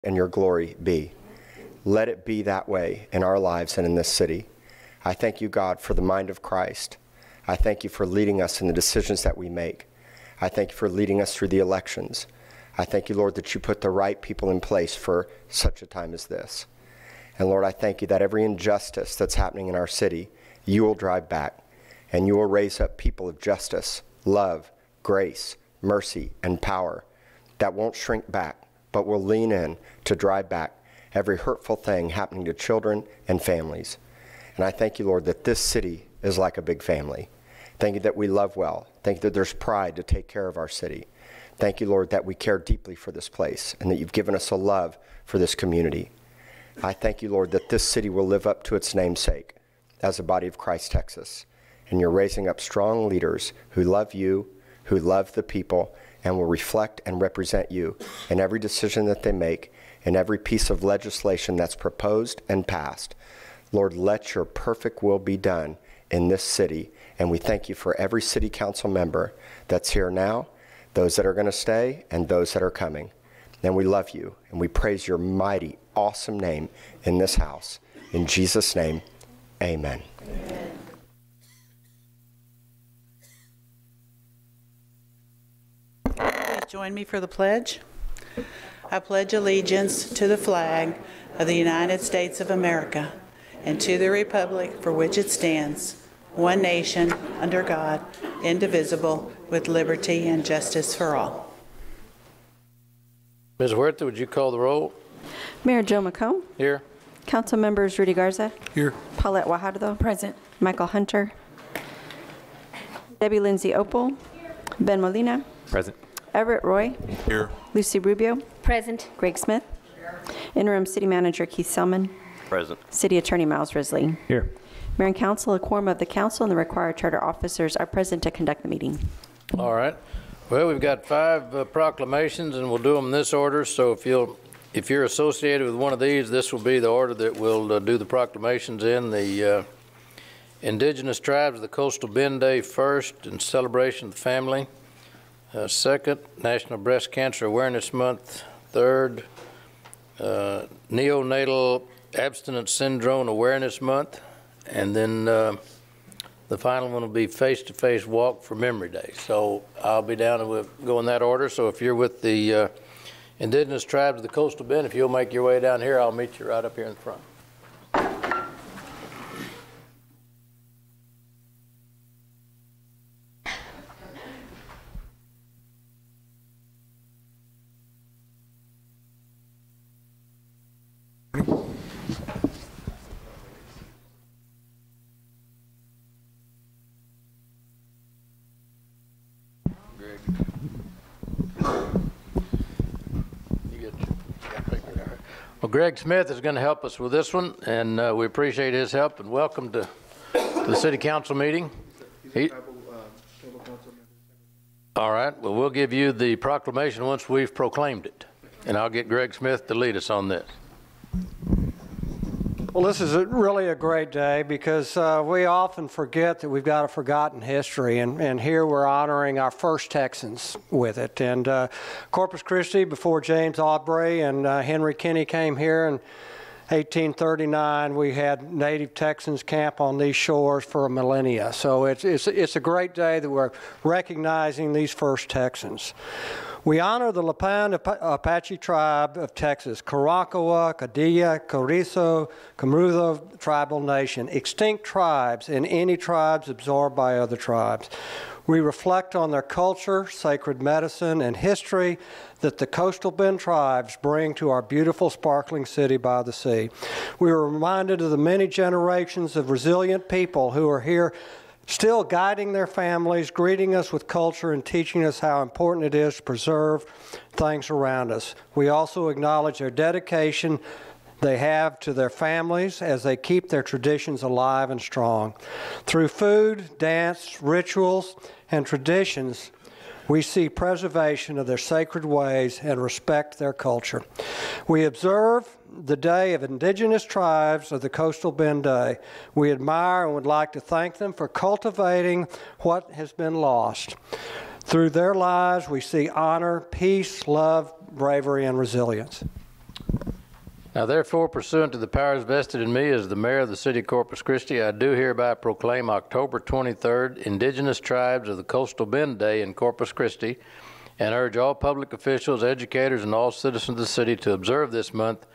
and your glory be. Let it be that way in our lives and in this city. I thank you, God, for the mind of Christ. I thank you for leading us in the decisions that we make. I thank you for leading us through the elections. I thank you, Lord, that you put the right people in place for such a time as this. And Lord, I thank you that every injustice that's happening in our city, you will drive back, and you will raise up people of justice, love, grace, mercy, and power that won't shrink back, but will lean in to drive back every hurtful thing happening to children and families. And I thank you, Lord, that this city is like a big family. Thank you that we love well. Thank you that there's pride to take care of our city. Thank you, Lord, that we care deeply for this place and that you've given us a love for this community. I thank you, Lord, that this city will live up to its namesake as a body of Christ, Texas. And you're raising up strong leaders who love you, who love the people, and will reflect and represent you in every decision that they make, in every piece of legislation that's proposed and passed. Lord, let your perfect will be done in this city. And we thank you for every city council member that's here now, those that are going to stay, and those that are coming. And we love you, and we praise your mighty, awesome name in this house. In Jesus' name, amen. Amen. Join me for the pledge. I pledge allegiance to the flag of the United States of America and to the republic for which it stands, one nation, under God, indivisible, with liberty and justice for all. Ms. Huerta, would you call the roll? Mayor Joe McComb. Here. Council members Rudy Garza. Here. Paulette Guajardo. Present. Michael Hunter. Debbie Lindsay Opal. Ben Molina. Present. Everett Roy. Here. Lucy Rubio. Present. Greg Smith. Interim City Manager Keith Selman. Present. City Attorney Miles Risley. Here. Mayor and Council, a quorum of the Council and the required charter officers are present to conduct the meeting. All right. Well, we've got 5 proclamations, and we'll do them in this order. So if you're associated with one of these, this will be the order that we'll do the proclamations in. The Indigenous Tribes of the Coastal Bend Day first, in celebration of the family. Second, National Breast Cancer Awareness Month. Third, Neonatal Abstinence Syndrome Awareness Month. And then the final one will be Face-to-Face Walk for Memory Day. So I'll be down and we'll go in that order. So if you're with the Indigenous Tribes of the Coastal Bend, if you'll make your way down here, I'll meet you right up here in front. Well, Greg Smith is going to help us with this one, and we appreciate his help, and welcome to the City Council meeting. All right, well, we'll give you the proclamation once we've proclaimed it, and I'll get Greg Smith to lead us on this. Well, this is really a great day because we often forget that we've got a forgotten history, and here we're honoring our first Texans with it. And Corpus Christi, before James Aubrey and Henry Kinney came here in 1839, we had native Texans camp on these shores for a millennia. So it's a great day that we're recognizing these first Texans. We honor the Lipan Apache tribe of Texas, Caracoa, Cadilla, Carrizo, Camrudo tribal nation, extinct tribes and any tribes absorbed by other tribes. We reflect on their culture, sacred medicine, and history that the Coastal Bend tribes bring to our beautiful, sparkling city by the sea. We are reminded of the many generations of resilient people who are here still guiding their families, greeting us with culture, and teaching us how important it is to preserve things around us. We also acknowledge their dedication they have to their families as they keep their traditions alive and strong. Through food, dance, rituals, and traditions, we see preservation of their sacred ways and respect their culture. We observe the Day of Indigenous Tribes of the Coastal Bend Day. We admire and would like to thank them for cultivating what has been lost. Through their lives, we see honor, peace, love, bravery, and resilience. Now therefore, pursuant to the powers vested in me as the mayor of the city of Corpus Christi, I do hereby proclaim October 23rd Indigenous Tribes of the Coastal Bend Day in Corpus Christi, and urge all public officials, educators, and all citizens of the city to observe this month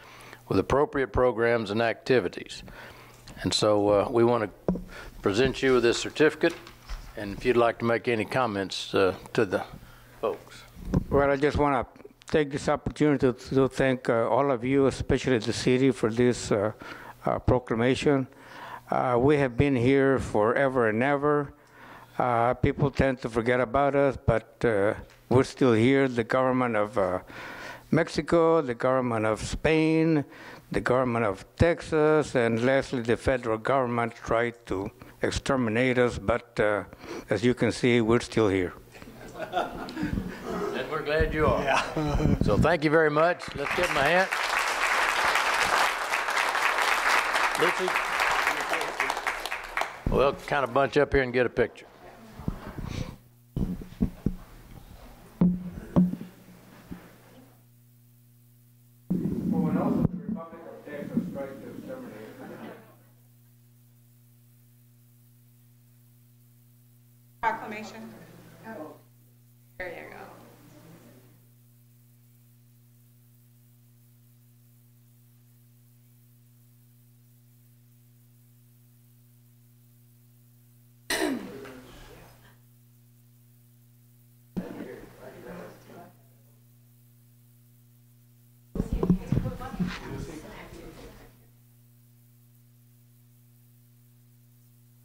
with appropriate programs and activities. And so we want to present you with this certificate, and if you'd like to make any comments to the folks. Well, I just want to take this opportunity to thank all of you, especially the city, for this proclamation. We have been here forever and ever. People tend to forget about us, but we're still here. The government of Mexico, the government of Spain, the government of Texas, and lastly, the federal government tried to exterminate us, but as you can see, we're still here. And we're glad you are. Yeah. So thank you very much. Let's give them a hand. Lucy? We'll kind of bunch up here and get a picture. Proclamation. There you go.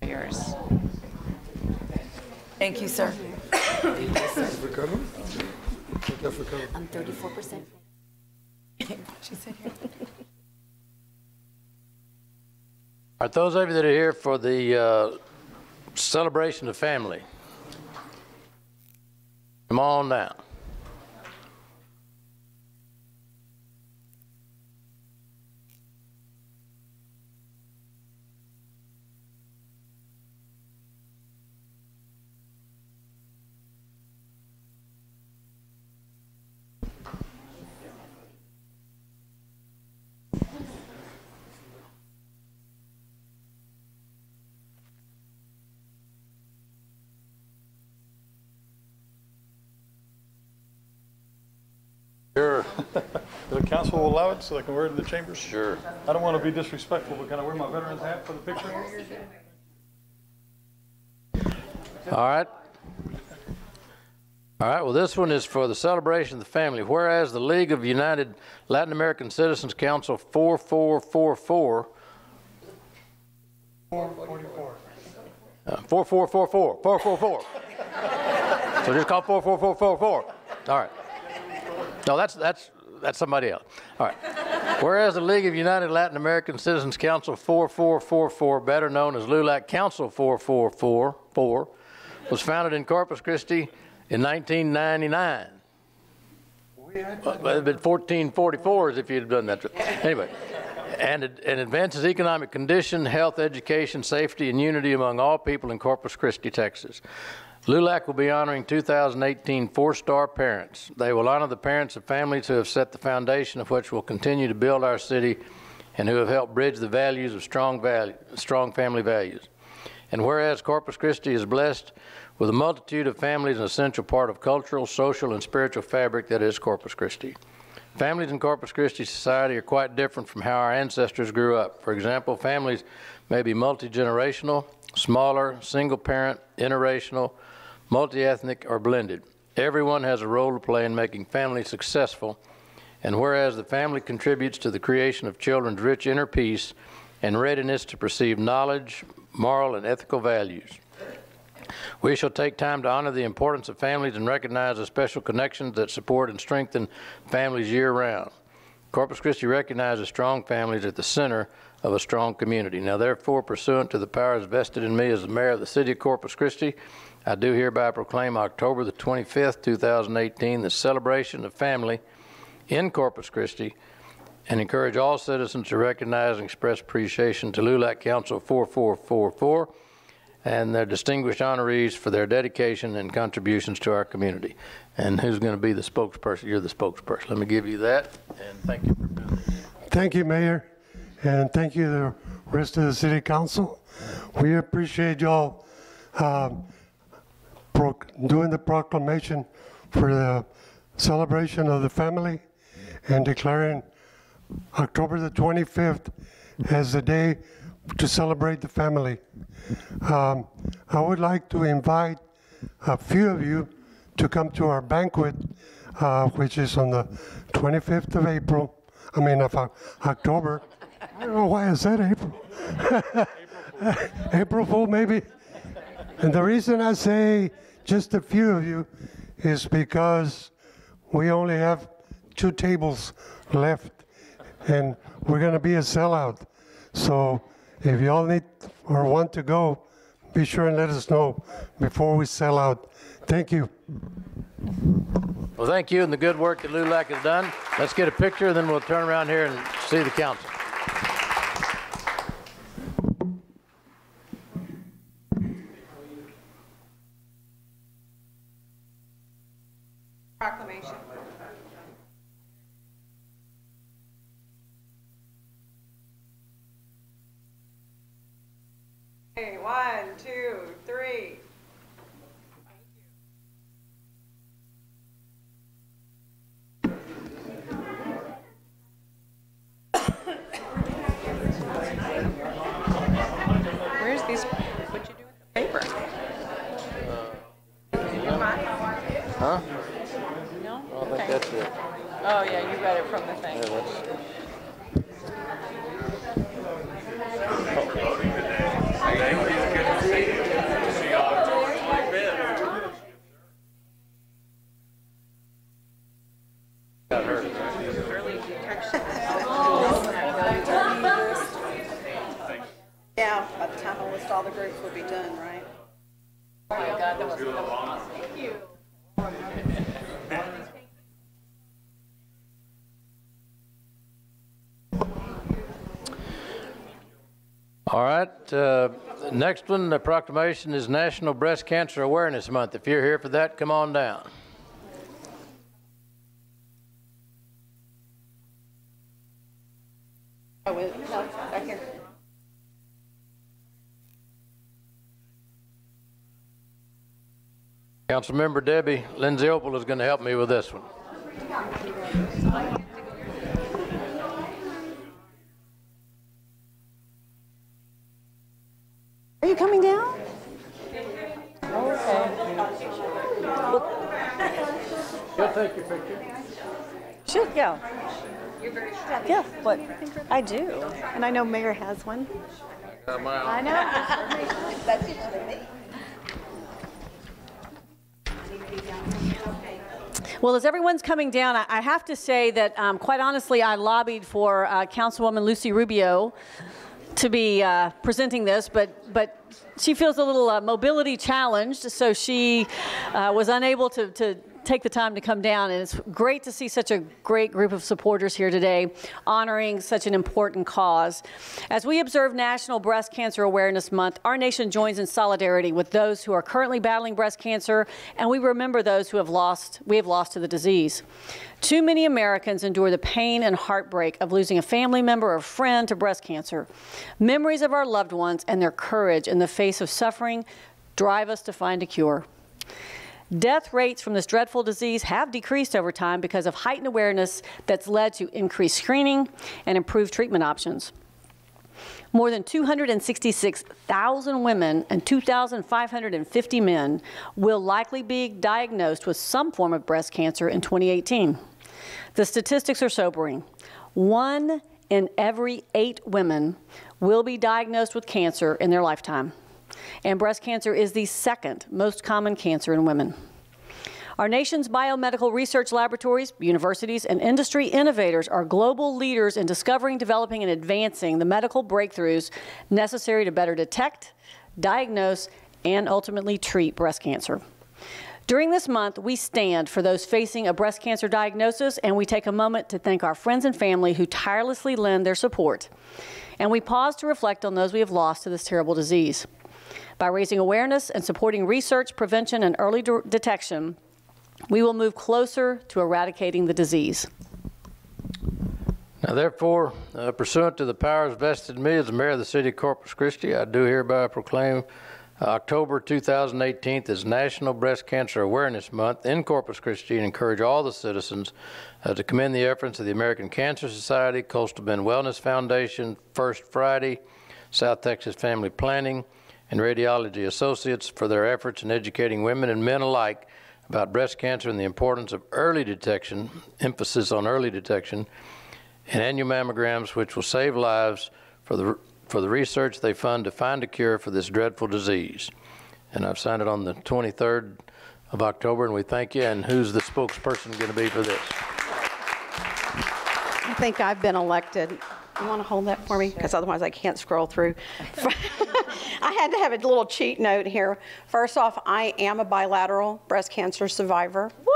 Yours. Thank you, sir. I'm 34%. She said here. All right, those of you that are here for the celebration of family, come on down. Sure. The council will allow it so I can wear it in the chambers? Sure. I don't want to be disrespectful, but can I wear my veteran's hat for the picture? All right. All right, well, this one is for the celebration of the family. Whereas the League of United Latin American Citizens Council 4444 444. So just call 44444. All right. No, that's somebody else. All right. Whereas the League of United Latin American Citizens Council 4444, better known as LULAC Council 4444, was founded in Corpus Christi in 1999. Well, it'd been 1444 if you'd done that. Anyway, and advances economic condition, health, education, safety, and unity among all people in Corpus Christi, Texas. LULAC will be honoring 2018 four-star parents. They will honor the parents of families who have set the foundation of which will continue to build our city and who have helped bridge the values of strong family values. And whereas Corpus Christi is blessed with a multitude of families, an essential part of cultural, social, and spiritual fabric that is Corpus Christi. Families in Corpus Christi society are quite different from how our ancestors grew up. For example, families may be multi-generational, smaller, single-parent, interracial, multi-ethnic, or blended. Everyone has a role to play in making families successful, and whereas the family contributes to the creation of children's rich inner peace and readiness to perceive knowledge, moral, and ethical values. We shall take time to honor the importance of families and recognize the special connections that support and strengthen families year-round. Corpus Christi recognizes strong families at the center of a strong community. Now, therefore, pursuant to the powers vested in me as the mayor of the city of Corpus Christi, I do hereby proclaim October the 25th, 2018, the celebration of family in Corpus Christi, and encourage all citizens to recognize and express appreciation to LULAC Council 4444 and their distinguished honorees for their dedication and contributions to our community. And who's going to be the spokesperson? You're the spokesperson. Let me give you that, and thank you for doing this. Thank you, Mayor, and thank you the rest of the City Council. We appreciate y'all doing the proclamation for the celebration of the family and declaring October the 25th as the day to celebrate the family. I would like to invite a few of you to come to our banquet, which is on the 25th of October. I don't know why I said April. April Fool, maybe. And the reason I say just a few of you is because we only have 2 tables left, and we're going to be a sellout. So if y'all need or want to go, be sure and let us know before we sell out. Thank you. Well, thank you and the good work that LULAC has done. Let's get a picture, and then we'll turn around here and see the council. Proclamation. Okay, 1, 2, 3. Where's these? What you do with the paper? Huh? No? I think that's it. Oh, yeah, you read it from the thing. Yeah, Yeah, by the time I list all the groups would be done, right? Oh my God, that was thank you. All right. Next one, the proclamation is National Breast Cancer Awareness Month. If you're here for that, come on down. Oh, wait, no, back here. Councilmember Debbie Lindsay Opal is going to help me with this one. Are you coming down? Okay. She'll take your picture. Sure, yeah. You're very sure. Yeah, what? I do. And I know Mayor has one. I know. That's usually me. Well, as everyone's coming down, I have to say that, quite honestly, I lobbied for Councilwoman Lucy Rubio to be presenting this, but she feels a little mobility challenged, so she was unable to take the time to come down, and it's great to see such a great group of supporters here today honoring such an important cause. As we observe National Breast Cancer Awareness Month, our nation joins in solidarity with those who are currently battling breast cancer, and we remember those who we have lost to the disease. Too many Americans endure the pain and heartbreak of losing a family member or friend to breast cancer. Memories of our loved ones and their courage in the face of suffering drive us to find a cure. Death rates from this dreadful disease have decreased over time because of heightened awareness that's led to increased screening and improved treatment options. More than 266,000 women and 2,550 men will likely be diagnosed with some form of breast cancer in 2018. The statistics are sobering. 1 in every 8 women will be diagnosed with cancer in their lifetime. And breast cancer is the 2nd most common cancer in women. Our nation's biomedical research laboratories, universities, and industry innovators are global leaders in discovering, developing, and advancing the medical breakthroughs necessary to better detect, diagnose, and ultimately treat breast cancer. During this month, we stand for those facing a breast cancer diagnosis, and we take a moment to thank our friends and family who tirelessly lend their support. And we pause to reflect on those we have lost to this terrible disease. By raising awareness and supporting research, prevention, and early detection, we will move closer to eradicating the disease. Now, therefore, pursuant to the powers vested in me as the mayor of the city of Corpus Christi, I do hereby proclaim October 2018 as National Breast Cancer Awareness Month in Corpus Christi and encourage all the citizens to commend the efforts of the American Cancer Society, Coastal Bend Wellness Foundation, First Friday, South Texas Family Planning, and Radiology Associates for their efforts in educating women and men alike about breast cancer and the importance of early detection, emphasis on early detection, and annual mammograms, which will save lives for the research they fund to find a cure for this dreadful disease. And I've signed it on the 23rd of October, and we thank you. And who's the spokesperson going to be for this? I think I've been elected. You want to hold that for me? Because otherwise I can't scroll through. I had to have a little cheat note here. First off, I am a bilateral breast cancer survivor. Woo!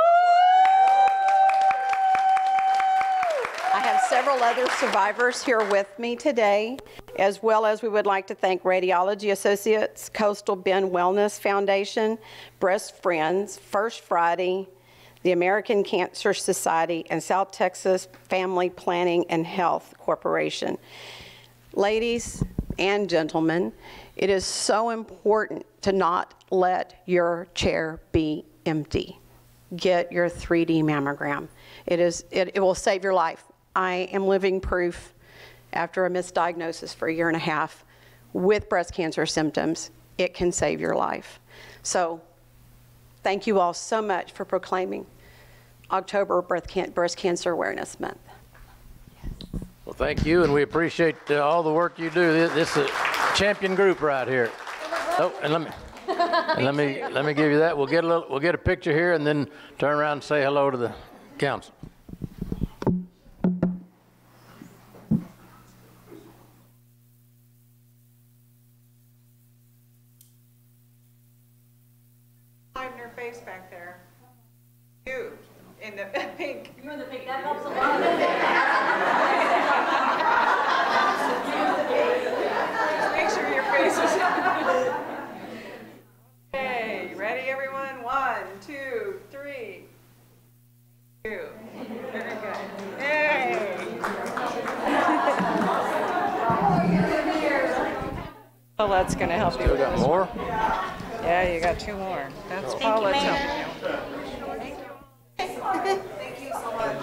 I have several other survivors here with me today, as well as we would like to thank Radiology Associates, Coastal Bend Wellness Foundation, Breast Friends, First Friday, the American Cancer Society, and South Texas Family Planning and Health Corporation. Ladies and gentlemen, it is so important to not let your chair be empty. Get your 3D mammogram. It will save your life. I am living proof after a misdiagnosis for a year and a half with breast cancer symptoms. It can save your life. So thank you all so much for proclaiming October Breast Cancer Awareness Month. Well, thank you, and we appreciate all the work you do. This is a champion group right here. Oh, and let me give you that. We'll get a picture here, and then turn around and say hello to the council. Hiding her face back there. You in the pink. You're in the pink. That helps a lot. Make sure your face is. Okay, you ready, everyone? 1, 2, 3. 2. Very good. Hey. Well, that's going to help you. Still got more? Yeah, you got 2 more. That's Paula's helping you. Thank you so much.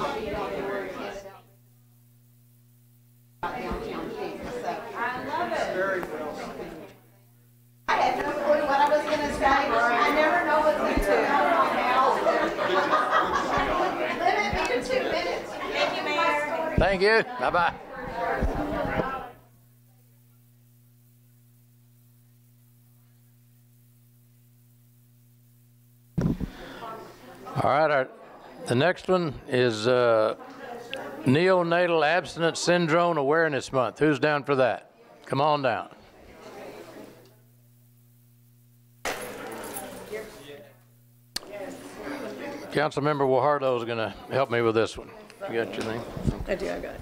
I love it. Very well. I had no clue what I was going to say. I never know what's going to limit me to 2 minutes. Thank you, Mayor. Thank you. Bye-bye. All right, the next one is Neonatal Abstinence Syndrome Awareness Month. Who's down for that? Come on down. Councilmember Guajardo is going to help me with this one. You got your thing? I do, I got it.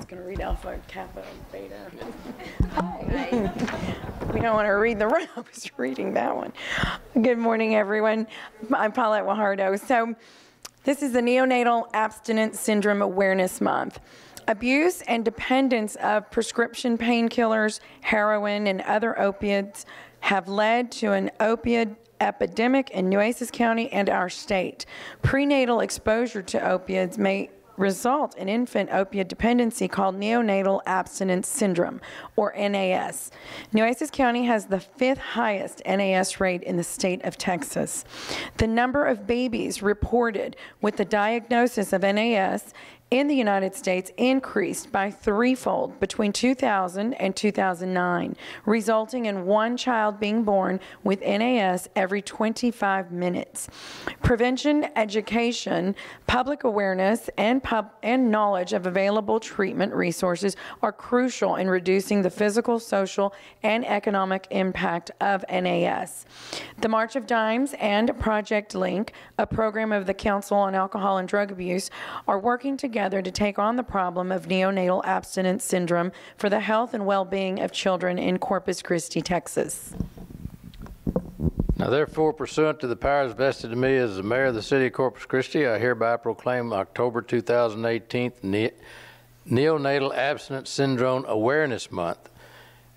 Going to read Alpha, Kappa, Beta. Hi. We don't want to read the room. I was reading that one. Good morning, everyone. I'm Paulette Guajardo. So this is the Neonatal Abstinence Syndrome Awareness Month. Abuse and dependence of prescription painkillers, heroin, and other opiates have led to an opioid epidemic in Nueces County and our state. Prenatal exposure to opioids may result in infant opioid dependency called neonatal abstinence syndrome, or NAS. Nueces County has the 5th highest NAS rate in the state of Texas. The number of babies reported with the diagnosis of NAS in the United States increased by 3-fold between 2000 and 2009, resulting in 1 child being born with NAS every 25 minutes. Prevention, education, public awareness, and knowledge of available treatment resources are crucial in reducing the physical, social, and economic impact of NAS. The March of Dimes and Project Link, a program of the Council on Alcohol and Drug Abuse, are working together to take on the problem of neonatal abstinence syndrome for the health and well-being of children in Corpus Christi, Texas. Now therefore, pursuant to the powers vested in me as the mayor of the city of Corpus Christi, I hereby proclaim October 2018 Neonatal Abstinence Syndrome Awareness Month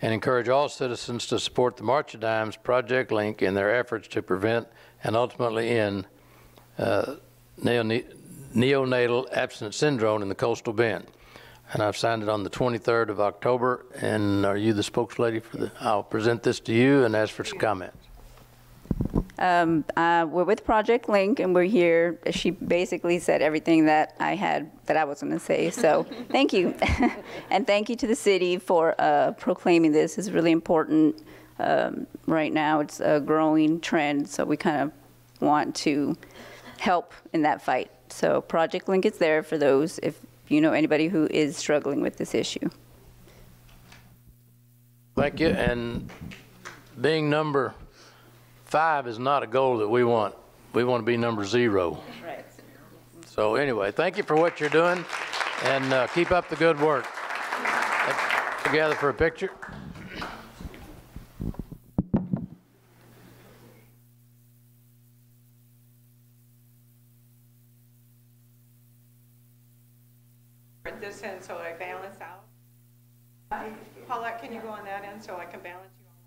and encourage all citizens to support the March of Dimes Project Link in their efforts to prevent and ultimately end neonatal abstinence syndrome in the Coastal Bend. And I've signed it on the 23rd of October. And are you the spokeslady for the? I'll present this to you and ask for some comments. We're with Project Link, and we're here. She basically said everything that I was going to say. So thank you, and thank you to the city for proclaiming this. It's really important right now. It's a growing trend, so we kind of want to help in that fight. So Project Link is there for those if you know anybody who is struggling with this issue. Thank you. And being number 5 is not a goal that we want. We want to be number 0. Right. So anyway, thank you for what you're doing, and keep up the good work. Let's together for a picture. This end so I balance out. Paulette, can you go on that end so I can balance you all out?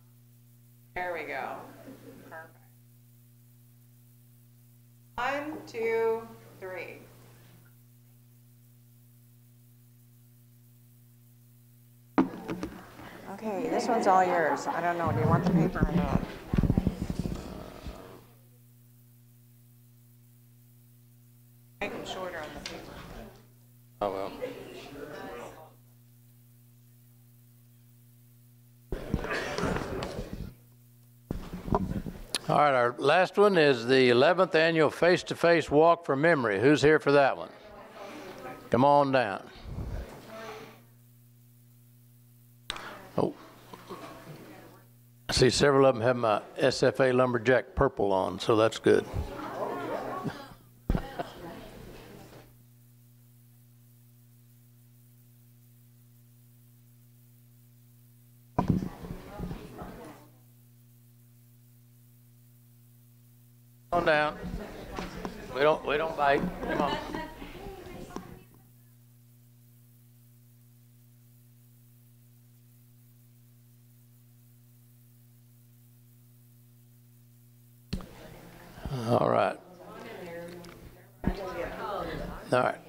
There we go. Perfect. 1, 2, 3. Okay, this one's all yours. I don't know, do you want the paper or not? Make them shorter on the paper. Oh, well. All right, our last one is the 11th annual face-to-face walk for memory. Who's here for that one? Come on down. Oh, I see several of them have my SFA Lumberjack purple on, so that's good. On down. We don't bite. Come on. All right. All right.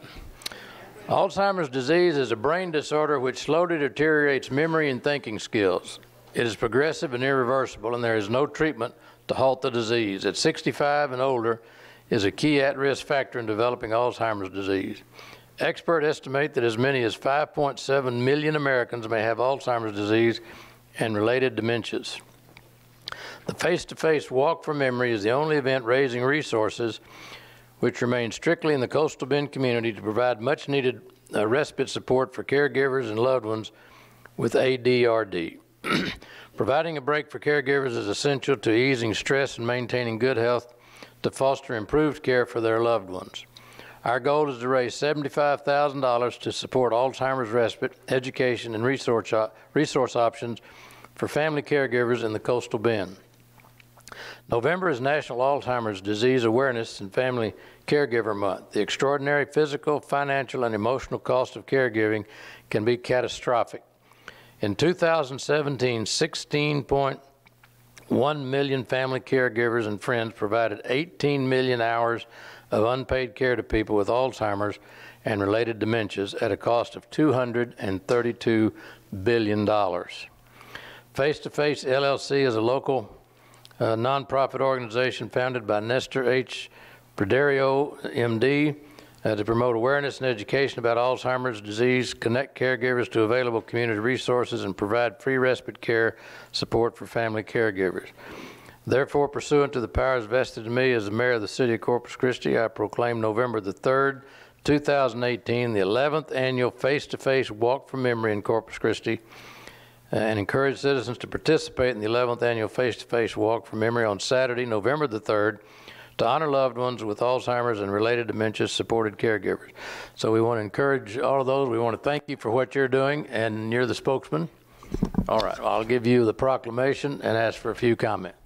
Alzheimer's disease is a brain disorder which slowly deteriorates memory and thinking skills. It is progressive and irreversible, and there is no treatment to halt the disease. At 65 and older is a key at-risk factor in developing Alzheimer's disease. Experts estimate that as many as 5.7 million Americans may have Alzheimer's disease and related dementias. The face-to-face Walk for Memory is the only event raising resources which remain strictly in the Coastal Bend community to provide much-needed respite support for caregivers and loved ones with ADRD. Providing a break for caregivers is essential to easing stress and maintaining good health to foster improved care for their loved ones. Our goal is to raise $75,000 to support Alzheimer's respite, education, and resource options for family caregivers in the Coastal Bend. November is National Alzheimer's Disease Awareness and Family Caregiver Month. The extraordinary physical, financial, and emotional cost of caregiving can be catastrophic. In 2017, 16.1 million family caregivers and friends provided 18 million hours of unpaid care to people with Alzheimer's and related dementias at a cost of $232 billion. Face-to-Face LLC is a local nonprofit organization founded by Nestor H. Prederio, MD, to promote awareness and education about Alzheimer's disease, connect caregivers to available community resources, and provide free respite care support for family caregivers. Therefore, pursuant to the powers vested in me as the mayor of the city of Corpus Christi, I proclaim November the 3rd, 2018, the 11th annual face-to-face Walk for Memory in Corpus Christi, and encourage citizens to participate in the 11th annual face-to-face Walk for Memory on Saturday, November the 3rd, to honor loved ones with Alzheimer's and related dementias, supported caregivers. So we want to encourage all of those. We want to thank you for what you're doing, and you're the spokesman. All right, well, I'll give you the proclamation and ask for a few comments.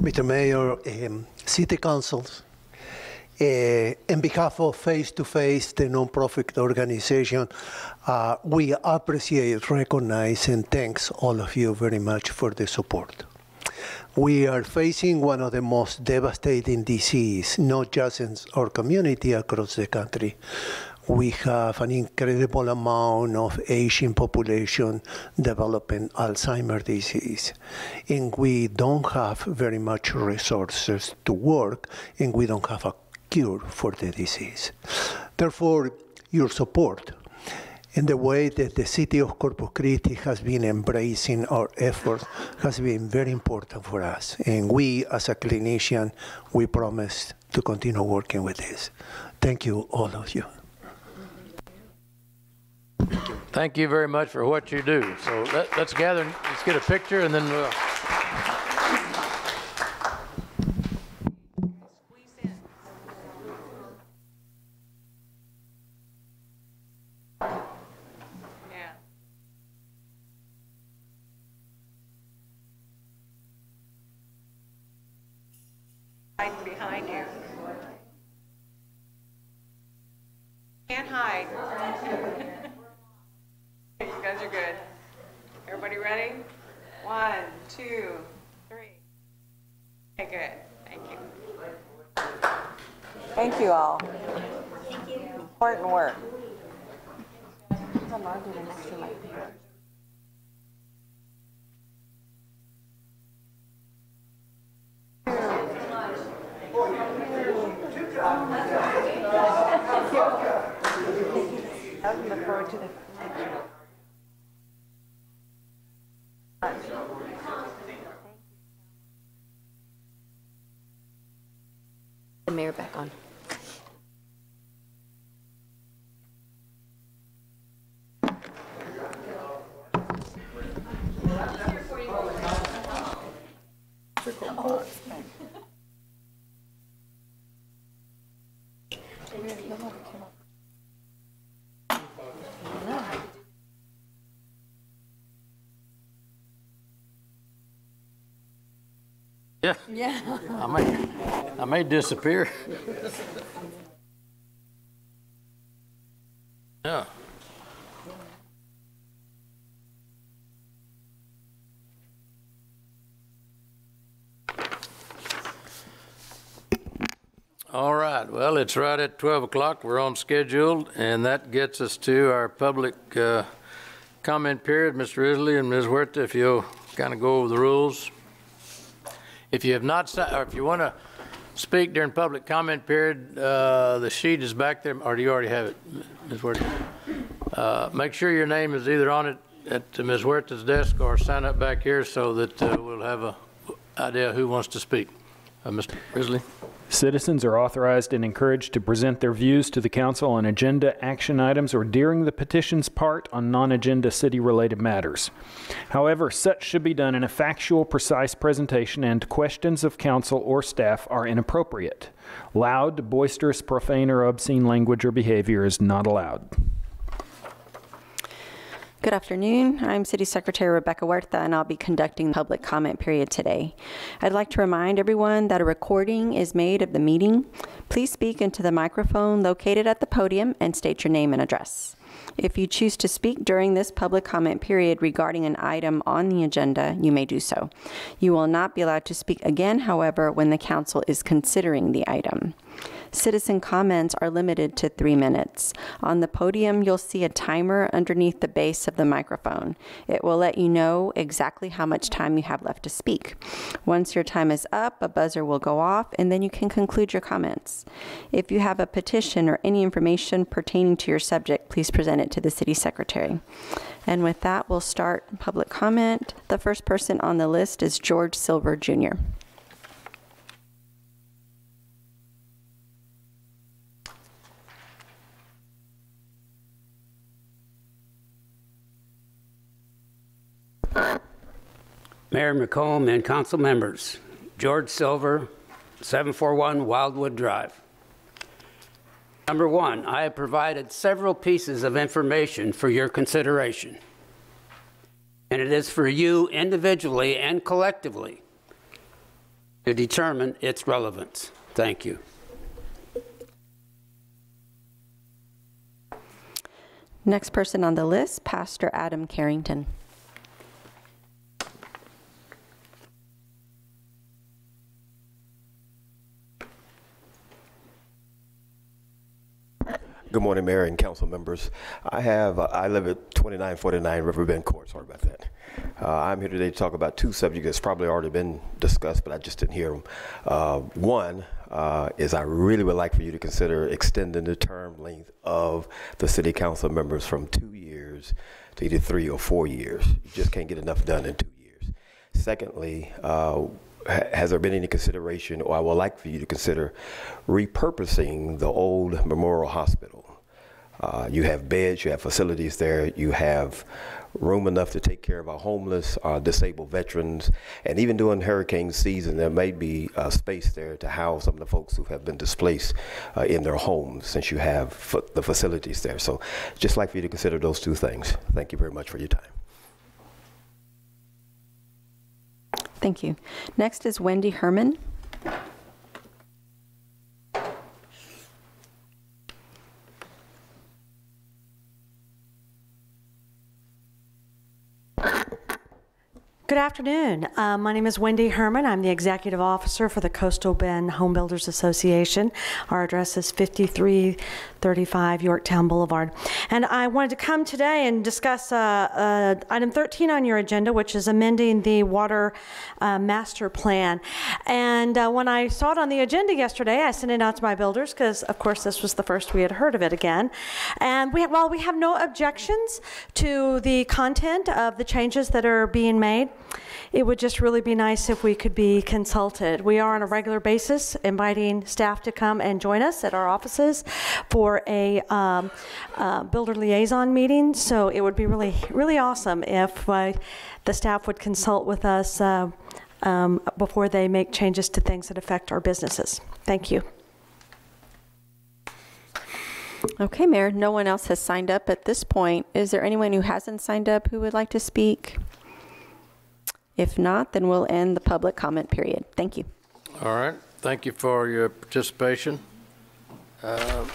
Mr. Mayor, City Councils, in behalf of Face to Face, the nonprofit organization, we appreciate, recognize, and thanks all of you very much for the support. We are facing one of the most devastating diseases, not just in our community, across the country. We have an incredible amount of aging population developing Alzheimer's disease, and we don't have very much resources to work, and we don't have a cure for the disease. Therefore, your support and the way that the city of Corpus Christi has been embracing our efforts has been very important for us. And we, as a clinician, we promise to continue working with this. Thank you, all of you. Thank you very much for what you do. So let's gather, let's get a picture, and then we'll... Hiding behind you. Can't hide. You guys are good. Everybody ready? 1, 2, 3. Okay, good. Thank you. Thank you all. Thank you. Important work. I look forward to the picture. The mayor back on. Yeah. Yeah. I may disappear. Yeah. All right. Well, it's right at 12 o'clock. We're on schedule, and that gets us to our public comment period. Mr. Risley and Ms. Huerta, if you'll kind of go over the rules. If you have not, or if you want to speak during public comment period, the sheet is back there, or do you already have it, Ms. Huerta? Make sure your name is either on it at Ms. Huerta's desk or sign up back here so that we'll have an idea who wants to speak. Mr. Risley. Citizens are authorized and encouraged to present their views to the council on agenda, action items, or during the petition's part on non-agenda city-related matters. However, such should be done in a factual, precise presentation, and questions of council or staff are inappropriate. Loud, boisterous, profane, or obscene language or behavior is not allowed. Good afternoon. I'm City Secretary Rebecca Huerta, and I'll be conducting the public comment period today. I'd like to remind everyone that a recording is made of the meeting. Please speak into the microphone located at the podium and state your name and address. If you choose to speak during this public comment period regarding an item on the agenda, you may do so. You will not be allowed to speak again, however, when the council is considering the item. Citizen comments are limited to 3 minutes. On the podium, you'll see a timer underneath the base of the microphone. It will let you know exactly how much time you have left to speak. Once your time is up, a buzzer will go off, and then you can conclude your comments. If you have a petition or any information pertaining to your subject, please present it to the City Secretary. And with that, we'll start public comment. The first person on the list is George Silver, Jr. Mayor McComb and council members, George Silver, 741 Wildwood Drive. Number one, I have provided several pieces of information for your consideration, and it is for you individually and collectively to determine its relevance. Thank you. Next person on the list, Pastor Adam Carrington. Good morning, Mayor and council members. I live at 2949 Riverbend Court. Sorry about that. I'm here today to talk about two subjects that's probably already been discussed, but I just didn't hear them. One is I really would like for you to consider extending the term length of the city council members from 2 years to either 3 or 4 years. You just can't get enough done in 2 years. Secondly, has there been any consideration, or I would like for you to consider repurposing the old Memorial Hospital? You have beds, you have facilities there, you have room enough to take care of our homeless, our disabled veterans, and even during hurricane season, there may be space there to house some of the folks who have been displaced in their homes, since you have the facilities there. So just like for you to consider those two things. Thank you very much for your time. Thank you. Next is Wendy Herman. Good afternoon. My name is Wendy Herman. I'm the Executive Officer for the Coastal Bend Home Builders Association. Our address is 5335 Yorktown Boulevard. And I wanted to come today and discuss item 13 on your agenda, which is amending the water master plan. And when I saw it on the agenda yesterday, I sent it out to my builders because, of course, this was the first we had heard of it again. And while we have no objections to the content of the changes that are being made, it would just really be nice if we could be consulted. We are on a regular basis inviting staff to come and join us at our offices for a builder liaison meeting. So it would be really, really awesome if the staff would consult with us before they make changes to things that affect our businesses. Thank you. Okay, Mayor, no one else has signed up at this point. Is there anyone who hasn't signed up who would like to speak? If not, then we'll end the public comment period. Thank you. All right. Thank you for your participation. And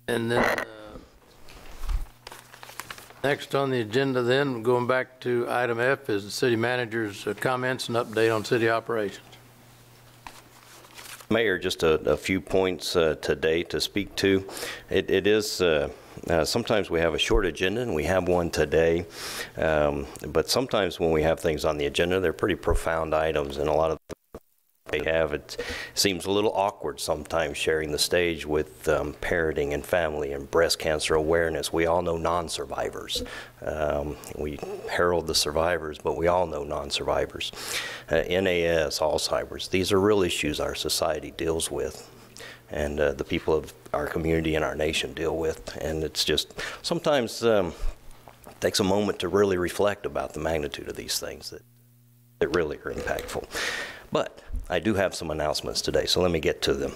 then next on the agenda then, going back to item F, is the city manager's comments and update on city operations. Mayor, just a few points today to speak to. It is sometimes we have a short agenda, and we have one today, but sometimes when we have things on the agenda, they're pretty profound items, and a lot of they have, it seems a little awkward sometimes sharing the stage with parenting and family and breast cancer awareness. We all know non-survivors. We herald the survivors, but we all know non-survivors. NAS, Alzheimer's, these are real issues our society deals with, and the people of our community and our nation deal with. And it's just sometimes takes a moment to really reflect about the magnitude of these things that really are impactful. But I do have some announcements today, so let me get to them.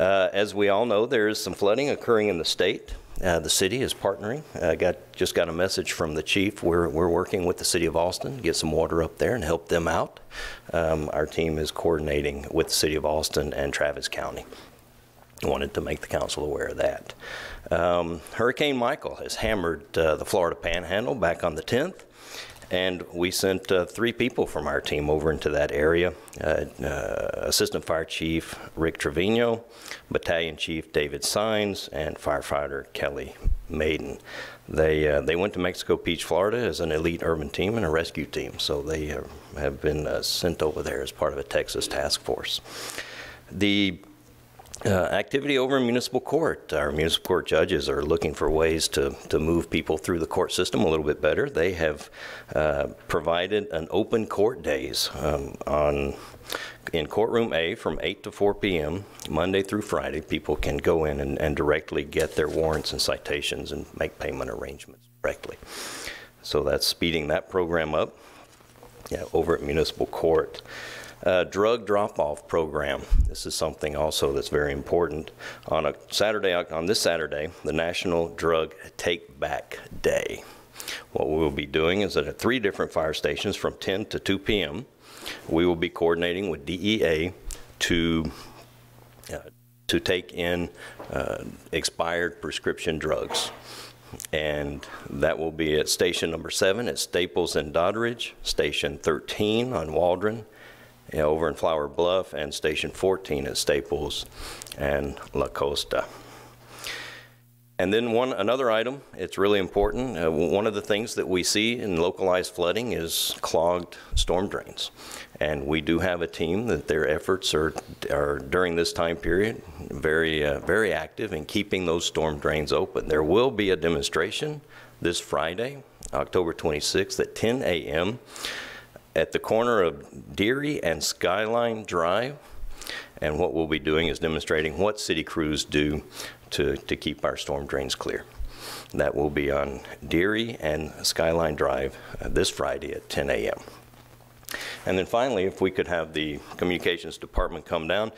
As we all know, there is some flooding occurring in the state. The city is partnering. Just got a message from the chief. We're working with the city of Austin to get some water up there and help them out. Our team is coordinating with the city of Austin and Travis County. I wanted to make the council aware of that. Hurricane Michael has hammered the Florida Panhandle back on the 10th. And we sent 3 people from our team over into that area. Assistant Fire Chief Rick Trevino, Battalion Chief David Sines, and firefighter Kelly Maiden. They went to Mexico Beach, Florida as an elite urban team and a rescue team. So they have been sent over there as part of a Texas task force. The activity over in municipal court. Our municipal court judges are looking for ways to move people through the court system a little bit better. They have provided an open court days in courtroom A from 8 to 4 p.m. Monday through Friday. People can go in and directly get their warrants and citations and make payment arrangements directly. So that's speeding that program up over at municipal court. Drug drop-off program. This is something also that's very important. On this Saturday, the National Drug Take Back Day. What we will be doing is at 3 different fire stations from 10 to 2 p.m. we will be coordinating with DEA to take in expired prescription drugs. And that will be at station number 7 at Staples and Doddridge, station 13 on Waldron, over in Flower Bluff, and station 14 at Staples and La Costa. And then another item, it's really important. One of the things that we see in localized flooding is clogged storm drains. And we do have a team that their efforts are during this time period very active in keeping those storm drains open. There will be a demonstration this Friday, October 26th at 10 a.m. at the corner of Deary and Skyline Drive. And what we'll be doing is demonstrating what city crews do to keep our storm drains clear. That will be on Deary and Skyline Drive this Friday at 10 a.m. And then finally, if we could have the communications department come down.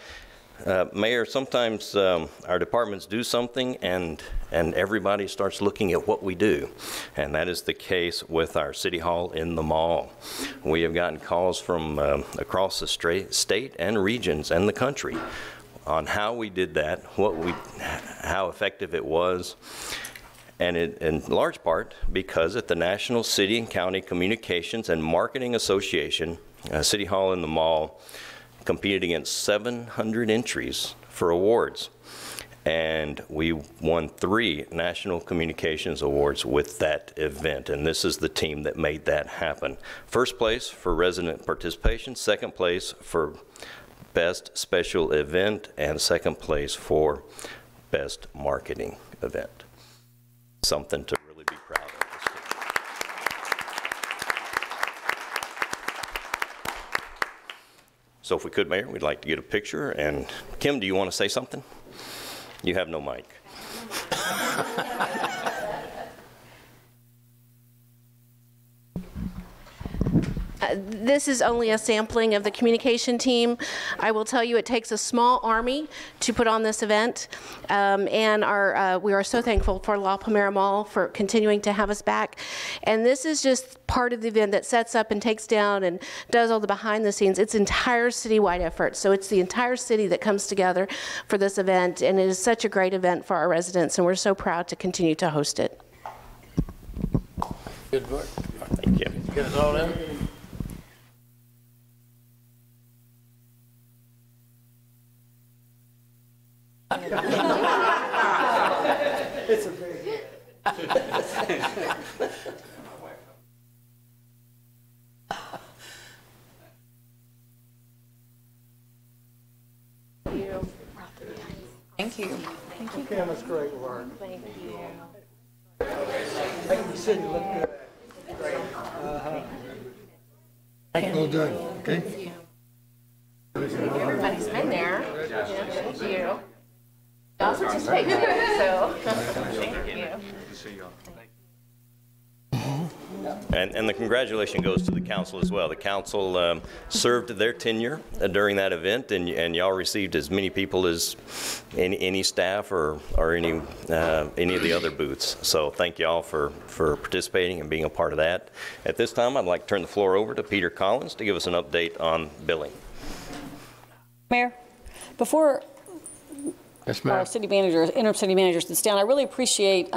Mayor, sometimes our departments do something and everybody starts looking at what we do. And that is the case with our City Hall in the mall. We have gotten calls from across the state and regions and the country on how we did that, how effective it was. And in large part because at the National City and County Communications and Marketing Association, City Hall in the Mall competed against 700 entries for awards. And we won 3 National Communications Awards with that event. And this is the team that made that happen. First place for resident participation, second place for Best Special Event, and second place for Best Marketing Event. Something to really be proud of. So if we could, Mayor, we'd like to get a picture. And Kim, do you want to say something? You have no mic. This is only a sampling of the communication team. I will tell you it takes a small army to put on this event, and we are so thankful for La Palmera Mall for continuing to have us back. And this is just part of the event that sets up and takes down and does all the behind the scenes. It's entire citywide effort, so it's the entire city that comes together for this event, and it is such a great event for our residents, and we're so proud to continue to host it. Good work. Thank you. Get us all in. It's a big Thank you. Thank you. Kim, it's great work. Thank you. Making the city look good. Great. Well done. Okay. Everybody's been there. Thank you. Also just take it, so thank you. And the congratulations goes to the council as well. The council served their tenure during that event, and y'all received as many people as any staff or any of the other booths. So thank y'all for participating and being a part of that. At this time, I'd like to turn the floor over to Peter Collins to give us an update on billing. Mayor, before our city managers, interim city managers sits down, I really appreciate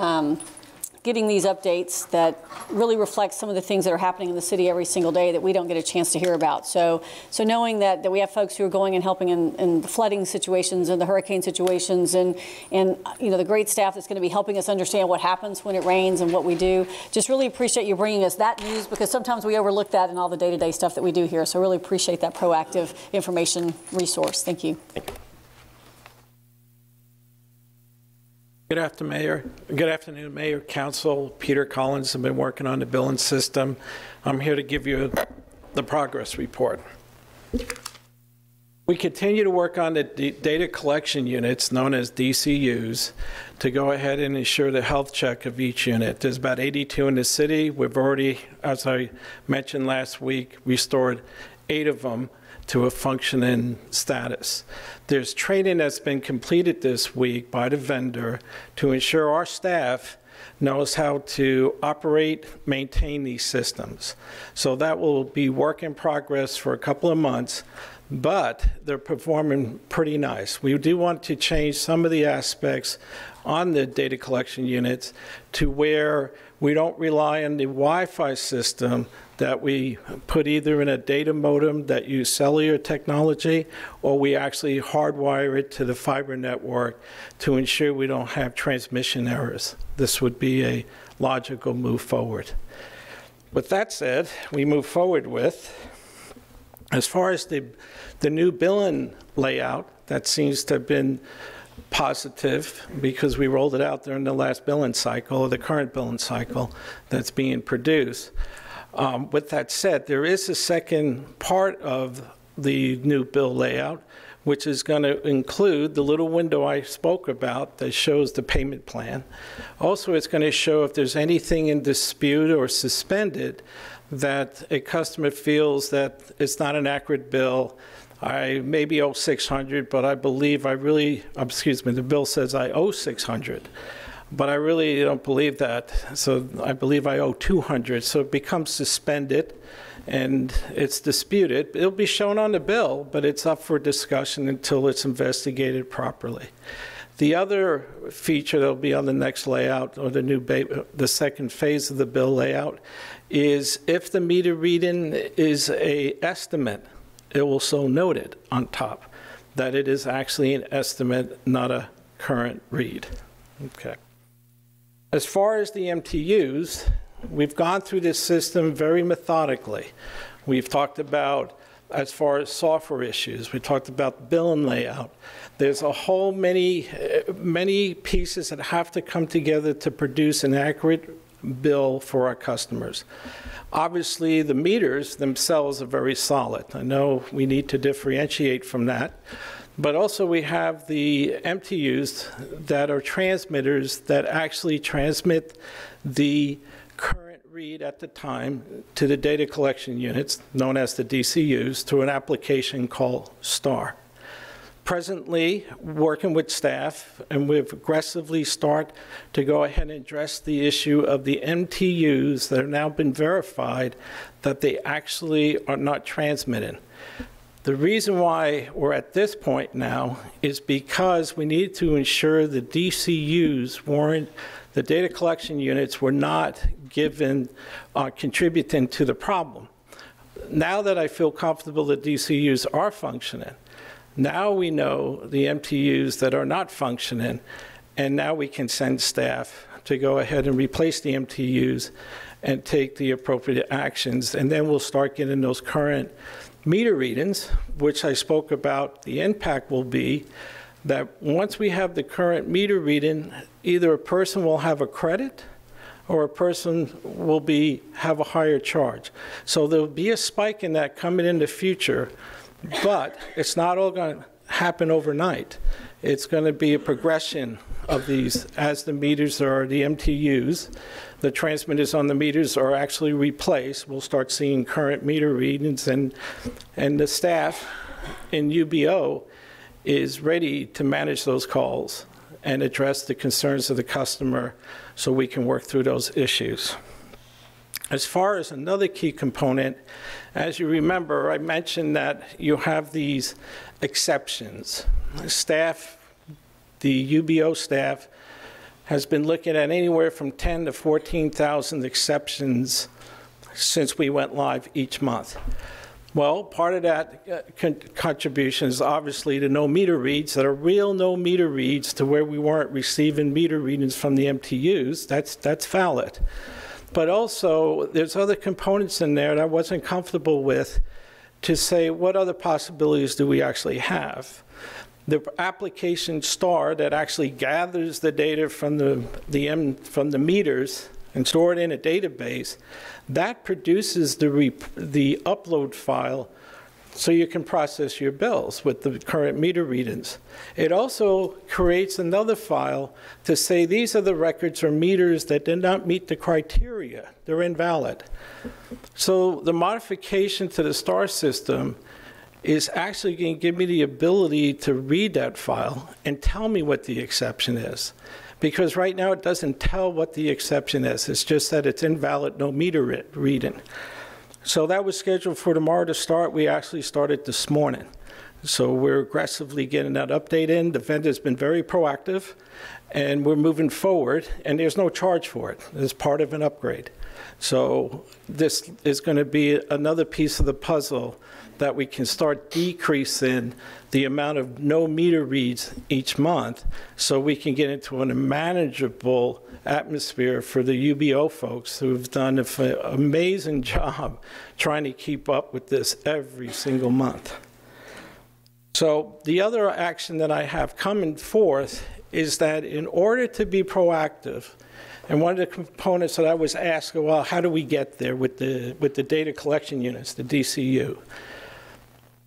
getting these updates that really reflect some of the things that are happening in the city every single day that we don't get a chance to hear about. So knowing that we have folks who are going and helping in the flooding situations and the hurricane situations, and you know, the great staff that's going to be helping us understand what happens when it rains and what we do. Just really appreciate you bringing us that news, because sometimes we overlook that in all the day-to-day stuff that we do here. So really appreciate that proactive information resource. Thank you. Good afternoon, Mayor, Council. Peter Collins. I've been working on the billing system. I'm here to give you the progress report. We continue to work on the data collection units, known as DCUs, to go ahead and ensure the health check of each unit. There's about 82 in the city. We've already, as I mentioned last week, restored 8 of them to a functioning status. There's training that's been completed this week by the vendor to ensure our staff knows how to operate, maintain these systems. So that will be work in progress for a couple of months, but they're performing pretty nice. We do want to change some of the aspects on the data collection units to where we don't rely on the Wi-Fi system that we put either in a data modem that use cellular technology, or we actually hardwire it to the fiber network to ensure we don't have transmission errors. This would be a logical move forward. With that said, we move forward with, as far as the new billing layout, that seems to have been positive because we rolled it out during the last billing cycle, or the current billing cycle that's being produced. With that said, there is a second part of the new bill layout, which is going to include the little window I spoke about that shows the payment plan. Also, it's going to show if there's anything in dispute or suspended that a customer feels that it's not an accurate bill. I maybe owe $600, but I believe the bill says I owe $600. But I really don't believe that. So I believe I owe $200. So it becomes suspended and it's disputed. It'll be shown on the bill, but it's up for discussion until it's investigated properly. The other feature that'll be on the next layout, or the second phase of the bill layout, is if the meter reading is an estimate, it will so note it on top that it is actually an estimate, not a current read. Okay. As far as the MTUs, we've gone through this system very methodically. We've talked about, as far as software issues, we talked about the billing layout. There's a whole many pieces that have to come together to produce an accurate bill for our customers. Obviously, the meters themselves are very solid. I know we need to differentiate from that. But also we have the MTUs that are transmitters that actually transmit the current read at the time to the data collection units, known as the DCUs, through an application called STAR. Presently, working with staff, and we've aggressively started to go ahead and address the issue of the MTUs that have now been verified that they actually are not transmitting. The reason why we're at this point now is because we need to ensure the DCUs weren't, the data collection units were not given, contributing to the problem. Now that I feel comfortable that DCUs are functioning, now we know the MTUs that are not functioning, and now we can send staff to go ahead and replace the MTUs and take the appropriate actions, and then we'll start getting those current meter readings, which I spoke about. The impact will be that once we have the current meter reading, either a person will have a credit or a person will have a higher charge. So there'll be a spike in that coming in the future, but it's not all going to happen overnight. It's going to be a progression of these as the meters or the MTUs, the transmitters on the meters are actually replaced. We'll start seeing current meter readings, and the staff in UBO is ready to manage those calls and address the concerns of the customer so we can work through those issues. As far as another key component, as you remember, I mentioned that you have these exceptions. Staff, the UBO staff, has been looking at anywhere from 10 to 14,000 exceptions since we went live each month. Well, part of that contribution is obviously the no meter reads that are real no meter reads to where we weren't receiving meter readings from the MTUs. That's valid. But also, there's other components in there that I wasn't comfortable with to say what other possibilities do we actually have. The application STAR that actually gathers the data from the meters and store it in a database, that produces the upload file so you can process your bills with the current meter readings. It also creates another file to say these are the records or meters that did not meet the criteria. They're invalid. So the modification to the STAR system is actually going to give me the ability to read that file and tell me what the exception is. because right now it doesn't tell what the exception is. It's just that it's invalid, no meter reading. So that was scheduled for tomorrow to start. We actually started this morning. So we're aggressively getting that update in. The vendor's been very proactive, and we're moving forward, and there's no charge for it. It's part of an upgrade. So this is going to be another piece of the puzzle that we can start decreasing the amount of no meter reads each month, so we can get into a manageable atmosphere for the UBO folks who've done an amazing job trying to keep up with this every single month. So the other action that I have coming forth is that in order to be proactive, and one of the components that I was asked, well, how do we get there with the data collection units, the DCU?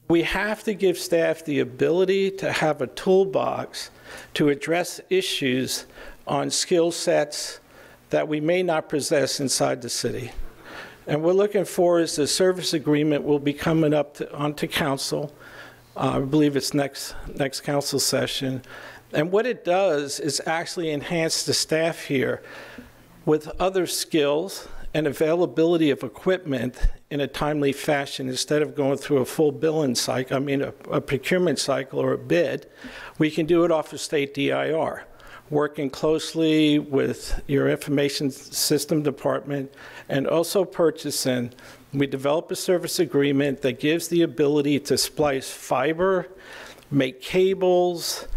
We have to give staff the ability to have a toolbox to address issues on skill sets that we may not possess inside the city. And we're looking for is the service agreement will be coming up onto council. I believe it's next council session. And what it does is actually enhance the staff here with other skills and availability of equipment in a timely fashion. Instead of going through a full billing cycle, a procurement cycle or a bid, we can do it off of state DIR, working closely with your information system department and also purchasing. We develop a service agreement that gives the ability to splice fiber, make cables,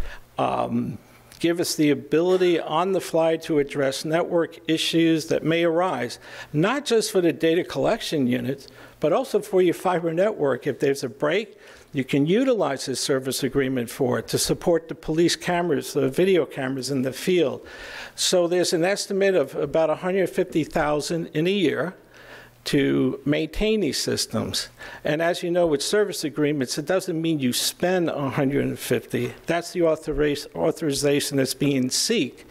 give us the ability on the fly to address network issues that may arise, not just for the data collection units, but also for your fiber network. If there's a break, you can utilize this service agreement for it to support the police cameras, the video cameras in the field. So there's an estimate of about $150,000 in a year to maintain these systems. And as you know, with service agreements, it doesn't mean you spend $150. That's the authorization that's being sought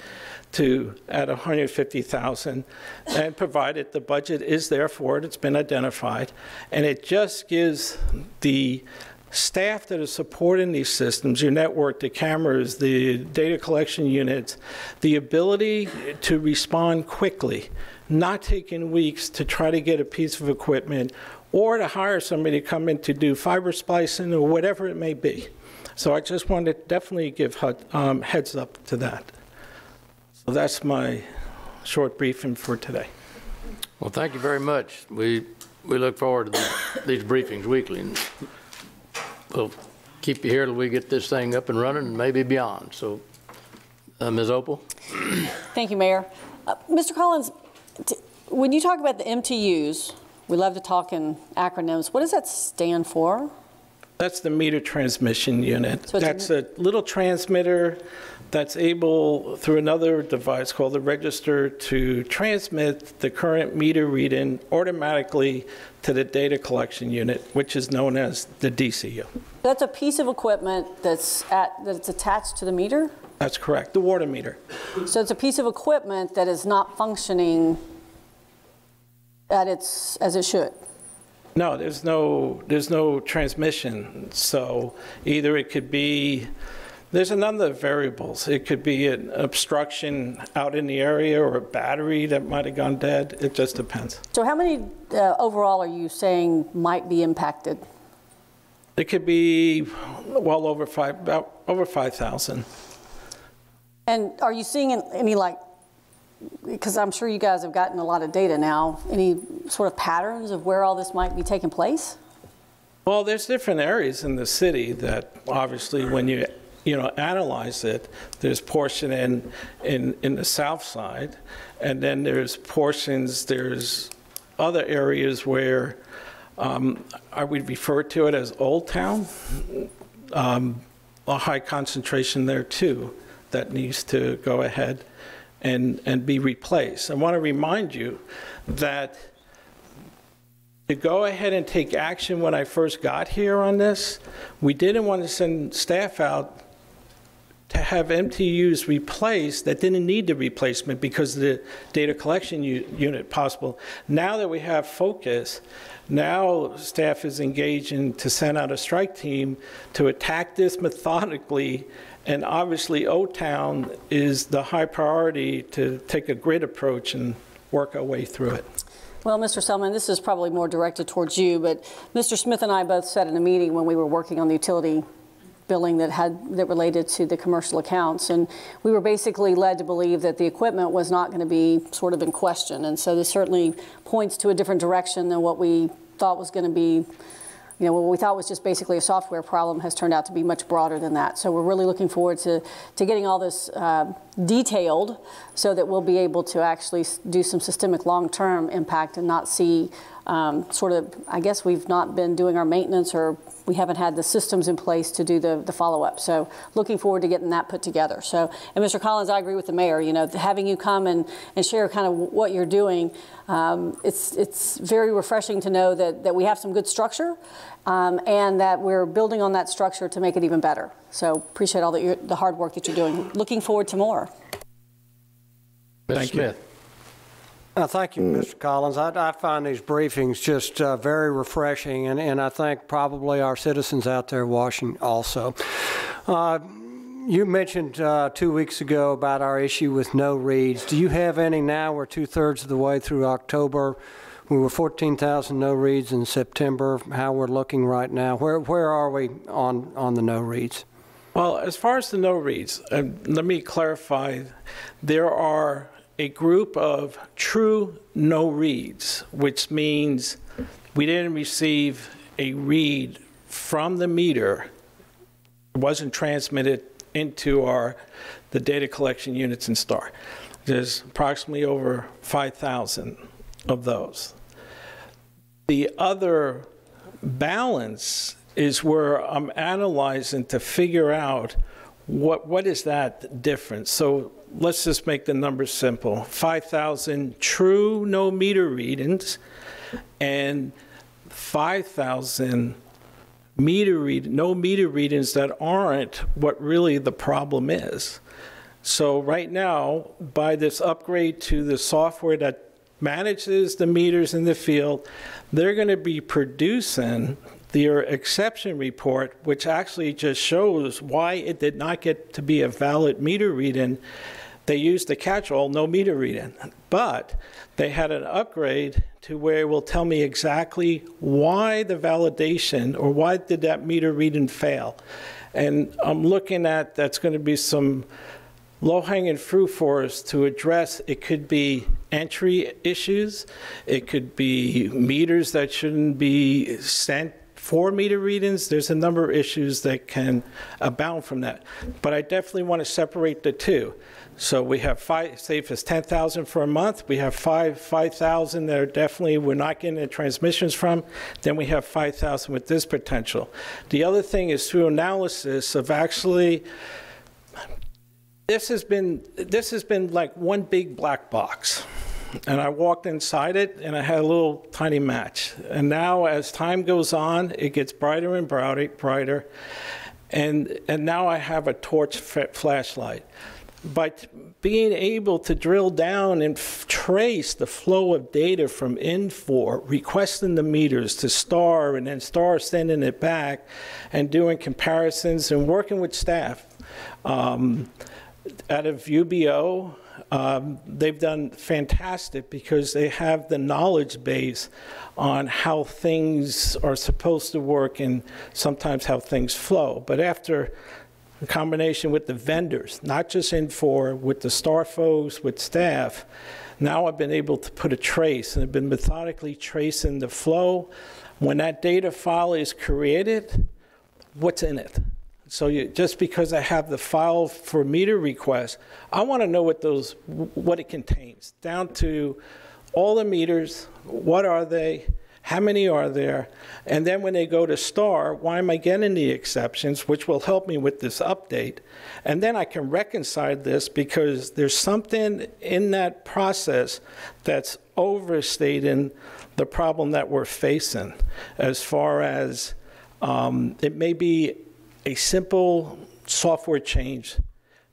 to at $150,000, and provided the budget is there for it, it's been identified, and it just gives the staff that are supporting these systems, your network, the cameras, the data collection units, the ability to respond quickly, not taking weeks to try to get a piece of equipment or to hire somebody to come in to do fiber splicing or whatever it may be. So I just wanted to definitely give heads up to that. So that's my short briefing for today. Well, thank you very much. We look forward to these briefings weekly. And we'll keep you here till we get this thing up and running and maybe beyond. So, Ms. Opal. Thank you, Mayor. Mr. Collins, when you talk about the MTUs, we love to talk in acronyms. What does that stand for? That's the meter transmission unit. So that's a little transmitter that's able, through another device called the register, to transmit the current meter reading automatically to the data collection unit, which is known as the DCU. That's a piece of equipment that's attached to the meter? That's correct, the water meter. So it's a piece of equipment that is not functioning as it should? No, there's no transmission. So either it could be, there's a number of variables. It could be an obstruction out in the area or a battery that might have gone dead. It just depends. So how many overall are you saying might be impacted? It could be well over about over 5,000. And are you seeing any, like, because I'm sure you guys have gotten a lot of data now, any sort of patterns of where all this might be taking place? Well, there's different areas in the city that obviously when you analyze it, there's portion in the south side, and then there's other areas where I would refer to it as Old Town, a high concentration there too that needs to go ahead and be replaced. I want to remind you that to go ahead and take action when I first got here on this, we didn't want to send staff out to have MTUs replaced that didn't need the replacement because of the data collection unit possible. Now that we have focus, now staff is engaging to send out a strike team to attack this methodically, and obviously O-Town is the high priority to take a grid approach and work our way through it. Well, Mr. Selman, this is probably more directed towards you, but Mr. Smith and I both said in a meeting when we were working on the utility billing that related to the commercial accounts, and we were basically led to believe that the equipment was not going to be sort of in question, and so this certainly points to a different direction than what we thought was going to be. You know, what we thought was just basically a software problem has turned out to be much broader than that. So we're really looking forward to getting all this detailed so that we'll be able to actually do some systemic long-term impact and not see sort of, I guess we've not been doing our maintenance, or we haven't had the systems in place to do the follow-up. So looking forward to getting that put together. So, and Mr. Collins, I agree with the mayor, you know, having you come and share kind of what you're doing, it's very refreshing to know that we have some good structure and that we're building on that structure to make it even better. So appreciate all the hard work that you're doing. Looking forward to more. Mr. Smith. Thank you, Mr. Collins. I find these briefings just very refreshing, and I think probably our citizens out there watching also. You mentioned 2 weeks ago about our issue with no reads. Do you have any now? We're 2/3 of the way through October. We were 14,000 no reads in September. How we're looking right now? Where are we on the no reads? Well, as far as the no reads, let me clarify. There are a group of true no reads, which means we didn't receive a read from the meter. It wasn't transmitted into the data collection units in STAR. There's approximately over 5,000 of those. The other balance is where I'm analyzing to figure out what is that difference. So let's just make the numbers simple. 5,000 true no meter readings and 5,000 no meter readings that aren't what really the problem is. So right now, by this upgrade to the software that manages the meters in the field, they're going to be producing their exception report, which actually just shows why it did not get to be a valid meter reading. They used the catch-all no meter reading, but they had an upgrade to where it will tell me exactly why the validation, or why did that meter reading fail. And I'm looking at that's going to be some low-hanging fruit for us to address. It could be entry issues. It could be meters that shouldn't be sent for meter readings. There's a number of issues that can abound from that. But I definitely want to separate the two. So we have say if it's 10,000 for a month, we have 5,000 that are definitely we're not getting the transmissions from. Then we have 5,000 with this potential. The other thing is through analysis of actually, this has been like one big black box. And I walked inside it, and I had a little tiny match. And now, as time goes on, it gets brighter and brighter. And now I have a torch flashlight. By being able to drill down and trace the flow of data from Infor, requesting the meters to STAR, and then STAR sending it back, and doing comparisons and working with staff out of UBO. They've done fantastic because they have the knowledge base on how things are supposed to work and sometimes how things flow. But after a combination with the vendors, not just Infor, with the STAR folks, with staff, now I've been able to put a trace, and I've been methodically tracing the flow. When that data file is created, what's in it? So just because I have the file for meter requests, I want to know what it contains, down to all the meters, what are they, how many are there, and then when they go to STAR, why am I getting the exceptions, which will help me with this update. And then I can reconcile this because there's something in that process that's overstating the problem that we're facing, as far as it may be a simple software change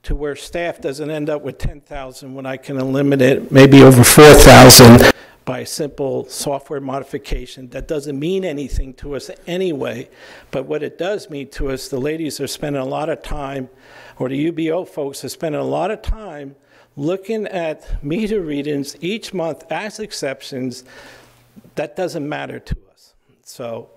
to where staff doesn't end up with 10,000 when I can eliminate maybe over 4,000 by a simple software modification that doesn't mean anything to us anyway. But what it does mean to us, the ladies are spending a lot of time, or the UBO folks are spending a lot of time looking at meter readings each month as exceptions. That doesn't matter to us. So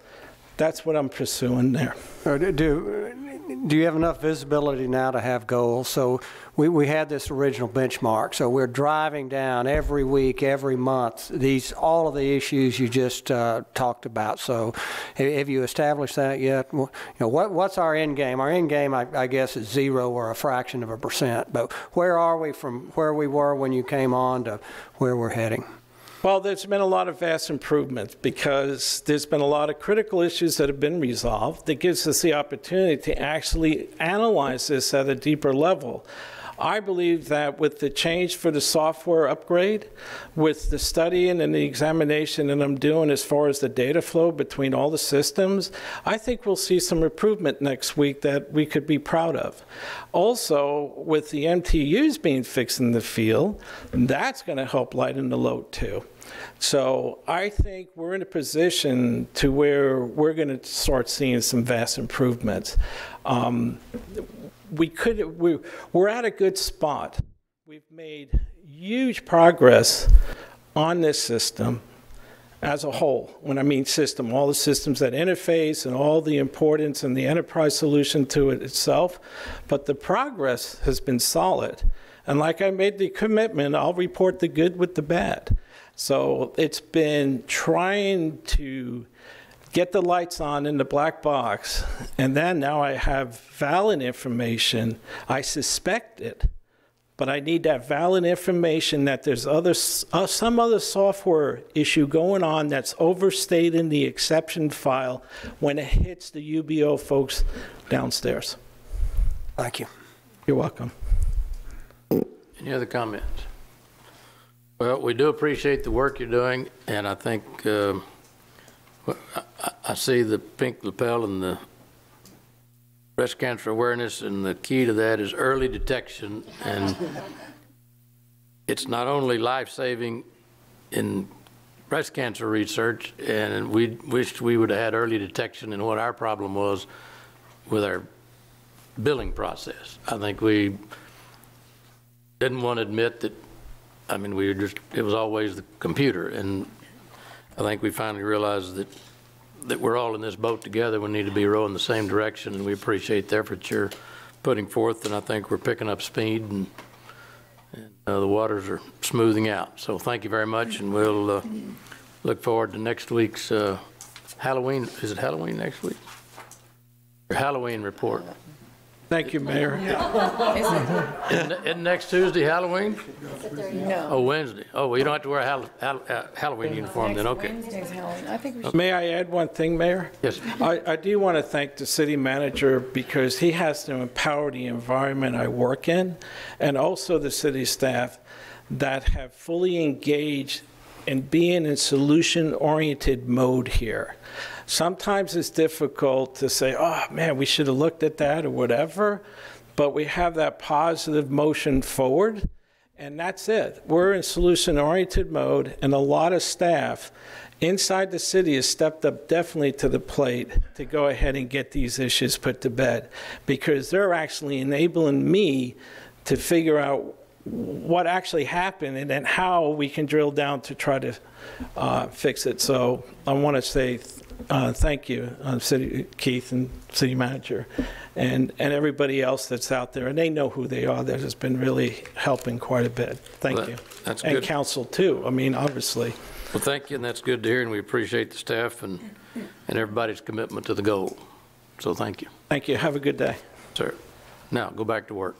that's what I'm pursuing there. Do you have enough visibility now to have goals? So we had this original benchmark. So we're driving down every week, every month, all of the issues you just talked about. So have you established that yet? You know, what's our end game? Our end game, I guess, is 0 or a fraction of a %. But where are we from where we were when you came on to where we're heading? Well, there's been a lot of vast improvements because there's been a lot of critical issues that have been resolved that gives us the opportunity to actually analyze this at a deeper level. I believe that with the change for the software upgrade, with the studying and the examination that I'm doing as far as the data flow between all the systems, I think we'll see some improvement next week that we could be proud of. Also, with the MTUs being fixed in the field, that's going to help lighten the load too. So I think we're in a position to where we're going to start seeing some vast improvements. We're at a good spot. We've made huge progress on this system as a whole. When I mean system, all the systems that interface and all the importance and the enterprise solution to it itself. But the progress has been solid. And like I made the commitment, I'll report the good with the bad. So it's been trying to get the lights on in the black box, and then now I have valid information. I suspect it, but I need that valid information that there's some other software issue going on that's overstayed in the exception file when it hits the UBO folks downstairs. Thank you. You're welcome. Any other comments? Well, we do appreciate the work you're doing, and I think I see the pink lapel and the breast cancer awareness, and the key to that is early detection. And it's not only life-saving in breast cancer research, and we wished we would have had early detection in what our problem was with our billing process. I think we didn't want to admit that. I mean, it was always the computer, and I think we finally realized that we're all in this boat together. We need to be rowing the same direction, and we appreciate the effort you're putting forth, and I think we're picking up speed, and the waters are smoothing out. So thank you very much, and we'll look forward to next week's Halloween. Is it Halloween next week? Your Halloween report. Thank you, Mayor. Isn't next Tuesday Halloween? No. Oh, Wednesday. Oh, well, you don't have to wear a Halloween uniform then, okay. Wednesday's Halloween. I think we should. May I add one thing, Mayor? Yes. I do want to thank the city manager because he has to empower the environment I work in, and also the city staff that have fully engaged in being in solution-oriented mode here. Sometimes it's difficult to say, oh man, we should have looked at that or whatever, but we have that positive motion forward, and that's it. We're in solution-oriented mode, and a lot of staff inside the city has stepped up definitely to the plate to go ahead and get these issues put to bed, because they're actually enabling me to figure out what actually happened and then how we can drill down to try to fix it. So I want to say thank you, Keith and City Manager, and everybody else that's out there. And they know who they are. That has been really helping quite a bit. Thank you. That's and good. Council too. I mean, obviously. Well, thank you, and that's good to hear, and we appreciate the staff and everybody's commitment to the goal. So thank you. Thank you. Have a good day. Sir. Now, go back to work.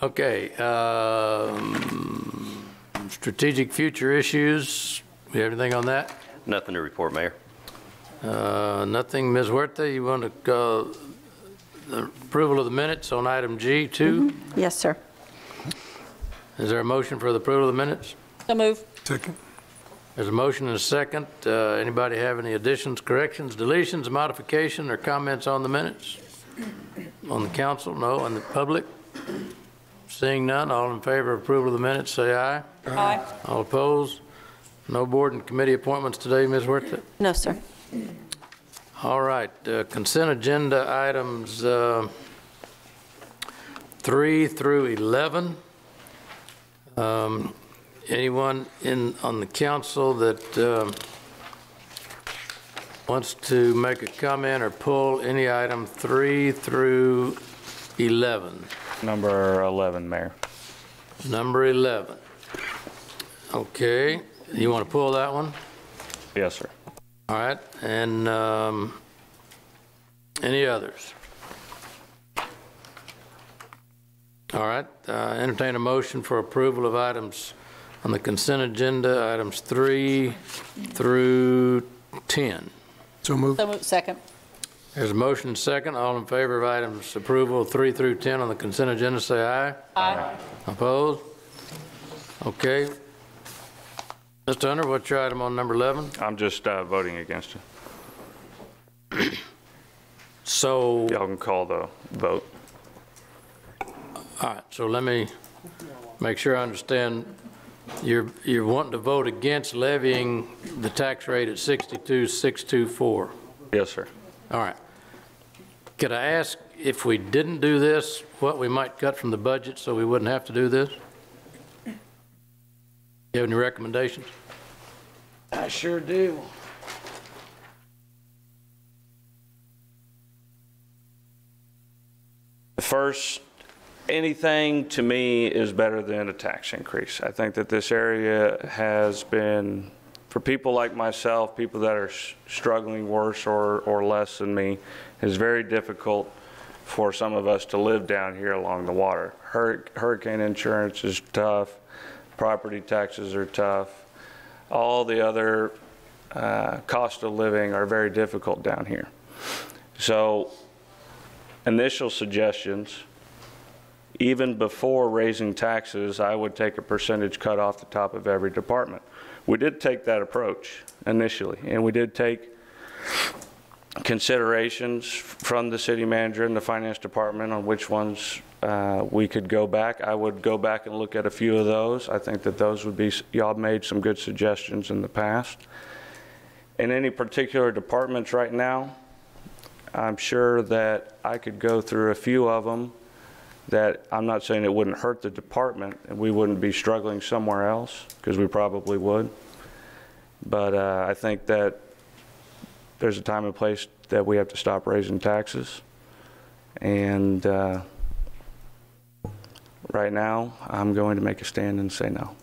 Okay. Strategic future issues. You have anything on that? Nothing to report, Mayor. Nothing. Ms. Huerta, you want to go the approval of the minutes on item G2? Yes, sir. Is there a motion for the approval of the minutes? So move. Second. There's a motion and a second. Anybody have any additions, corrections, deletions, modification, or comments on the minutes? On the council? No. On the public? Seeing none, all in favor of approval of the minutes, say aye. Aye. All opposed? No board and committee appointments today, Ms. Huerta? No, sir. All right, consent agenda items 3 through 11. Anyone on the council that wants to make a comment or pull any item 3 through 11? Number 11, Mayor. Number 11. Okay, you want to pull that one? Yes, sir. All right, and any others? All right, entertain a motion for approval of items on the consent agenda, items 3 through 10. So moved. So moved. Second. There's a motion second. All in favor of items approval 3 through 10 on the consent agenda, say aye. Aye. Opposed? Okay. Mr. Hunter, what's your item on number 11? I'm just voting against it. So y'all can call the vote. All right, so let me make sure I understand. You're wanting to vote against levying the tax rate at 62,624. Yes, sir. All right. Could I ask, if we didn't do this, what we might cut from the budget so we wouldn't have to do this? You have any recommendations? I sure do. First, anything to me is better than a tax increase. I think that this area has been, for people like myself, people that are struggling worse or less than me, is very difficult for some of us to live down here along the water. Hurricane insurance is tough. Property taxes are tough. All the other cost of living are very difficult down here. So initial suggestions, even before raising taxes, I would take a percentage cut off the top of every department. We did take that approach initially, and we did take considerations from the city manager and the finance department on which ones we could go back. I would go back and look at a few of those. I think that those would be, y'all made some good suggestions in the past. In any particular departments right now, I'm sure that I could go through a few of them that I'm not saying it wouldn't hurt the department and we wouldn't be struggling somewhere else, because we probably would. But I think that there's a time and place that we have to stop raising taxes. And right now, I'm going to make a stand and say no.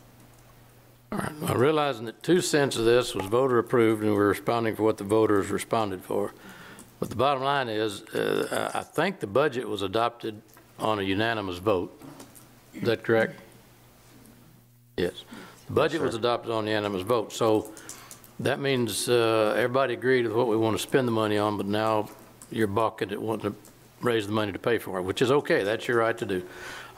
All right. Well, realizing that 2 cents of this was voter approved and we're responding for what the voters responded for. But the bottom line is, I think the budget was adopted on a unanimous vote. Is that correct? Yes. The budget was adopted on a unanimous vote. So that means everybody agreed with what we want to spend the money on, but now you're balking at wanting to raise the money to pay for it, which is okay. That's your right to do.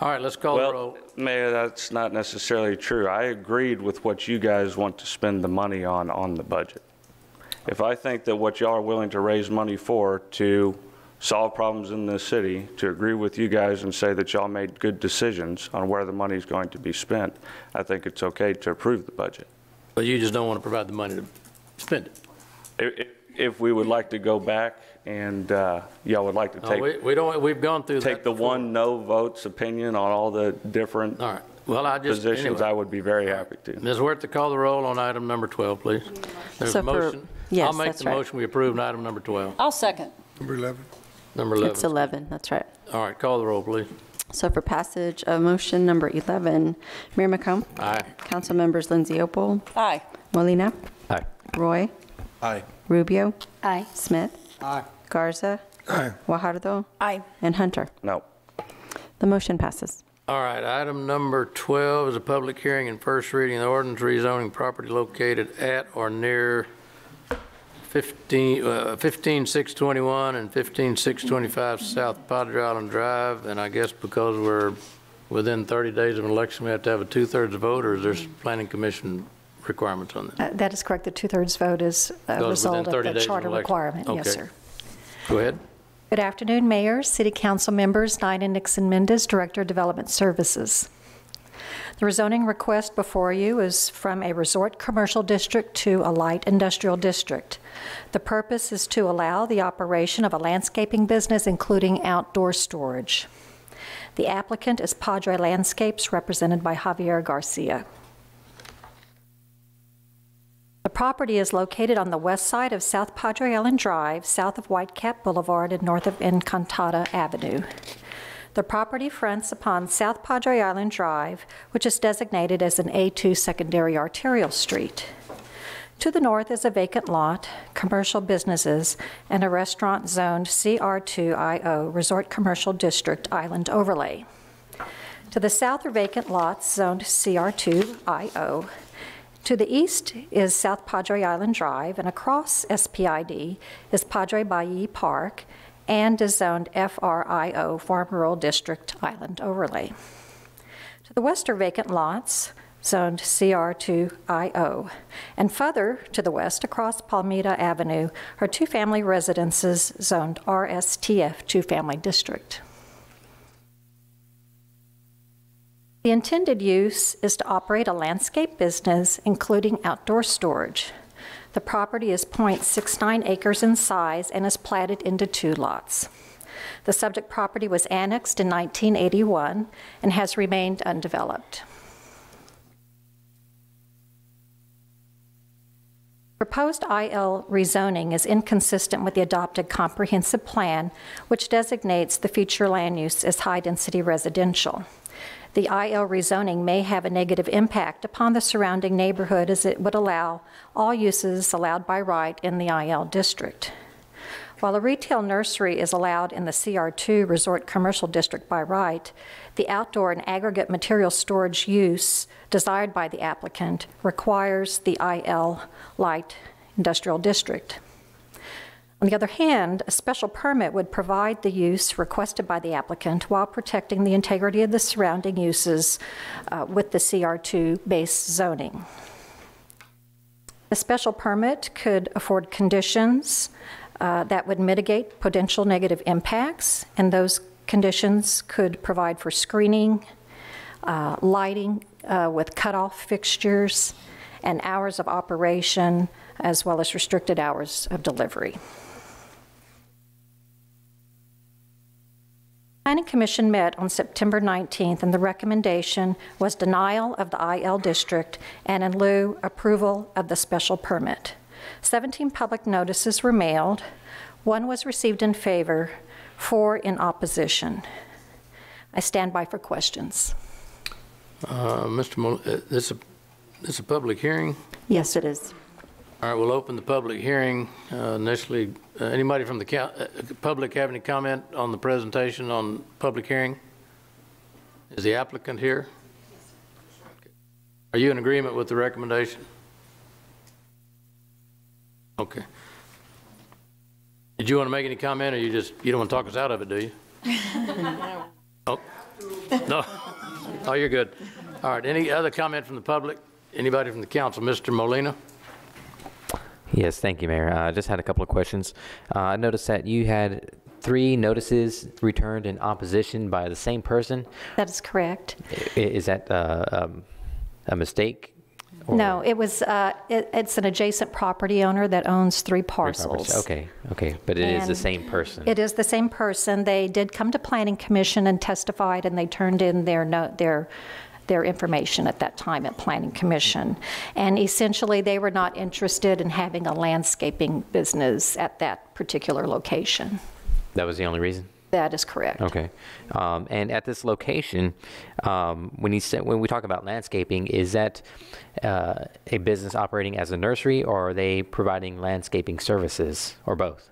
All right, let's call the roll. Mayor, that's not necessarily true. I agreed with what you guys want to spend the money on the budget. If I think that what y'all are willing to raise money for to solve problems in this city, to agree with you guys and say that y'all made good decisions on where the money is going to be spent, I think it's okay to approve the budget. But you just don't want to provide the money to spend it. If we would like to go back and y'all would like to take, we've gone through take the one no votes opinion on all the different positions, I would be very happy to. Ms. Huerta, call the roll on item number 12, please. There's a motion. Yes, I'll make the motion we approve item number 12. I'll second. Number 11. Number 11. It's 11, that's right. All right, call the roll, please. So for passage of motion number 11, Mayor McComb. Aye. Council members Lindsay Opal. Aye. Molina. Aye. Roy. Aye. Rubio. Aye. Smith. Aye. Garza. Aye. Guajardo. Aye. And Hunter. No. The motion passes. All right, item number 12 is a public hearing and first reading of the ordinance rezoning property located at or near 15621 and 15625 South Padre Island Drive. And I guess because we're within 30 days of an election, we have to have a 2/3 vote, or is there planning commission requirements on that? That is correct. The two-thirds vote is a Goes result within of 30 the days of charter election. requirement. Yes, Okay. sir. Go ahead. Good afternoon, Mayor, City Council members, Nina Nixon Mendez, Director of Development Services. The rezoning request before you is from a resort commercial district to a light industrial district. The purpose is to allow the operation of a landscaping business, including outdoor storage. The applicant is Padre Landscapes, represented by Javier Garcia. The property is located on the west side of South Padre Island Drive, south of Whitecap Boulevard and north of Encantada Avenue. The property fronts upon South Padre Island Drive, which is designated as an A2 secondary arterial street. To the north is a vacant lot, commercial businesses, and a restaurant zoned CR2IO Resort Commercial District Island Overlay. To the south are vacant lots zoned CR2IO. To the east is South Padre Island Drive, and across SPID is Padre Bayi Park and is zoned FRIO Farm Rural District Island Overlay. To the west are vacant lots zoned CR2IO. And further to the west, across Palmita Avenue, are two-family residences zoned RSTF Two-Family District. The intended use is to operate a landscape business, including outdoor storage. The property is 0.69 acres in size and is platted into 2 lots. The subject property was annexed in 1981 and has remained undeveloped. Proposed IL rezoning is inconsistent with the adopted comprehensive plan, which designates the future land use as high-density residential. The IL rezoning may have a negative impact upon the surrounding neighborhood, as it would allow all uses allowed by right in the IL district. While a retail nursery is allowed in the CR2 Resort Commercial District by right, the outdoor and aggregate material storage use desired by the applicant requires the IL Light Industrial District. On the other hand, a special permit would provide the use requested by the applicant while protecting the integrity of the surrounding uses with the CR2 base zoning. A special permit could afford conditions that would mitigate potential negative impacts, and those conditions could provide for screening, lighting with cutoff fixtures, and hours of operation, as well as restricted hours of delivery. The Planning Commission met on September 19th, and the recommendation was denial of the IL district and in lieu approval of the special permit. 17 public notices were mailed. 1 was received in favor, 4 in opposition. I stand by for questions. This is a public hearing? Yes, it is. All right, we'll open the public hearing. Initially, anybody from the public have any comment on the presentation on public hearing? Is the applicant here? Are you in agreement with the recommendation? Okay. Did you want to make any comment, or you don't want to talk us out of it, do you? Oh, no. Oh, you're good. All right, any other comment from the public? Anybody from the council? Mr. Molina? Yes, thank you, Mayor. I just had a couple of questions. I noticed that you had 3 notices returned in opposition by the same person. That is correct. Is that a mistake? Or? No, it was. It's an adjacent property owner that owns 3 parcels. Okay, but it is the same person. It is the same person. They did come to Planning Commission and testified, and they turned in their information at that time at Planning Commission. And essentially, they were not interested in having a landscaping business at that particular location. That was the only reason? That is correct. Okay. And at this location, when we talk about landscaping, is that a business operating as a nursery, or are they providing landscaping services, or both?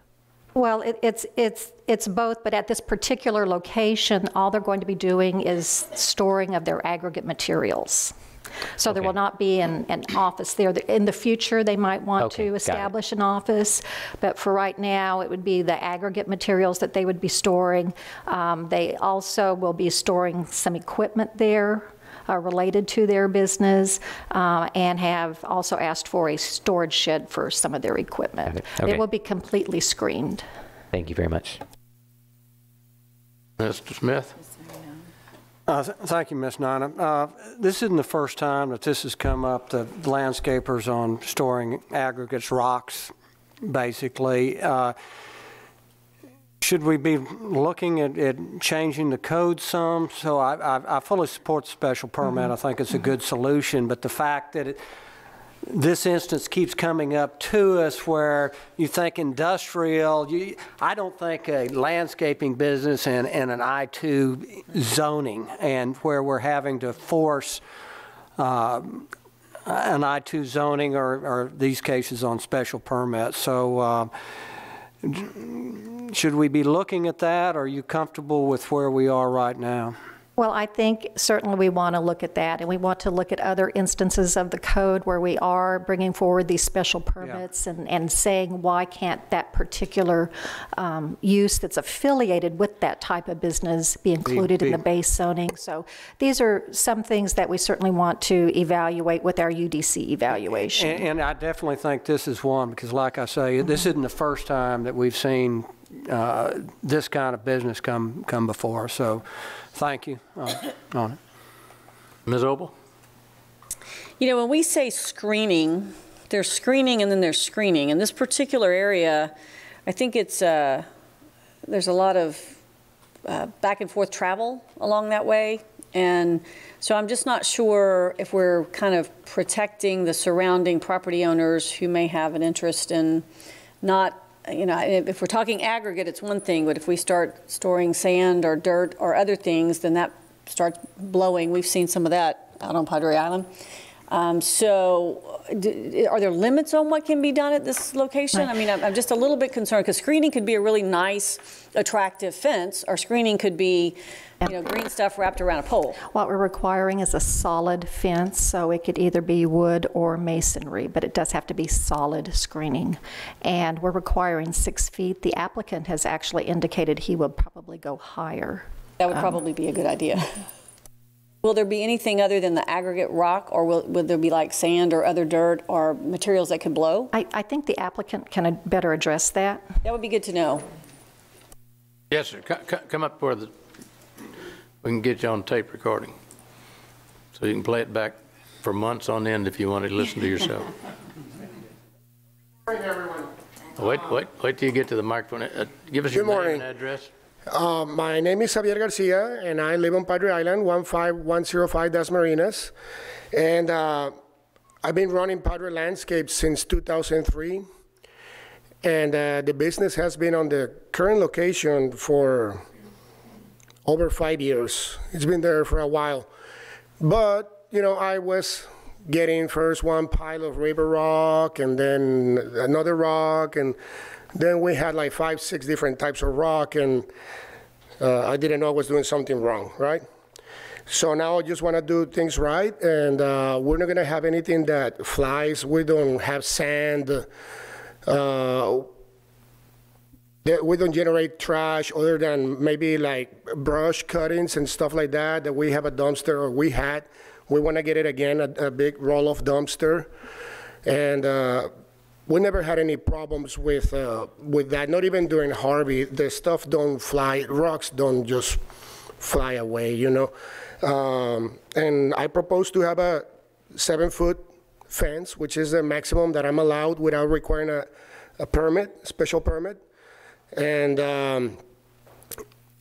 Well, it's both, but at this particular location, all they're going to be doing is storing of their aggregate materials. So there will not be an office there. In the future, they might want to establish an office, but for right now, it would be the aggregate materials that they would be storing. They also will be storing some equipment there, related to their business, and have also asked for a storage shed for some of their equipment. Okay. It will be completely screened. Thank you very much. Mr. Smith? Thank you, Ms. Nina. This isn't the first time that this has come up, the landscapers on storing aggregates, rocks, basically. Should we be looking at changing the code some? So I fully support the special permit. I think it's a good solution, but the fact that this instance keeps coming up to us where you think industrial, I don't think a landscaping business and an I-2 zoning, and where we're having to force an I-2 zoning or these cases on special permits. So should we be looking at that, or are you comfortable with where we are right now? Well, I think certainly we want to look at that, and we want to look at other instances of the code where we are bringing forward these special permits and saying why can't that particular use that's affiliated with that type of business be included in the base zoning. So these are some things that we certainly want to evaluate with our UDC evaluation. And I definitely think this is one, because like I say, this isn't the first time that we've seen this kind of business come before. So thank you on it. Ms. Opel? You know, when we say screening, there's screening and then there's screening. In this particular area, I think it's there's a lot of back and forth travel along that way. And so I'm just not sure if we're kind of protecting the surrounding property owners who may have an interest in not, you know, if we're talking aggregate, it's one thing, but if we start storing sand or dirt or other things, then that starts blowing. We've seen some of that out on Padre Island. So are there limits on what can be done at this location? Right. I mean, I'm just a little bit concerned, because screening could be a really nice, attractive fence, or screening could be, you know, green stuff wrapped around a pole. What we're requiring is a solid fence, so it could either be wood or masonry, but it does have to be solid screening. And we're requiring 6 feet. The applicant has actually indicated he will probably go higher. That would probably be a good idea. Will there be anything other than the aggregate rock, or will there be like sand or other dirt or materials that could blow? I think the applicant can better address that. That would be good to know. Yes, sir. Come up where we can get you on tape recording, so you can play it back for months on end if you want to listen to yourself. Good morning, everyone. Wait till you get to the microphone. Give us your name and address. My name is Javier Garcia, and I live on Padre Island, 15105 Das Marinas. And I've been running Padre Landscapes since 2003. And the business has been on the current location for over 5 years. It's been there for a while. But, you know, I was getting first one pile of river rock, and then another rock, and then we had like 5, 6 different types of rock, and I didn't know I was doing something wrong, right? So now I just want to do things right, and we're not going to have anything that flies. We don't have sand. We don't generate trash other than maybe like brush cuttings and stuff like that we have a dumpster, or we had. We want to get it again, a big roll-off dumpster. And we never had any problems with that, not even during Harvey. The stuff don't fly, rocks don't just fly away, you know. And I propose to have a 7-foot fence, which is the maximum that I'm allowed without requiring a permit, special permit. And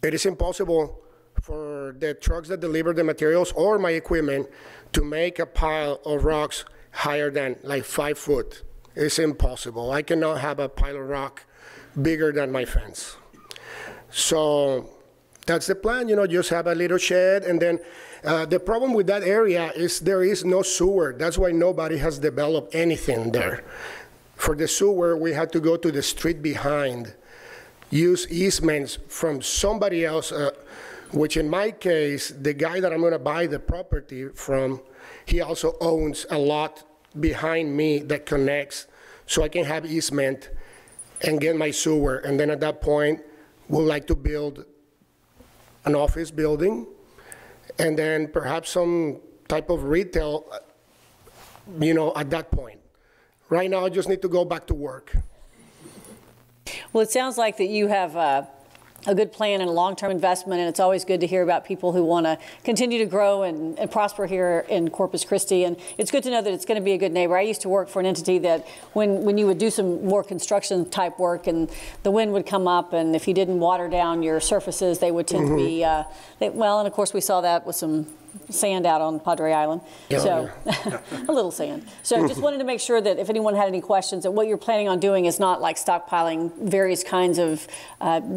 it is impossible for the trucks that deliver the materials or my equipment to make a pile of rocks higher than like 5 foot. It's impossible. I cannot have a pile of rock bigger than my fence. So that's the plan, you know, just have a little shed. And then the problem with that area is there is no sewer. That's why nobody has developed anything there. For the sewer, we had to go to the street behind, use easements from somebody else, which in my case, the guy that I'm going to buy the property from, he also owns a lot behind me that connects, so I can have easement and get my sewer. And then at that point, we'd like to build an office building, and then perhaps some type of retail, you know, at that point. Right now, I just need to go back to work. Well, it sounds like that you have a good plan and a long-term investment, and it's always good to hear about people who want to continue to grow and prosper here in Corpus Christi. And it's good to know that it's going to be a good neighbor. I used to work for an entity that when you would do some more construction type work and the wind would come up, and if you didn't water down your surfaces, they would tend to be, well, and of course we saw that with some sand out on Padre Island. So a little sand. So just wanted to make sure that if anyone had any questions, that what you're planning on doing is not like stockpiling various kinds of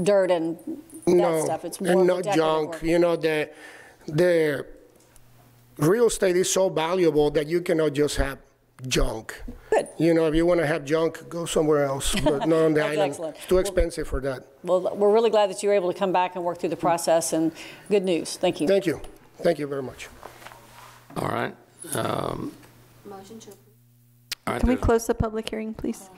dirt and that stuff. It's more and no junk. Work. You know, the real estate is so valuable that you cannot just have junk. Good. You know, if you want to have junk, go somewhere else, but not on the island. Excellent. It's too expensive for that. Well, we're really glad that you were able to come back and work through the process, and good news. Thank you. Thank you. Thank you very much. All right. Motion to approve. All right, Can we close the public hearing, please?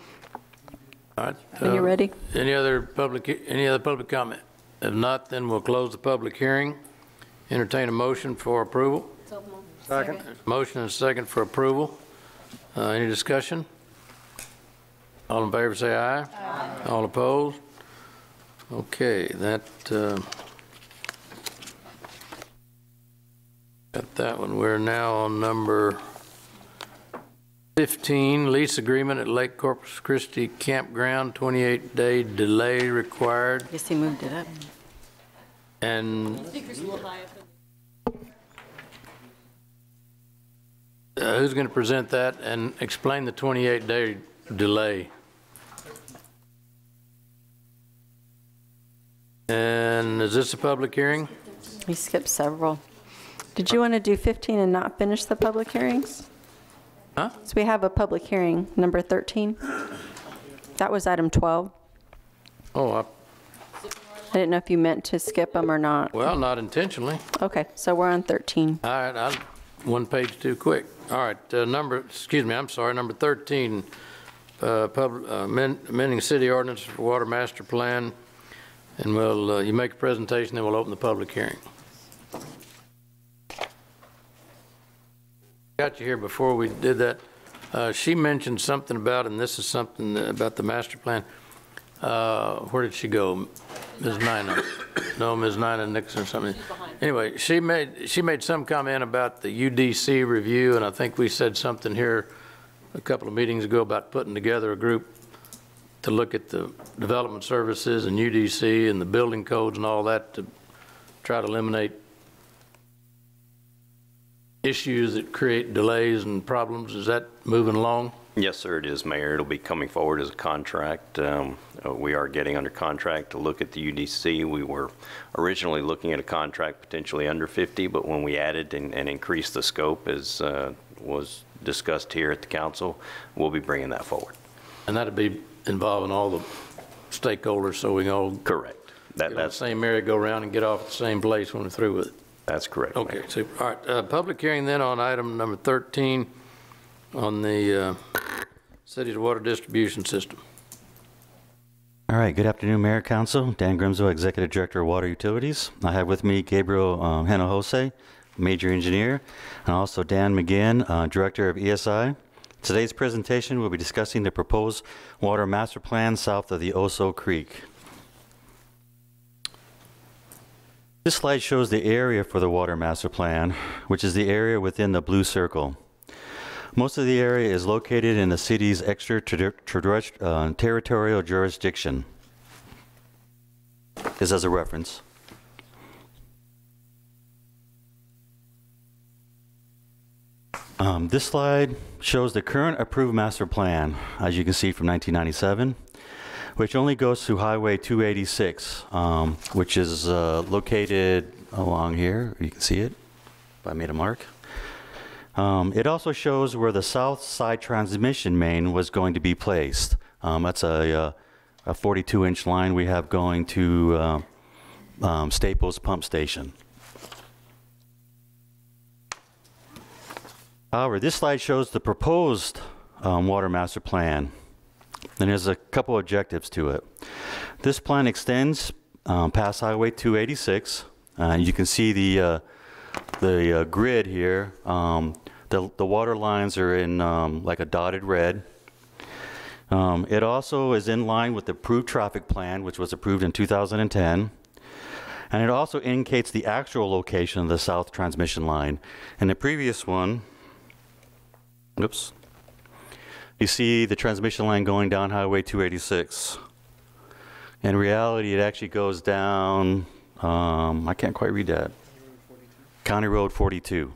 All right. When you're ready. Any other public comment? If not, then we'll close the public hearing. Entertain a motion for approval. Second. Motion and a second for approval. Any discussion? All in favor say aye. Aye. All opposed? Okay, that got that one. We're now on number 15, lease agreement at Lake Corpus Christi Campground, 28-day delay required. I guess he moved it up. And who's going to present that and explain the 28-day delay? And is this a public hearing? We skipped several. Did you want to do 15 and not finish the public hearings? Huh? So we have a public hearing, number 13. That was item 12. Oh, I didn't know if you meant to skip them or not. well, not intentionally. Okay, so we're on 13. All right, I'm one page too quick. All right, number 13, amending city ordinance for water master plan. And we'll, you make a presentation, then we'll open the public hearing. Got you here before we did that. She mentioned something about, and this is something about the master plan. Where did she go? Ms. Nina? No, Ms. Nina Nixon or something. Anyway, she made some comment about the UDC review, and I think we said something here a couple of meetings ago about putting together a group to look at the development services and UDC and the building codes and all that to try to eliminate issues that create delays and problems. Is that moving along? Yes, sir, it is, Mayor. It'll be coming forward as a contract. We are getting under contract to look at the UDC. We were originally looking at a contract potentially under 50, but when we added and increased the scope, as was discussed here at the council, we'll be bringing that forward. And that'd be involving all the stakeholders, so we can all correct. That's the same merry-go-round and get off at the same place when we're through with it. That's correct. Okay, super. All right, public hearing then on item number 13 on the city's water distribution system. All right, good afternoon, Mayor, Council. Dan Grimswell, Executive Director of Water Utilities. I have with me Gabriel Hinojosa, Major Engineer, and also Dan McGinn, Director of ESI. Today's presentation will be discussing the proposed water master plan south of the Oso Creek. This slide shows the area for the water master plan, which is the area within the blue circle. Most of the area is located in the city's extraterritorial jurisdiction. This as a reference. This slide shows the current approved master plan, as you can see from 1997, which only goes to Highway 286, which is located along here. You can see it, if I made a mark. It also shows where the south side transmission main was going to be placed. That's a 42-inch line we have going to Staples Pump Station. However, this slide shows the proposed water master plan, and there's a couple objectives to it. This plan extends past Highway 286. You can see the grid here, the water lines are in like a dotted red. It also is in line with the approved traffic plan, which was approved in 2010. And it also indicates the actual location of the south transmission line. In the previous one, oops, you see the transmission line going down Highway 286. In reality, it actually goes down, I can't quite read that. County Road 42.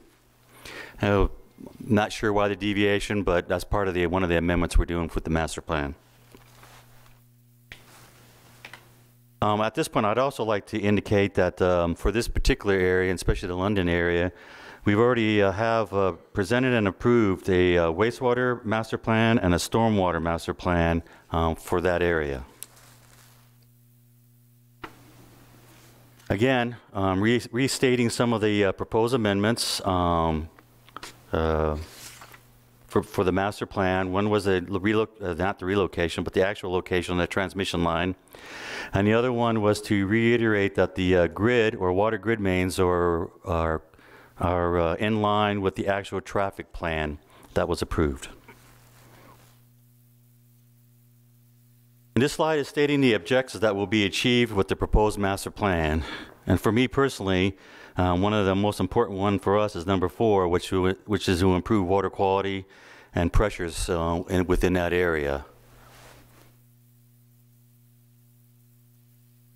Not sure why the deviation, but that's part of one of the amendments we're doing with the master plan. At this point, I'd also like to indicate that for this particular area, and especially the London area, we've already have presented and approved a wastewater master plan and a stormwater master plan for that area. Again, restating some of the proposed amendments for the master plan. One was not the relocation, but the actual location of the transmission line. And the other one was to reiterate that the grid or water grid mains are in line with the actual traffic plan that was approved. And this slide is stating the objectives that will be achieved with the proposed master plan. And for me personally, one of the most important one for us is number 4, which is to improve water quality and pressures within that area.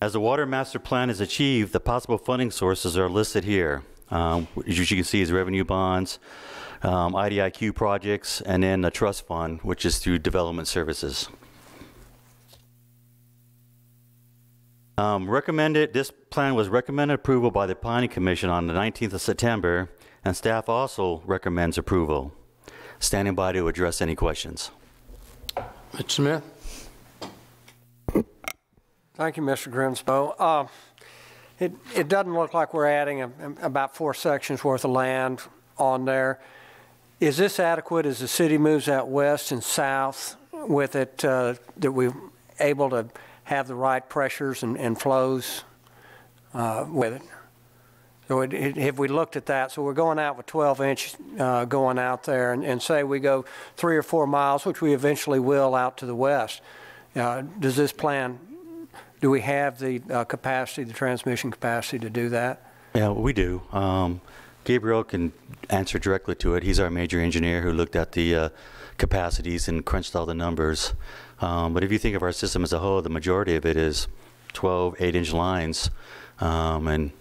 As the water master plan is achieved, the possible funding sources are listed here. As you can see, is revenue bonds, IDIQ projects, and then the trust fund, which is through development services. This plan was recommended approval by the Planning Commission on the 19th of September, and staff also recommends approval. Standing by to address any questions. Mr. Smith. Thank you, Mr. Grimsbo. It doesn't look like we're adding about 4 sections worth of land on there. Is this adequate as the city moves out west and south with it, that we're able to have the right pressures and flows with it? So have we looked at that? So we're going out with 12 inch going out there, and say we go 3 or 4 miles, which we eventually will, out to the west. Does this plan, do we have the capacity, the transmission capacity to do that? Yeah, we do. Gabriel can answer directly to it. He's our major engineer who looked at the capacities and crunched all the numbers. But if you think of our system as a whole, the majority of it is 12 8-inch lines. And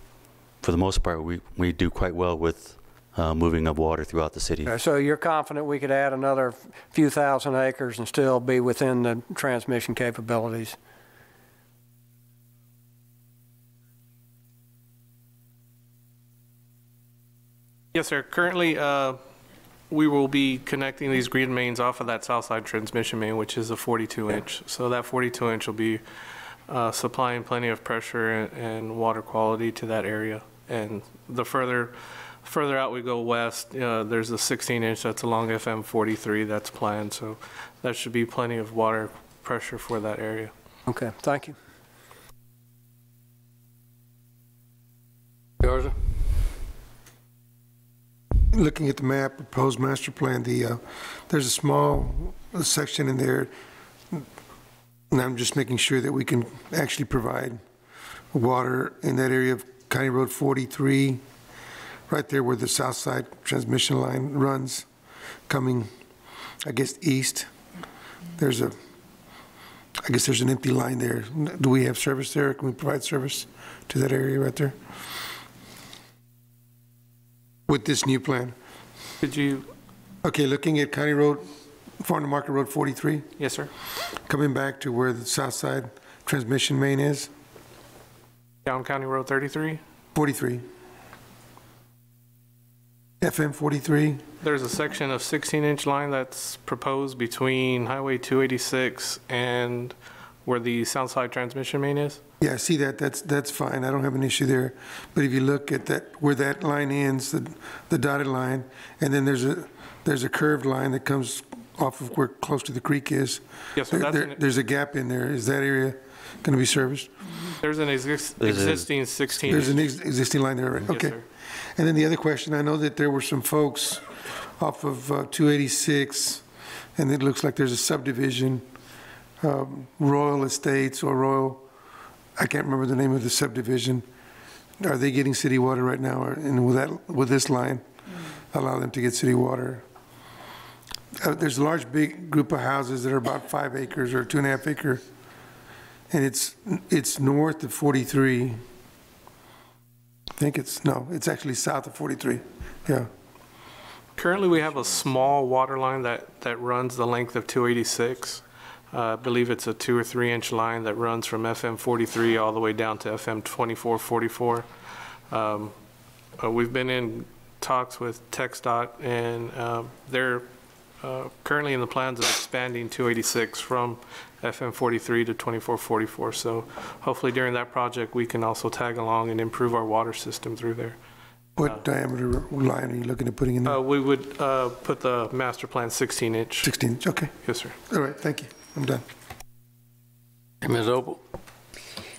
for the most part, we do quite well with moving of water throughout the city. So you're confident we could add another few thousand acres and still be within the transmission capabilities? Yes, sir. Currently, we will be connecting these grid mains off of that south side transmission main, which is a 42-inch. So that 42-inch will be supplying plenty of pressure and water quality to that area. And the further out we go west, there's a 16-inch that's along FM 43 that's planned. So that should be plenty of water pressure for that area. Okay, thank you. Georgia? Looking at the map, proposed master plan, there's a small section in there, and I'm just making sure that we can actually provide water in that area of County Road 43, right there where the south side transmission line runs, coming, I guess, east. I guess there's an empty line there. Do we have service there? Can we provide service to that area right there with this new plan? Could you? Okay, looking at County Road, Farm to Market Road 43. Yes, sir. Coming back to where the south side transmission main is. Down County Road 33? 43. FM 43. There's a section of 16-inch line that's proposed between Highway 286 and where the south side transmission main is. Yeah, I see that. That's fine. I don't have an issue there. But if you look at that, where that line ends, the dotted line, and then there's a curved line that comes off of where close to the creek is. Yes, sir. There's a gap in there. Is that area going to be serviced? There's an existing 16. There's an existing line there, right? Yes, Okay. sir. And then the other question, I know that there were some folks off of 286, and it looks like there's a subdivision, Royal Estates or Royal, I can't remember the name of the subdivision. Are they getting city water right now? And will this line allow them to get city water? There's a large, big group of houses that are about 5 acres or 2.5 acre, and it's north of 43. I think it's actually south of 43. Yeah. Currently, we have a small water line that runs the length of 286. I believe it's a 2 or 3 inch line that runs from FM 43 all the way down to FM 2444. We've been in talks with TxDOT, and they're currently in the plans of expanding 286 from FM 43 to 2444. So hopefully during that project, we can also tag along and improve our water system through there. What diameter line are you looking at putting in there? We would put the master plan 16 inch. 16 inch, okay. Yes, sir. All right, thank you. I'm done. Ms. Opal?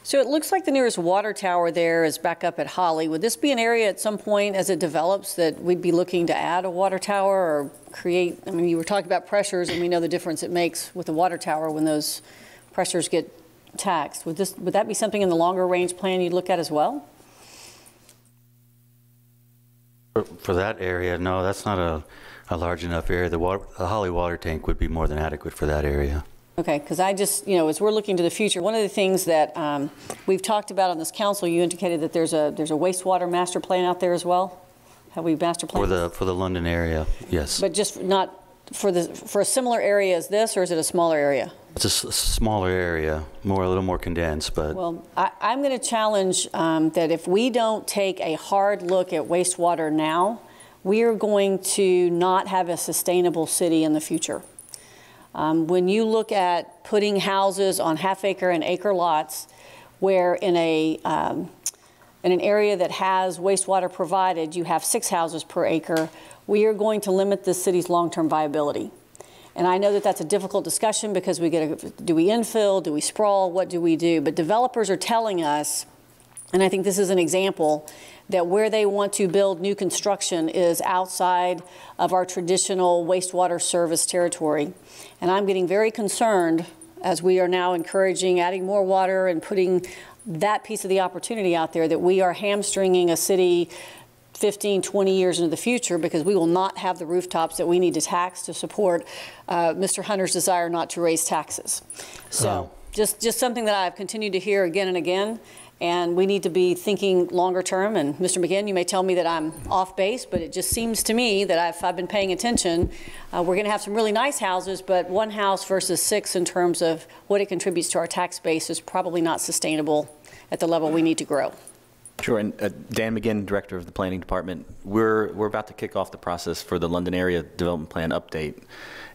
So it looks like the nearest water tower there is back up at Holly. Would this be an area at some point as it develops that we'd be looking to add a water tower or create? I mean, you were talking about pressures, and we know the difference it makes with the water tower when those pressures get taxed. Would that be something in the longer range plan you'd look at as well? For that area, no, that's not a large enough area. The Holly water tank would be more than adequate for that area. Okay, because I just, as we're looking to the future, one of the things that we've talked about on this council, you indicated that there's a wastewater master plan out there as well. Have we master planned? For the London area, yes. But just not for a similar area as this, or is it a smaller area? It's a smaller area, a little more condensed, but. Well, I'm going to challenge that if we don't take a hard look at wastewater now, we are going to not have a sustainable city in the future. When you look at putting houses on half-acre and acre lots, where in an area that has wastewater provided, you have 6 houses per acre, we are going to limit the city's long-term viability. And I know that that's a difficult discussion because do we infill, do we sprawl, what do we do? But developers are telling us, and I think this is an example, that where they want to build new construction is outside of our traditional wastewater service territory. And I'm getting very concerned as we are now encouraging adding more water and putting that piece of the opportunity out there, that we are hamstringing a city 15, 20 years into the future because we will not have the rooftops that we need to tax to support Mr. Hunter's desire not to raise taxes. So just something that I've continued to hear again and again. And we need to be thinking longer term. And Mr. McGinn, you may tell me that I'm off base, but it just seems to me that if I've been paying attention, we're going to have some really nice houses, but 1 house versus 6 in terms of what it contributes to our tax base is probably not sustainable at the level we need to grow. Sure, and Dan McGinn, Director of the Planning Department. We're about to kick off the process for the London Area Development Plan update.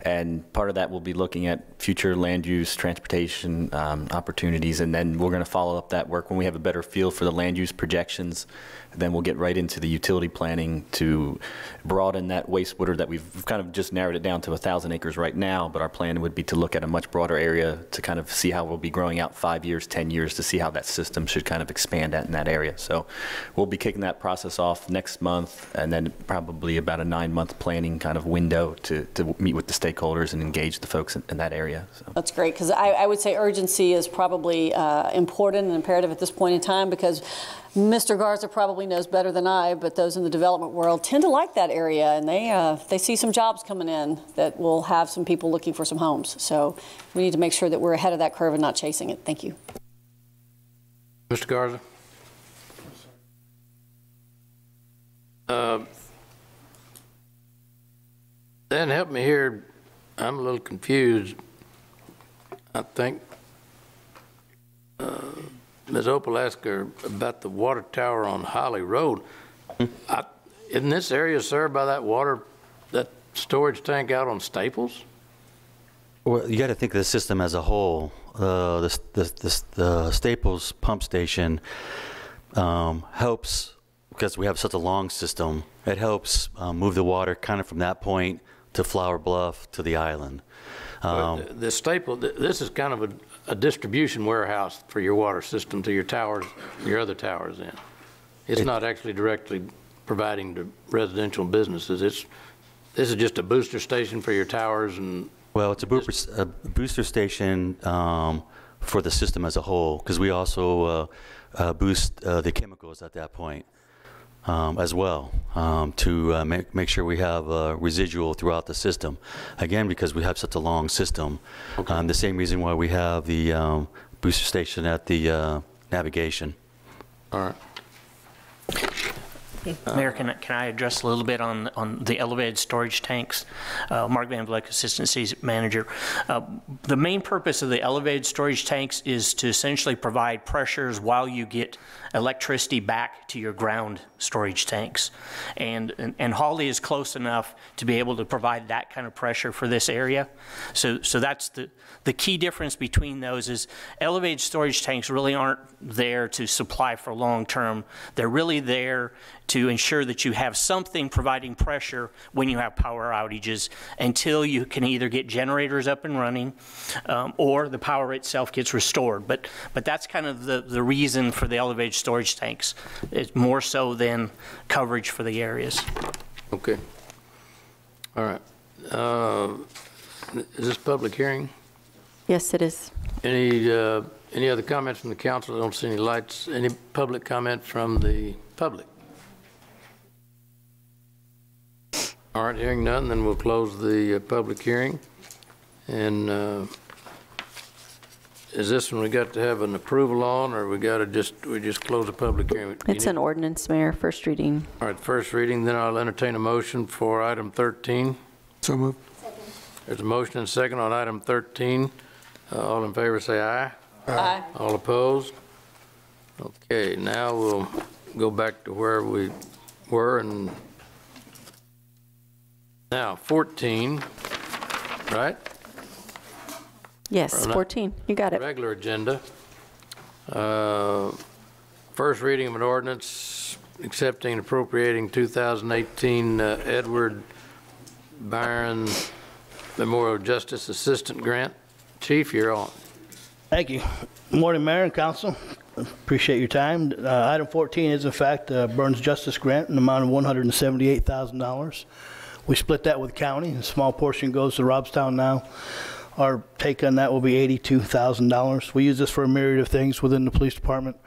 And part of that will be looking at future land use, transportation opportunities, and then we're going to follow up that work when we have a better feel for the land use projections. Then we'll get right into the utility planning to broaden that wastewater that we've kind of just narrowed it down to 1,000 acres right now, but our plan would be to look at a much broader area to kind of see how we'll be growing out 5 years, 10 years to see how that system should kind of expand in that area. So we'll be kicking that process off next month, and then probably about a 9-month planning kind of window to meet with the stakeholders and engage the folks in that area. So. That's great, because I would say urgency is probably important and imperative at this point in time, because Mr. Garza probably knows better than I, but those in the development world tend to like that area, and they see some jobs coming in that will have some people looking for some homes. So we need to make sure that we're ahead of that curve and not chasing it. Thank you. Mr. Garza? Dan, help me here. I'm a little confused. I think Ms. Opal asked her about the water tower on Holly Road. Isn't this area served by that storage tank out on Staples? Well, you got to think of the system as a whole. The Staples pump station helps, because we have such a long system, it helps move the water kind of from that point to Flower Bluff to the island. The Staples, this is kind of a distribution warehouse for your water system to your towers, your other towers in. It's not actually directly providing to residential businesses. This is just a booster station for your towers and. Well, it's a booster station for the system as a whole, because we also boost the chemicals at that point as well to make sure we have residual throughout the system. Again, because we have such a long system. Okay. The same reason why we have the booster station at the navigation. All right. Mayor, can I address a little bit on the elevated storage tanks? Mark Van Vleck, Assistant City Manager. The main purpose of the elevated storage tanks is to essentially provide pressures while you get electricity back to your ground storage tanks. And Hawley is close enough to be able to provide that kind of pressure for this area. So that's the key difference between those is elevated storage tanks really aren't there to supply for long term. They're really there to ensure that you have something providing pressure when you have power outages until you can either get generators up and running or the power itself gets restored. But that's kind of the reason for the elevated storage tanks. It's more so than coverage for the areas. Okay. All right. Is this public hearing? Yes, it is. Any other comments from the council? I don't see any lights. Any public comment from the public? All right, hearing none, then we'll close the public hearing. And is this one we got to have an approval on, or we just close the public hearing? It's an ordinance, Mayor, first reading. All right, first reading, then I'll entertain a motion for item 13. So moved. Second. There's a motion and a second on item 13. All in favor say aye. Aye. All opposed? Okay, now we'll go back to where we were, and now 14, right? Yes, 14. You got it. Regular agenda. First reading of an ordinance accepting and appropriating 2018 Edward Byron Memorial Justice Assistant Grant. Chief, you're on. Thank you. Good morning, Mayor and Council. Appreciate your time. Item 14 is, in fact, Burns Justice Grant in the amount of $178,000. We split that with county. A small portion goes to Robstown now. Our take on that will be $82,000. We use this for a myriad of things within the police department,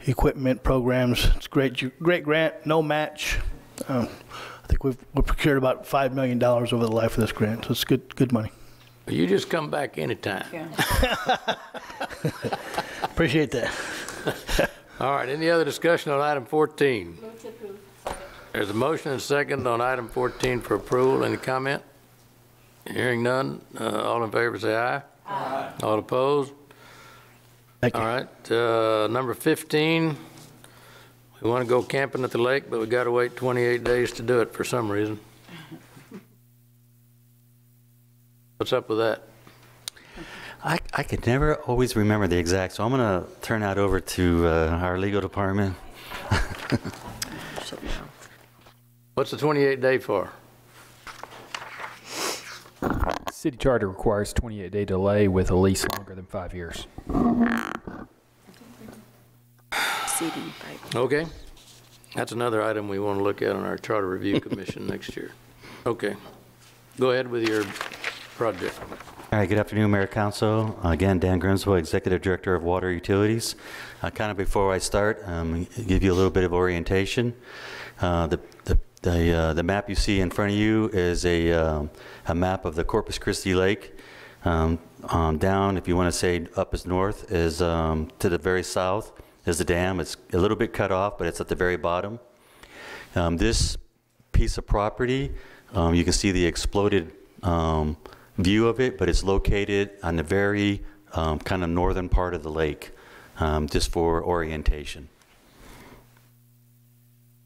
equipment, programs. It's great grant, no match. I think we've procured about $5 million over the life of this grant, so it's good money. You just come back anytime. Yeah. Appreciate that. All right, any other discussion on item 14? Move to approve. There's a motion and a second on item 14 for approval. Any comment? Hearing none. All in favor say aye. Aye. All opposed? Thank you. All right, number 15. We want to go camping at the lake, but we got to wait 28 days to do it for some reason. What's up with that? I could never always remember the exact, so I'm going to turn that over to our legal department. What's the 28-day for? City charter requires 28-day delay with a lease longer than 5 years. Okay. That's another item we want to look at on our Charter Review Commission next year. Okay. Go ahead with your project. All right, good afternoon, Mayor, Council. Again, Dan Grimswell, Executive Director of Water Utilities. Kind of before I start, give you a little bit of orientation. The map you see in front of you is a map of the Corpus Christi Lake. Down, if you want to say up is north, is to the very south is the dam. It's a little bit cut off, but it's at the very bottom. This piece of property, you can see the exploded view of it, but it's located on the very kind of northern part of the lake, just for orientation.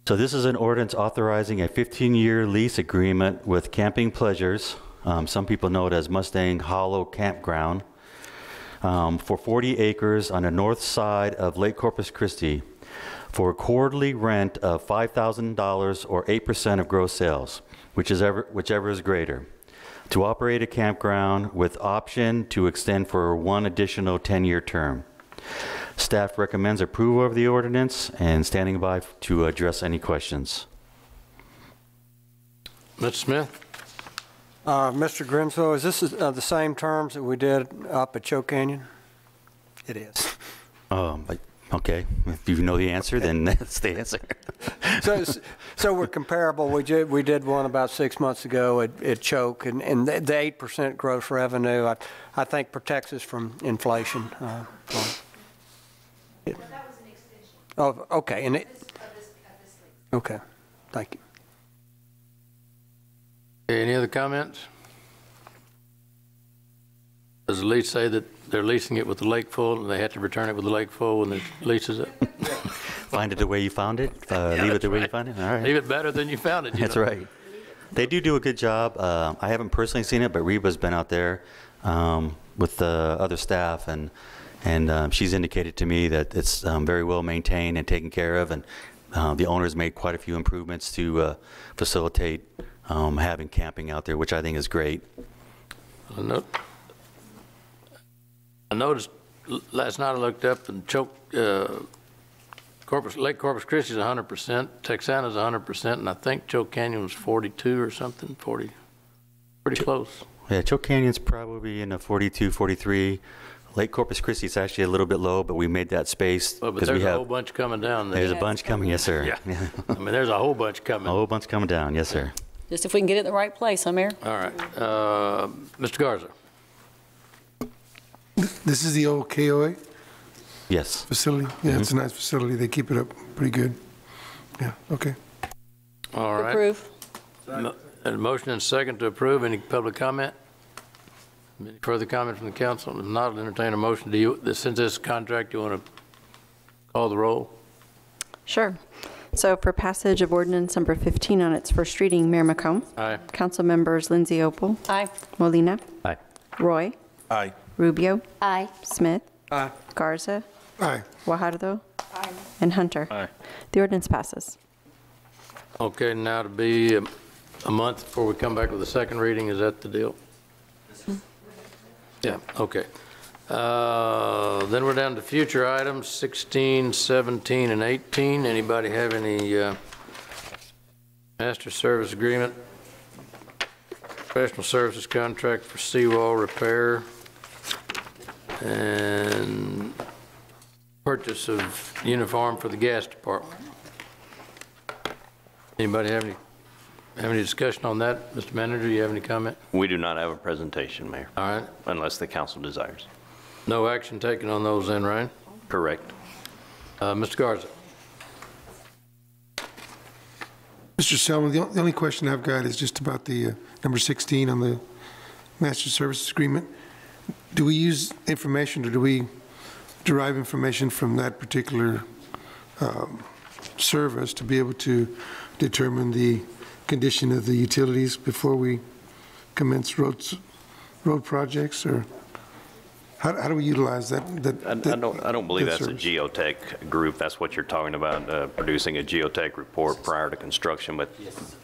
So this is an ordinance authorizing a 15-year lease agreement with Camping Pleasures, some people know it as Mustang Hollow Campground, for 40 acres on the north side of Lake Corpus Christi for a quarterly rent of $5,000 or 8% of gross sales, whichever is greater. to operate a campground with option to extend for one additional 10-year term. Staff recommends approval of the ordinance and standing by to address any questions. Mr. Smith? Mr. Grimswell, is this the same terms that we did up at Choke Canyon? It is. Okay, if you know the answer, then that's the answer. So we're comparable. We did one about 6 months ago at Choke, and the 8% gross revenue, I think, protects us from inflation. That was an extension. Oh, okay. Okay, thank you. Any other comments? Does the lease say that they're leasing it with the lake full and they have to return it with the lake full when the lease is up? Find it the way you found it? Leave it the way you found it? All right. Leave it better than you found it. That's right. They do a good job. I haven't personally seen it, but Reba's been out there with the other staff, and she's indicated to me that it's very well maintained and taken care of, and the owner's made quite a few improvements to facilitate having camping out there, which I think is great. I noticed last night I looked up and Choke, Lake Corpus Christi is 100%, Texana is 100%, and I think Choke Canyon was 42 or something, 40, pretty close. Yeah, Choke Canyon's probably in a 42, 43. Lake Corpus Christi is actually a little bit low, but we made that space. But there's a whole bunch coming down there. There's a bunch coming, yes, sir. Yeah. I mean, there's a whole bunch coming. A whole bunch coming down, yes, sir. Just if we can get it in the right place, huh, Mayor? All right. Mr. Garza. This is the old KOA? Yes. Facility? Yeah, It's a nice facility. They keep it up pretty good. Yeah, okay. All right. Approve. A motion and second to approve. Any public comment? Any further comment from the council? If not, I'll entertain a motion. Since this contract, you want to call the roll? Sure. So for passage of ordinance number 15 on its first reading, Mayor McComb. Aye. Council members Lindsay Opal. Aye. Molina. Aye. Roy. Aye. Rubio. Aye. Smith. Aye. Garza. Aye. Guajardo. Aye. And Hunter. Aye. The ordinance passes. Okay, now to be a month before we come back with the second reading, is that the deal? Yeah, okay. Then we're down to future items, 16, 17, and 18. Anybody have any master service agreement, professional services contract for seawall repair, and purchase of uniform for the gas department? Anybody have any discussion on that? Mr. Manager, do you have any comment? We do not have a presentation, Mayor. All right. Unless the council desires. No action taken on those then, right? Correct. Mr. Garza. Mr. Selman, the only question I've got is just about the number 16 on the master services agreement. Do we use information, or do we derive information from that particular service to be able to determine the condition of the utilities before we commence road projects, or how do we utilize that? I don't believe that's a geotech group. That's what you're talking about, producing a geotech report prior to construction, but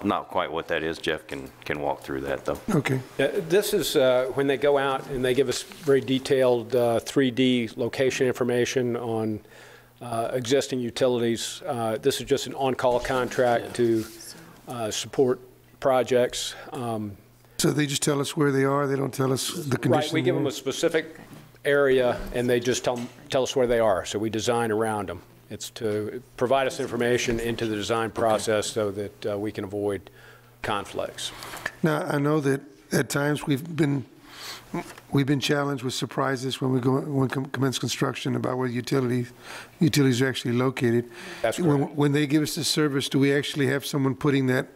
not quite what that is. Jeff can walk through that, though. Okay. This is when they go out and they give us very detailed 3D location information on existing utilities. This is just an on-call contract to support projects. So they just tell us where they are? They don't tell us the condition? Right. We give them a specific area, and they just tell us where they are. So we design around them. It's to provide us information into the design process so that we can avoid conflicts. Now, I know that at times we've been challenged with surprises when we commence construction about where utilities are actually located. That's correct. When they give us the service, do we actually have someone putting that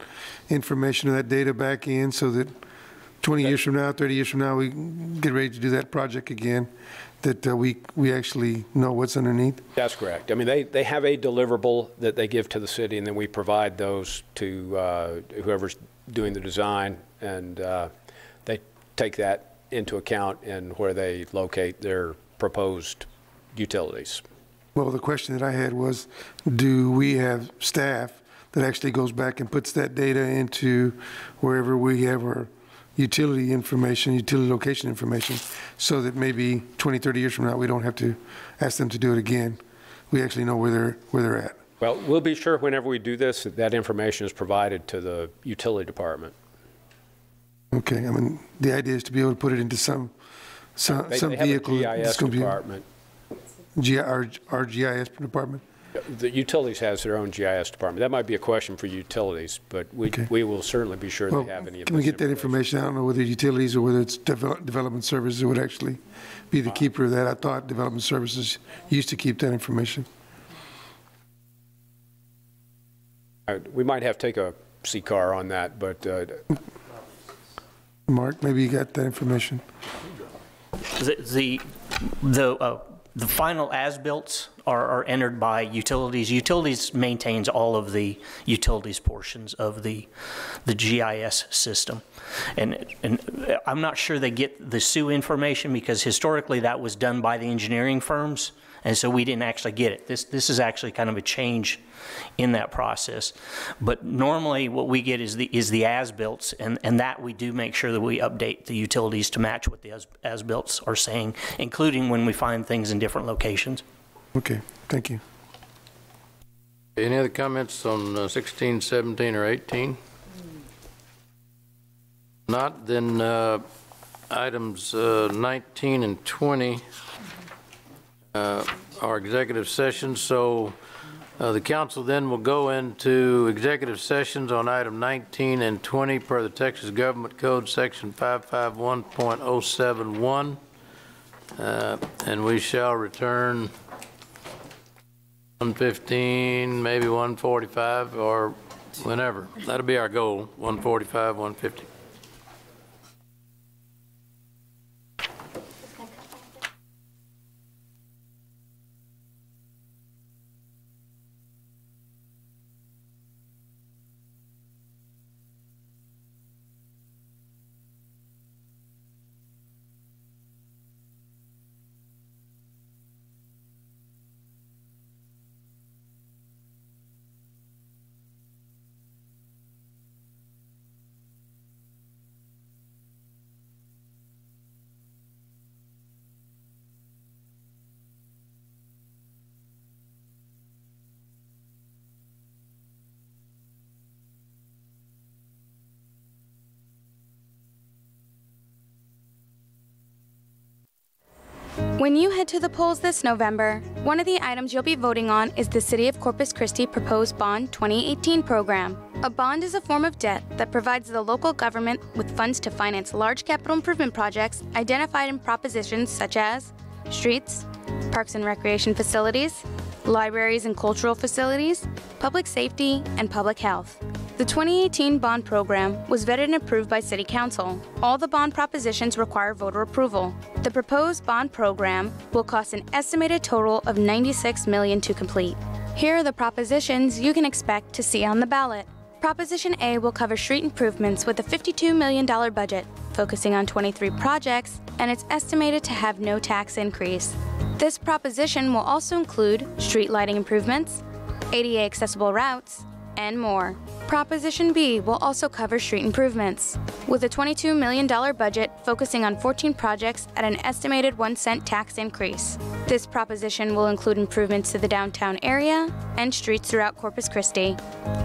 information or that data back in so that 20 years from now, 30 years from now, we get ready to do that project again, that we actually know what's underneath? That's correct. I mean, they have a deliverable that they give to the city, and then we provide those to whoever's doing the design, and they take that into account in where they locate their proposed utilities. Well, the question that I had was, do we have staff that actually goes back and puts that data into wherever we have our utility information, utility location information, so that maybe 20, 30 years from now, we don't have to ask them to do it again. We actually know where they're at. Well, we'll be sure whenever we do this that information is provided to the utility department. Okay, I mean, the idea is to be able to put it into some They vehicle. have a GIS department. Our GIS department? The utilities has their own GIS department. That might be a question for utilities, but we will certainly be sure they have any of Can we get that information? I don't know whether utilities or whether it's development services would actually be the keeper of that. I thought development services used to keep that information. We might have to take a CCAR on that, but Mark, maybe you got that information. The final as-built are entered by utilities. Utilities maintains all of the utilities portions of the GIS system. And I'm not sure they get the SUE information because historically that was done by the engineering firms, and so we didn't actually get it. This is actually kind of a change in that process. But normally what we get is the as-built, and that we do make sure that we update the utilities to match what the as-built are saying, including when we find things in different locations. Okay, thank you. Any other comments on 16, 17, or 18? Not, then items 19 and 20 are executive sessions. So the council then will go into executive sessions on item 19 and 20 per the Texas Government Code section 551.071. And we shall return 1:15, maybe 1:45, or whenever. That'll be our goal, 1:45, 1:50. When you head to the polls this November, one of the items you'll be voting on is the City of Corpus Christi Proposed Bond 2018 program. A bond is a form of debt that provides the local government with funds to finance large capital improvement projects identified in propositions such as streets, parks and recreation facilities, libraries and cultural facilities, public safety, and public health. The 2018 bond program was vetted and approved by City Council. All the bond propositions require voter approval. The proposed bond program will cost an estimated total of $96 million to complete. Here are the propositions you can expect to see on the ballot. Proposition A will cover street improvements with a $52 million budget, focusing on 23 projects, and it's estimated to have no tax increase. This proposition will also include street lighting improvements, ADA accessible routes, and more. Proposition B will also cover street improvements, with a $22 million budget focusing on 14 projects at an estimated 1 cent tax increase. This proposition will include improvements to the downtown area and streets throughout Corpus Christi.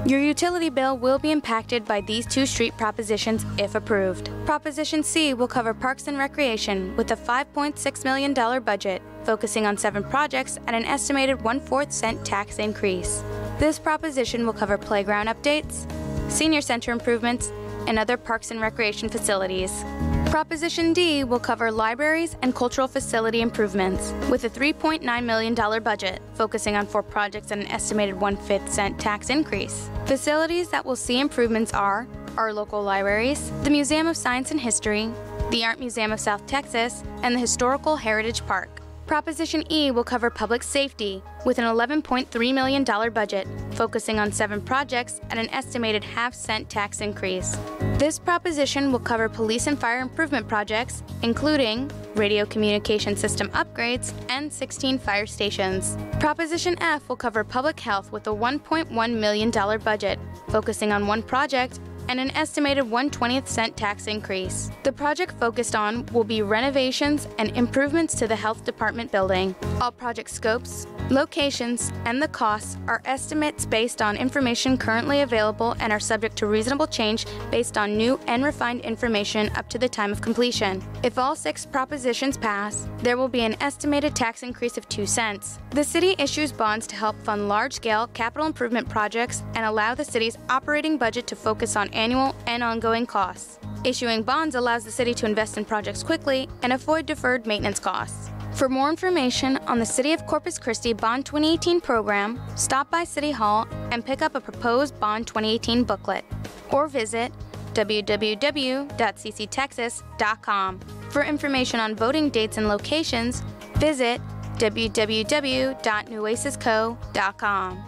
Your utility bill will be impacted by these two street propositions if approved. Proposition C will cover parks and recreation with a $5.6 million budget, focusing on 7 projects at an estimated 1/4 cent tax increase. This proposition will cover playground updates, senior center improvements, and other parks and recreation facilities. Proposition D will cover libraries and cultural facility improvements with a $3.9 million budget, focusing on 4 projects at an estimated 1/5 cent tax increase. Facilities that will see improvements are our local libraries, the Museum of Science and History, the Art Museum of South Texas, and the Historical Heritage Park. Proposition E will cover public safety with an $11.3 million budget, focusing on 7 projects at an estimated 1/2 cent tax increase. This proposition will cover police and fire improvement projects, including radio communication system upgrades and 16 fire stations. Proposition F will cover public health with a $1.1 million budget, focusing on 1 project and an estimated 1/20 cent tax increase. The project focused on will be renovations and improvements to the Health Department building. All project scopes, locations, and the costs are estimates based on information currently available and are subject to reasonable change based on new and refined information up to the time of completion. If all 6 propositions pass, there will be an estimated tax increase of 2 cents. The city issues bonds to help fund large-scale capital improvement projects and allow the city's operating budget to focus on annual and ongoing costs. Issuing bonds allows the city to invest in projects quickly and avoid deferred maintenance costs. For more information on the City of Corpus Christi Bond 2018 program, stop by City Hall and pick up a proposed Bond 2018 booklet, or visit www.cctexas.com. For information on voting dates and locations, visit www.nuoasisco.com.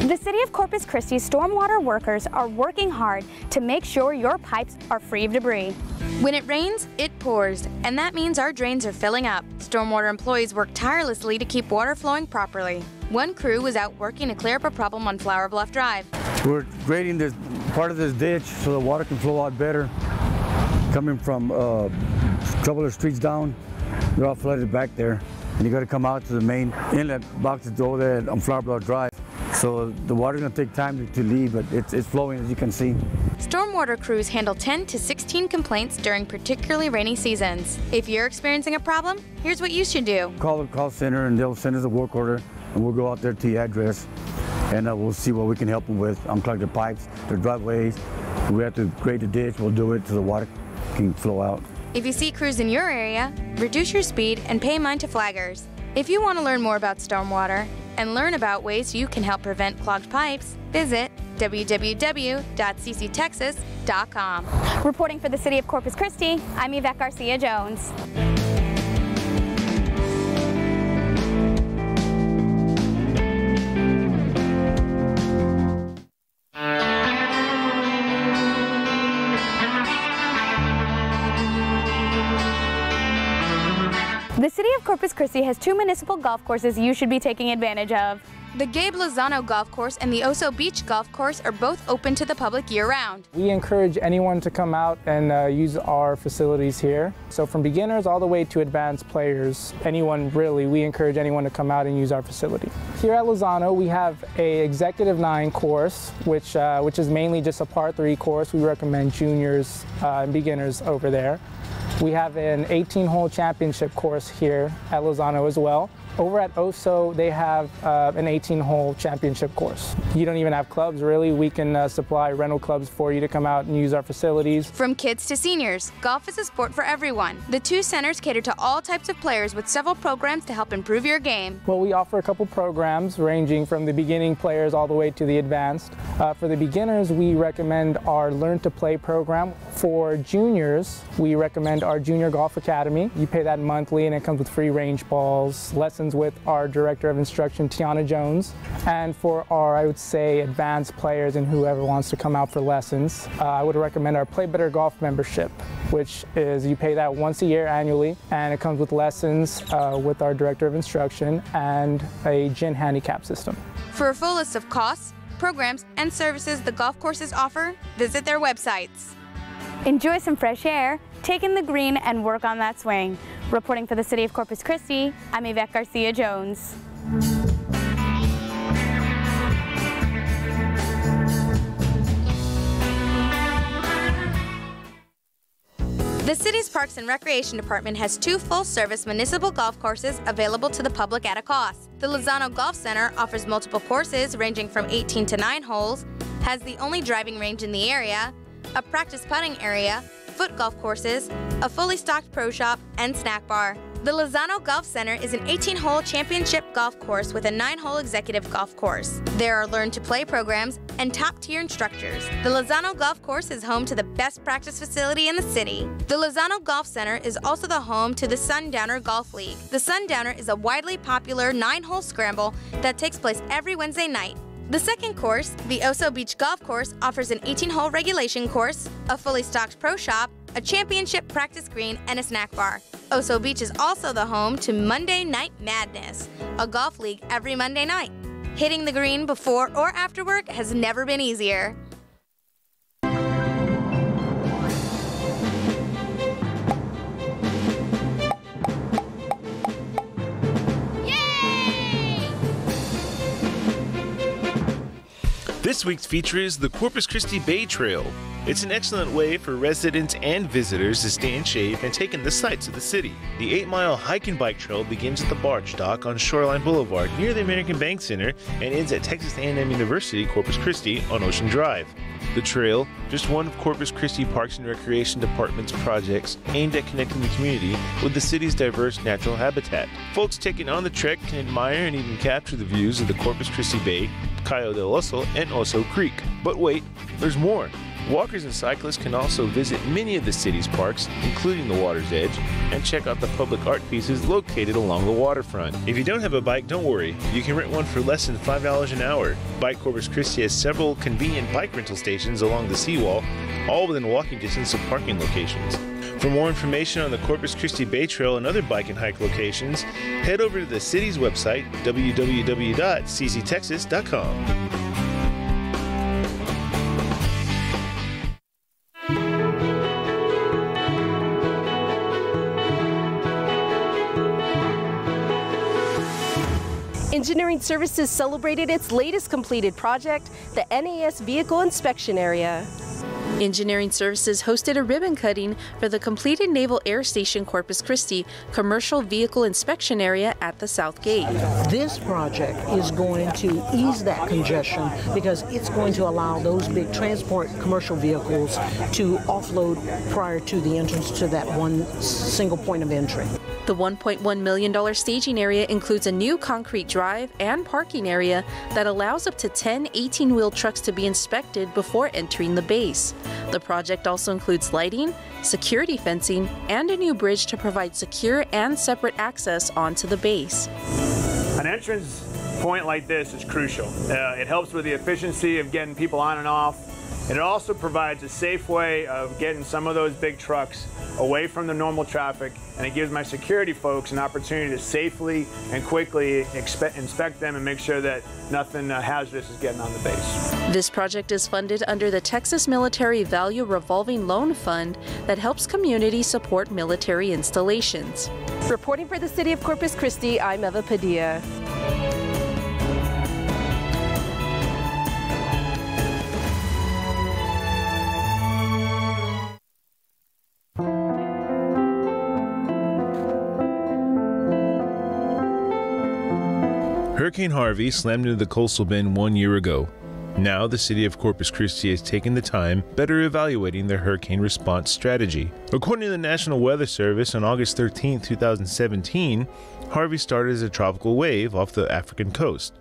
The City of Corpus Christi stormwater workers are working hard to make sure your pipes are free of debris. When it rains, it pours, and that means our drains are filling up. Stormwater employees work tirelessly to keep water flowing properly. One crew was out working to clear up a problem on Flower Bluff Drive. We're grading this part of this ditch so the water can flow out better. Coming from a couple of streets down, they're all flooded back there. And you got to come out to the main inlet boxes over there on Flower Bluff Drive. So the water's gonna take time to leave, but it's flowing, as you can see. Stormwater crews handle 10 to 16 complaints during particularly rainy seasons. If you're experiencing a problem, here's what you should do. Call the call center and they'll send us a work order, and we'll go out there to the address, and we'll see what we can help them with. Unclog their pipes, their driveways. If we have to grade the ditch, we'll do it so the water can flow out. If you see crews in your area, reduce your speed and pay mind to flaggers. If you want to learn more about stormwater and learn about ways you can help prevent clogged pipes, visit www.cctexas.com. Reporting for the City of Corpus Christi, I'm Yvette Garcia-Jones. The City of Corpus Christi has 2 municipal golf courses you should be taking advantage of. The Gabe Lozano Golf Course and the Oso Beach Golf Course are both open to the public year-round. We encourage anyone to come out and use our facilities here. So from beginners all the way to advanced players, anyone really, we encourage anyone to come out and use our facility. Here at Lozano, we have a Executive 9 course, which is mainly just a par 3 course. We recommend juniors and beginners over there. We have an 18-hole championship course here at Lozano as well. Over at Oso, they have an 18-hole championship course. You don't even have clubs, really. We can supply rental clubs for you to come out and use our facilities. From kids to seniors, golf is a sport for everyone. The 2 centers cater to all types of players with several programs to help improve your game. Well, we offer a couple programs ranging from the beginning players all the way to the advanced. For the beginners, we recommend our Learn to Play program. For juniors, we recommend our Junior Golf Academy. You pay that monthly and it comes with free range balls, lessons with our Director of Instruction, Tiana Jones. And for our, I would say, advanced players and whoever wants to come out for lessons, I would recommend our Play Better Golf membership, which is you pay that once a year annually, and it comes with lessons with our Director of Instruction and a GIN handicap system. For a full list of costs, programs, and services the golf courses offer, visit their websites. Enjoy some fresh air, take in the green, and work on that swing. Reporting for the City of Corpus Christi, I'm Yvette Garcia-Jones. The city's Parks and Recreation Department has 2 full-service municipal golf courses available to the public at a cost. The Lozano Golf Center offers multiple courses ranging from 18 to 9 holes, has the only driving range in the area, a practice putting area, foot golf courses, a fully stocked pro shop, and snack bar. The Lozano Golf Center is an 18-hole championship golf course with a 9-hole executive golf course. There are Learn to Play programs and top-tier instructors. The Lozano Golf Course is home to the best practice facility in the city. The Lozano Golf Center is also the home to the Sundowner Golf League. The Sundowner is a widely popular 9-hole scramble that takes place every Wednesday night. The second course, the Oso Beach Golf Course, offers an 18-hole regulation course, a fully stocked pro shop, a championship practice green, and a snack bar. Oso Beach is also the home to Monday Night Madness, a golf league every Monday night. Hitting the green before or after work has never been easier. This week's feature is the Corpus Christi Bay Trail. It's an excellent way for residents and visitors to stay in shape and take in the sights of the city. The 8-mile hike and bike trail begins at the barge dock on Shoreline Boulevard near the American Bank Center and ends at Texas A&M University, Corpus Christi on Ocean Drive. The trail, just one of Corpus Christi Parks and Recreation Department's projects aimed at connecting the community with the city's diverse natural habitat. Folks taking on the trek can admire and even capture the views of the Corpus Christi Bay, Cayo del Oso, and Oso Creek. But wait, there's more. Walkers and cyclists can also visit many of the city's parks, including the water's edge, and check out the public art pieces located along the waterfront. If you don't have a bike, don't worry. You can rent one for less than $5 an hour. Bike Corpus Christi has several convenient bike rental stations along the seawall, all within walking distance of parking locations. For more information on the Corpus Christi Bay Trail and other bike and hike locations, head over to the city's website, www.cctexas.com. Engineering Services celebrated its latest completed project, the NAS Vehicle Inspection Area. Engineering Services hosted a ribbon cutting for the completed Naval Air Station Corpus Christi Commercial Vehicle Inspection Area at the South Gate. This project is going to ease that congestion because it's going to allow those big transport commercial vehicles to offload prior to the entrance to that one single point of entry. The $1.1 million staging area includes a new concrete drive and parking area that allows up to 10 18-wheel trucks to be inspected before entering the base. The project also includes lighting, security fencing, and a new bridge to provide secure and separate access onto the base. An entrance point like this is crucial. It helps with the efficiency of getting people on and off. And it also provides a safe way of getting some of those big trucks away from the normal traffic, and it gives my security folks an opportunity to safely and quickly inspect them and make sure that nothing hazardous is getting on the base. This project is funded under the Texas Military Value Revolving Loan Fund that helps communities support military installations. Reporting for the City of Corpus Christi, I'm Eva Padilla. Hurricane Harvey slammed into the coastal bend 1 year ago. Now the city of Corpus Christi has taken the time better evaluating their hurricane response strategy. According to the National Weather Service, on August 13, 2017, Harvey started as a tropical wave off the African coast.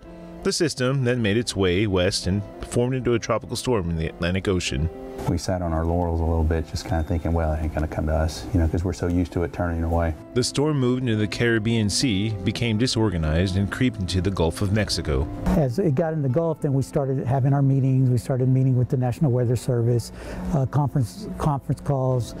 The system then made its way west and formed into a tropical storm in the Atlantic Ocean. We sat on our laurels a little bit, just kind of thinking, well, it ain't going to come to us, because we're so used to it turning away. The storm moved into the Caribbean Sea, became disorganized, and creeped into the Gulf of Mexico. As it got in the Gulf, then we started having our meetings. We started meeting with the National Weather Service, conference calls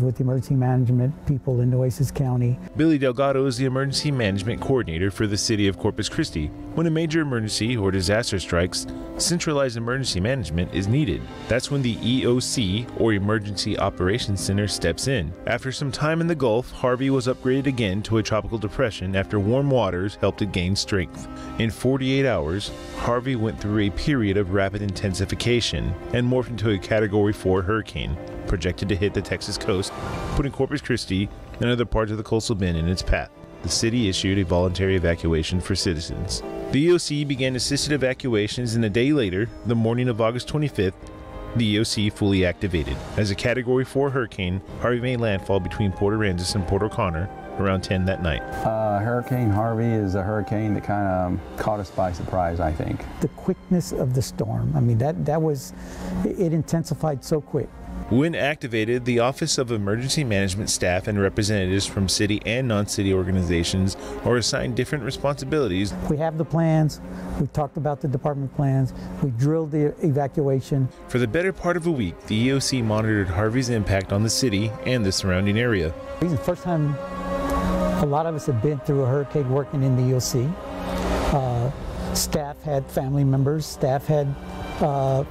with the emergency management people in Nueces County. Billy Delgado is the emergency management coordinator for the city of Corpus Christi. When a major emergency or disaster strikes, centralized emergency management is needed. That's when the EOC, or Emergency Operations Center, steps in. After some time in the Gulf, Harvey was upgraded again to a tropical depression after warm waters helped it gain strength. In 48 hours, Harvey went through a period of rapid intensification and morphed into a Category 4 hurricane, projected to hit the Texas coast, putting Corpus Christi and other parts of the coastal bend in its path. The city issued a voluntary evacuation for citizens. The EOC began assisted evacuations, and a day later, the morning of August 25th, the EOC fully activated. As a Category 4 hurricane, Harvey made landfall between Port Aransas and Port O'Connor around 10 that night. Hurricane Harvey is a hurricane that kind of caught us by surprise, I think. The quickness of the storm, that was, it intensified so quick. When activated, the Office of Emergency Management staff and representatives from city and non-city organizations are assigned different responsibilities. We have the plans. We've talked about the department plans. We drilled the evacuation. For the better part of a week, the EOC monitored Harvey's impact on the city and the surrounding area. This is the first time a lot of us have been through a hurricane working in the EOC. Staff had family members. Staff had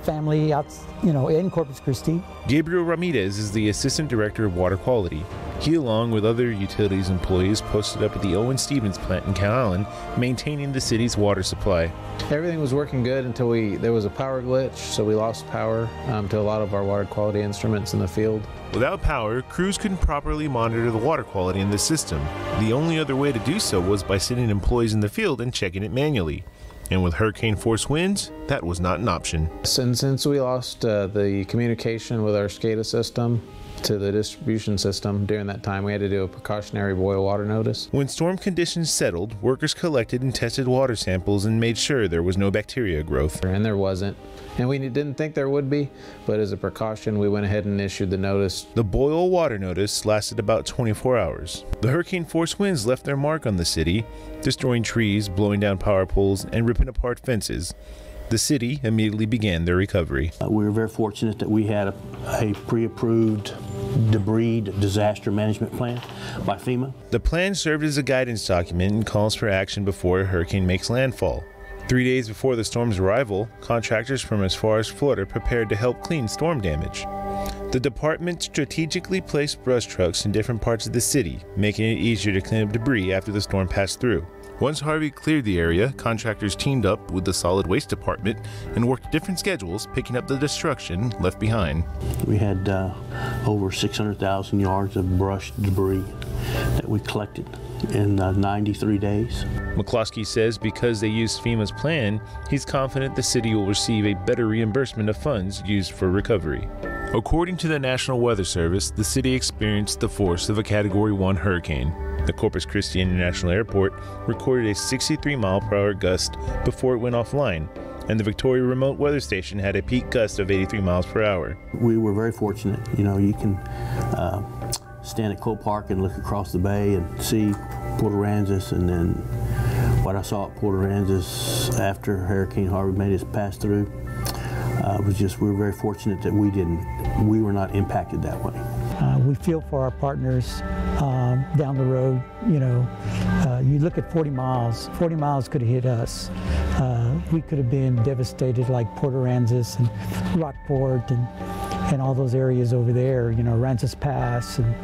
family out, in Corpus Christi. Gabriel Ramirez is the Assistant Director of Water Quality. He, along with other utilities employees, posted up at the Owen Stevens plant in Cow Island, maintaining the city's water supply. Everything was working good until there was a power glitch, so we lost power to a lot of our water quality instruments in the field. Without power, crews couldn't properly monitor the water quality in the system. The only other way to do so was by sending employees in the field and checking it manually. And with hurricane-force winds, that was not an option. Since we lost the communication with our SCADA system to the distribution system during that time, we had to do a precautionary boil water notice. When storm conditions settled, workers collected and tested water samples and made sure there was no bacteria growth. And there wasn't. And we didn't think there would be, but as a precaution, we went ahead and issued the notice. The boil water notice lasted about 24 hours. The hurricane-force winds left their mark on the city, destroying trees, blowing down power poles, and ripping apart fences. The city immediately began their recovery. We were very fortunate that we had a pre-approved debris disaster management plan by FEMA. The plan served as a guidance document and calls for action before a hurricane makes landfall. 3 days before the storm's arrival, contractors from as far as Florida prepared to help clean storm damage. The department strategically placed brush trucks in different parts of the city, making it easier to clean up debris after the storm passed through. Once Harvey cleared the area, contractors teamed up with the solid waste department and worked different schedules, picking up the destruction left behind. We had over 600,000 yards of brush debris that we collected in 93 days. McCloskey says because they used FEMA's plan, he's confident the city will receive a better reimbursement of funds used for recovery. According to the National Weather Service, the city experienced the force of a Category 1 hurricane. The Corpus Christi International Airport recorded a 63-mile-per-hour gust before it went offline, and the Victoria Remote Weather Station had a peak gust of 83 miles per hour. We were very fortunate. You can stand at Cole Park and look across the bay and see Port Aransas, and then what I saw at Port Aransas after Hurricane Harvey made its pass through was just, we were very fortunate that we were not impacted that way. We feel for our partners down the road. You look at 40 miles. 40 miles could have hit us. We could have been devastated like Port Aransas and Rockport and all those areas over there. Aransas Pass and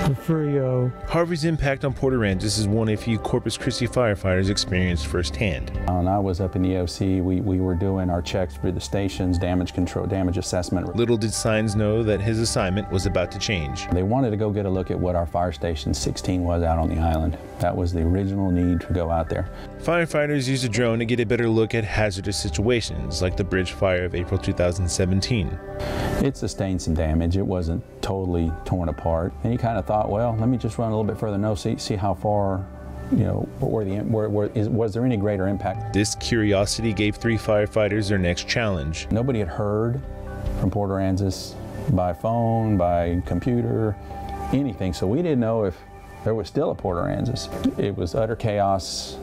Refugio. Harvey's impact on Port Aransas is one a few Corpus Christi firefighters experienced firsthand. When I was up in the EOC, we were doing our checks for the station's damage control, damage assessment. Little did Signs know that his assignment was about to change. They wanted to go get a look at what our fire station 16 was out on the island. That was the original need to go out there. Firefighters used a drone to get a better look at hazardous situations, like the bridge fire of April 2017. It sustained some damage. It wasn't totally torn apart. And you kind of thought, well, let me just run a little bit further, see how far, was there any greater impact? This curiosity gave 3 firefighters their next challenge. Nobody had heard from Port Aransas by phone, by computer, anything, so we didn't know if there was still a Port Aransas. It was utter chaos,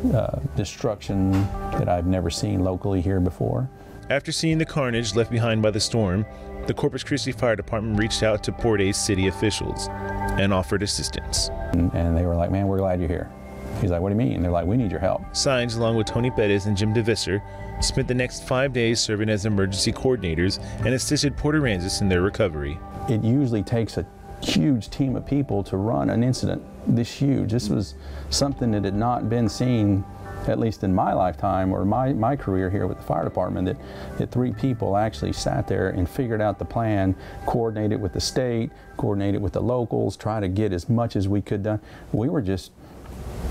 destruction that I've never seen locally here before. After seeing the carnage left behind by the storm, the Corpus Christi Fire Department reached out to Port A's city officials and offered assistance. And they were like, man, we're glad you're here. He's like, what do you mean? They're like, we need your help. Signs, along with Tony Pettis and Jim DeVisser, spent the next 5 days serving as emergency coordinators and assisted Port Aransas in their recovery. It usually takes a huge team of people to run an incident this huge. This was something that had not been seen, at least in my lifetime or my career here with the fire department, that 3 people actually sat there and figured out the plan, coordinated with the state, coordinated with the locals, try to get as much as we could done. We were just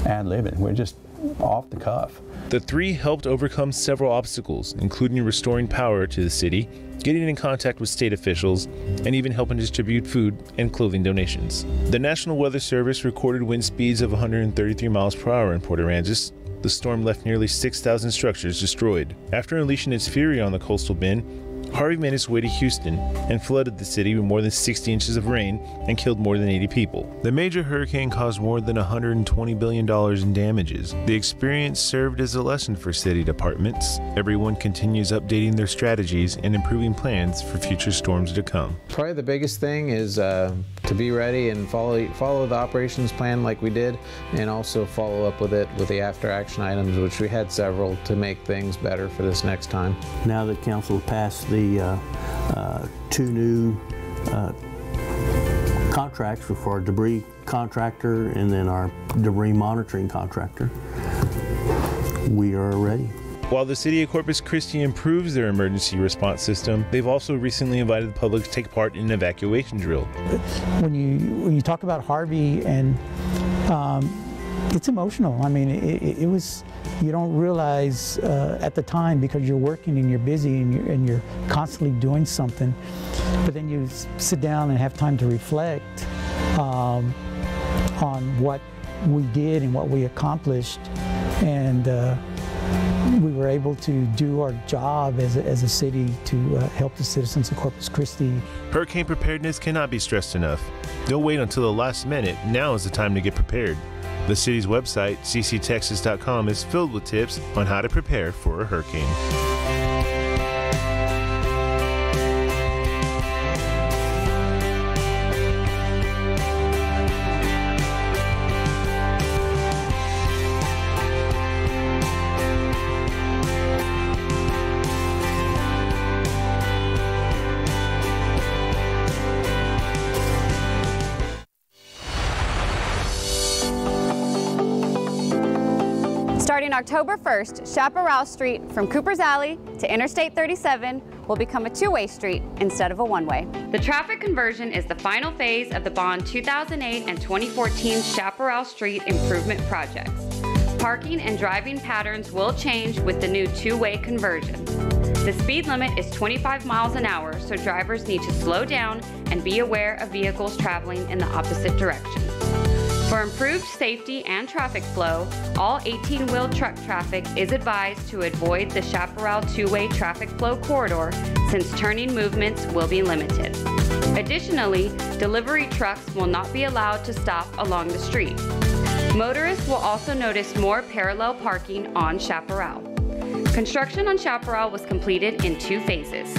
ad-libbing. We're just off the cuff. The 3 helped overcome several obstacles, including restoring power to the city, getting in contact with state officials, and even helping distribute food and clothing donations. The National Weather Service recorded wind speeds of 133 miles per hour in Port Aransas. The storm left nearly 6,000 structures destroyed. After unleashing its fury on the coastal bend, Harvey made its way to Houston and flooded the city with more than 60 inches of rain and killed more than 80 people. The major hurricane caused more than $120 billion in damages. The experience served as a lesson for city departments. Everyone continues updating their strategies and improving plans for future storms to come. Probably the biggest thing is to be ready and follow the operations plan like we did, and also follow up with it with the after action items, which we had several, to make things better for this next time. Now that council passed the two new contracts for our debris contractor and then our debris monitoring contractor, we are ready. While the city of Corpus Christi improves their emergency response system, they've also recently invited the public to take part in an evacuation drill. When you talk about Harvey, and it's emotional. I mean, it was, you don't realize at the time, because you're working and you're busy and you're constantly doing something, but then you sit down and have time to reflect on what we did and what we accomplished, and we were able to do our job as a city to help the citizens of Corpus Christi. Hurricane preparedness cannot be stressed enough. Don't wait until the last minute. Now is the time to get prepared. The city's website, cctexas.com, is filled with tips on how to prepare for a hurricane. Starting October 1st, Chaparral Street from Cooper's Alley to Interstate 37 will become a two-way street instead of a one-way. The traffic conversion is the final phase of the Bond 2008 and 2014 Chaparral Street improvement projects. Parking and driving patterns will change with the new two-way conversion. The speed limit is 25 miles an hour, so drivers need to slow down and be aware of vehicles traveling in the opposite direction. For improved safety and traffic flow, all 18-wheel truck traffic is advised to avoid the Chaparral two-way traffic flow corridor, since turning movements will be limited. Additionally, delivery trucks will not be allowed to stop along the street. Motorists will also notice more parallel parking on Chaparral. Construction on Chaparral was completed in two phases.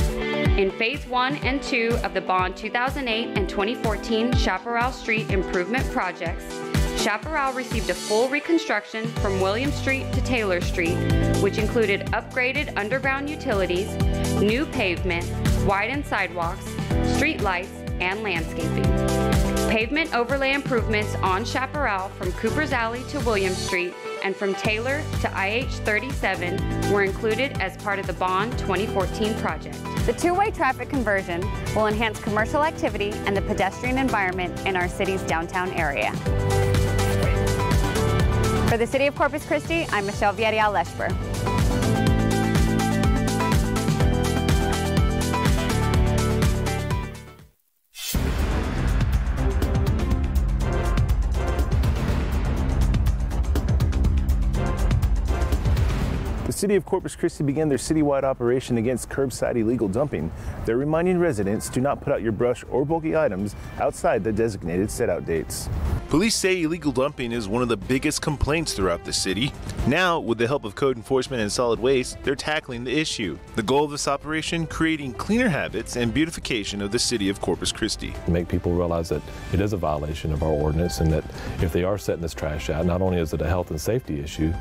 In Phase 1 and 2 of the Bond 2008 and 2014 Chaparral Street improvement projects, Chaparral received a full reconstruction from William Street to Taylor Street, which included upgraded underground utilities, new pavement, widened sidewalks, street lights, and landscaping. Pavement overlay improvements on Chaparral from Cooper's Alley to William Street and from Taylor to IH-37 were included as part of the Bond 2014 project. The two-way traffic conversion will enhance commercial activity and the pedestrian environment in our city's downtown area. For the City of Corpus Christi, I'm Michelle Villarreal-Leshper. The City of Corpus Christi began their citywide operation against curbside illegal dumping. They're reminding residents to not put out your brush or bulky items outside the designated set-out dates. Police say illegal dumping is one of the biggest complaints throughout the city. Now, with the help of code enforcement and solid waste, they're tackling the issue. The goal of this operation, creating cleaner habits and beautification of the City of Corpus Christi. Make people realize that it is a violation of our ordinance, and that if they are setting this trash out, not only is it a health and safety issue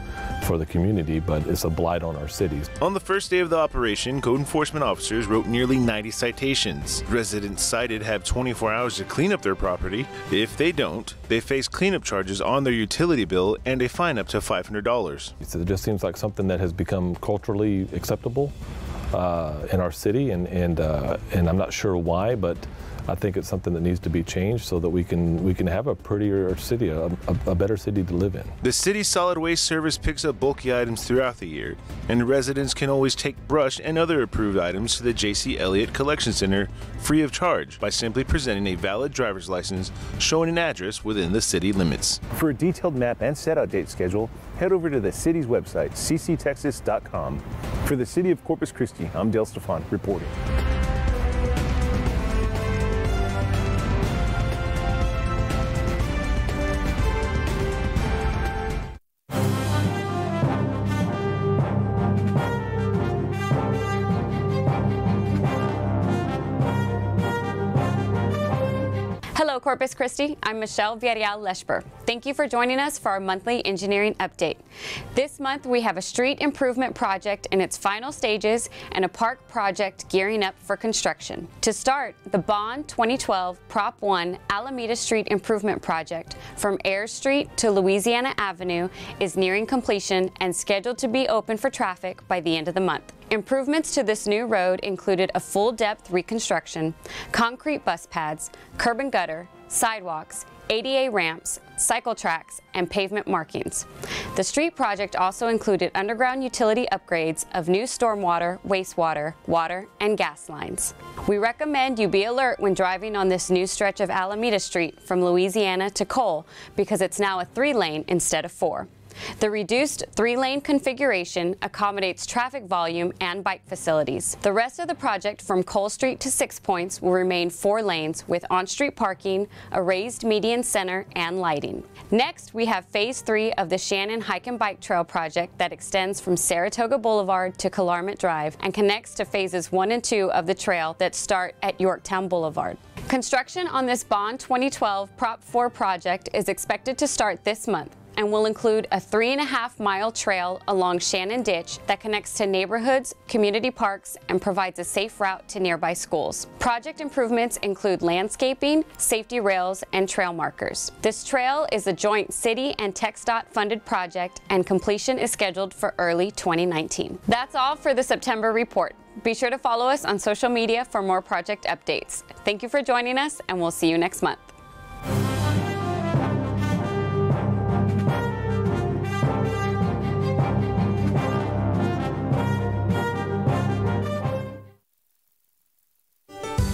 for the community, but it's a blight on our cities. On the first day of the operation, code enforcement officers wrote nearly 90 citations. Residents cited have 24 hours to clean up their property. If they don't, they face cleanup charges on their utility bill and a fine up to $500. It just seems like something that has become culturally acceptable in our city, and I'm not sure why, but I think it's something that needs to be changed so that we can have a prettier city, a better city to live in. The city's solid waste service picks up bulky items throughout the year, and residents can always take brush and other approved items to the J.C. Elliott Collection Center free of charge by simply presenting a valid driver's license showing an address within the city limits. For a detailed map and set-out date schedule, head over to the city's website, cctexas.com. For the City of Corpus Christi, I'm Dale Stefan reporting. Hello, Corpus Christi. I'm Michelle Villarreal-Leshper. Thank you for joining us for our monthly engineering update. This month, we have a street improvement project in its final stages and a park project gearing up for construction. To start, the Bond 2012 Prop 1 Alameda Street Improvement Project from Ayers Street to Louisiana Avenue is nearing completion and scheduled to be open for traffic by the end of the month. Improvements to this new road included a full-depth reconstruction, concrete bus pads, curb and gutter, sidewalks, ADA ramps, cycle tracks, and pavement markings. The street project also included underground utility upgrades of new stormwater, wastewater, water, and gas lines. We recommend you be alert when driving on this new stretch of Alameda Street from Louisiana to Cole because it's now a 3-lane instead of 4. The reduced 3-lane configuration accommodates traffic volume and bike facilities. The rest of the project from Cole Street to 6 Points will remain 4 lanes with on-street parking, a raised median center, and lighting. Next, we have Phase 3 of the Shannon Hike and Bike Trail project that extends from Saratoga Boulevard to Killarnett Drive and connects to Phases 1 and 2 of the trail that start at Yorktown Boulevard. Construction on this Bond 2012 Prop 4 project is expected to start this month and will include a 3.5-mile trail along Shannon Ditch that connects to neighborhoods, community parks, and provides a safe route to nearby schools. Project improvements include landscaping, safety rails, and trail markers. This trail is a joint city and TxDOT funded project, and completion is scheduled for early 2019. That's all for the September report. Be sure to follow us on social media for more project updates. Thank you for joining us, and we'll see you next month.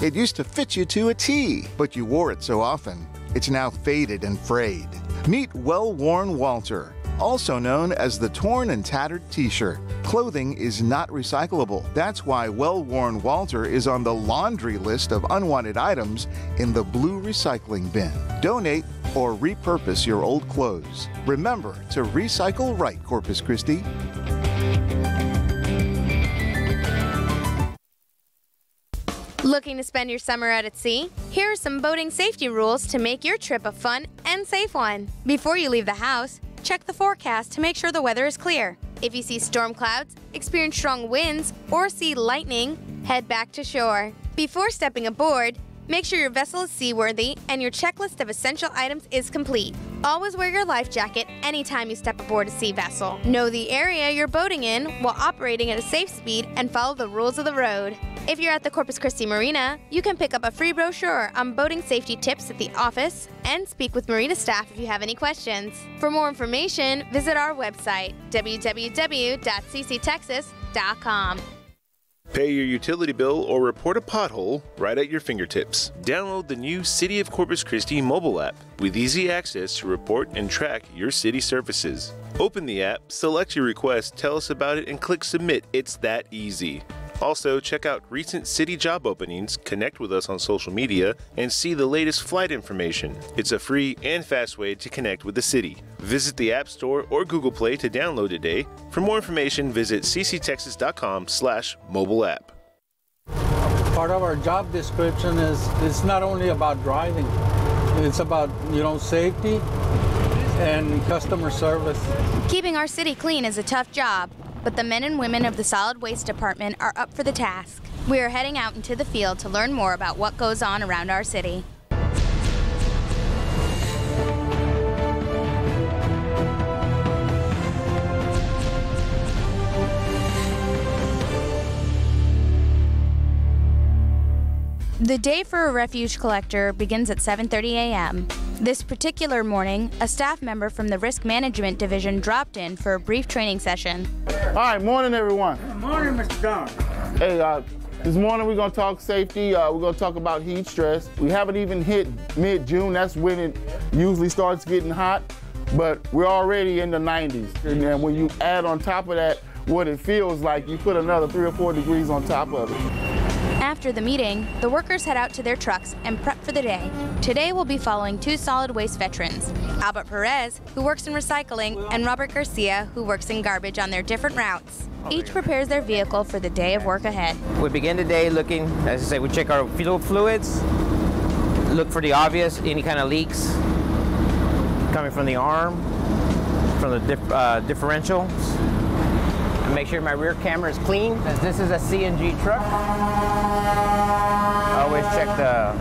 It used to fit you to a T, but you wore it so often, it's now faded and frayed. Meet Well-Worn Walter, also known as the Torn and Tattered T-shirt. Clothing is not recyclable. That's why Well-Worn Walter is on the laundry list of unwanted items in the blue recycling bin. Donate or repurpose your old clothes. Remember to recycle right, Corpus Christi. Looking to spend your summer out at sea? Here are some boating safety rules to make your trip a fun and safe one. Before you leave the house, check the forecast to make sure the weather is clear. If you see storm clouds, experience strong winds, or see lightning, head back to shore. Before stepping aboard, make sure your vessel is seaworthy and your checklist of essential items is complete. Always wear your life jacket anytime you step aboard a sea vessel. Know the area you're boating in while operating at a safe speed and follow the rules of the road. If you're at the Corpus Christi Marina, you can pick up a free brochure on boating safety tips at the office and speak with Marina staff if you have any questions. For more information, visit our website, www.cctexas.com. Pay your utility bill or report a pothole right at your fingertips. Download the new City of Corpus Christi mobile app with easy access to report and track your city services. Open the app, select your request, tell us about it, and click Submit. It's that easy. Also, check out recent city job openings, connect with us on social media, and see the latest flight information. It's a free and fast way to connect with the city. Visit the App Store or Google Play to download today. For more information, visit cctexas.com/mobile app. Part of our job description is it's not only about driving, it's about, safety and customer service. Keeping our city clean is a tough job, but the men and women of the Solid Waste Department are up for the task. We are heading out into the field to learn more about what goes on around our city. The day for a refuge collector begins at 7:30 a.m. This particular morning, a staff member from the Risk Management Division dropped in for a brief training session. All right, morning everyone. Good morning, Mr. John. Hey, this morning we're going to talk safety. We're going to talk about heat stress. We haven't even hit mid-June. That's when it usually starts getting hot, but we're already in the 90s. And then when you add on top of that what it feels like, you put another 3 or 4 degrees on top of it. After the meeting, the workers head out to their trucks and prep for the day. Today we'll be following 2 solid waste veterans, Albert Perez, who works in recycling, and Robert Garcia, who works in garbage on their different routes. Each prepares their vehicle for the day of work ahead. We begin the day looking, as I say, we check our fuel fluids, look for the obvious, any kind of leaks coming from the arm, from the differentials. Make sure my rear camera is clean, as this is a CNG truck. I always check the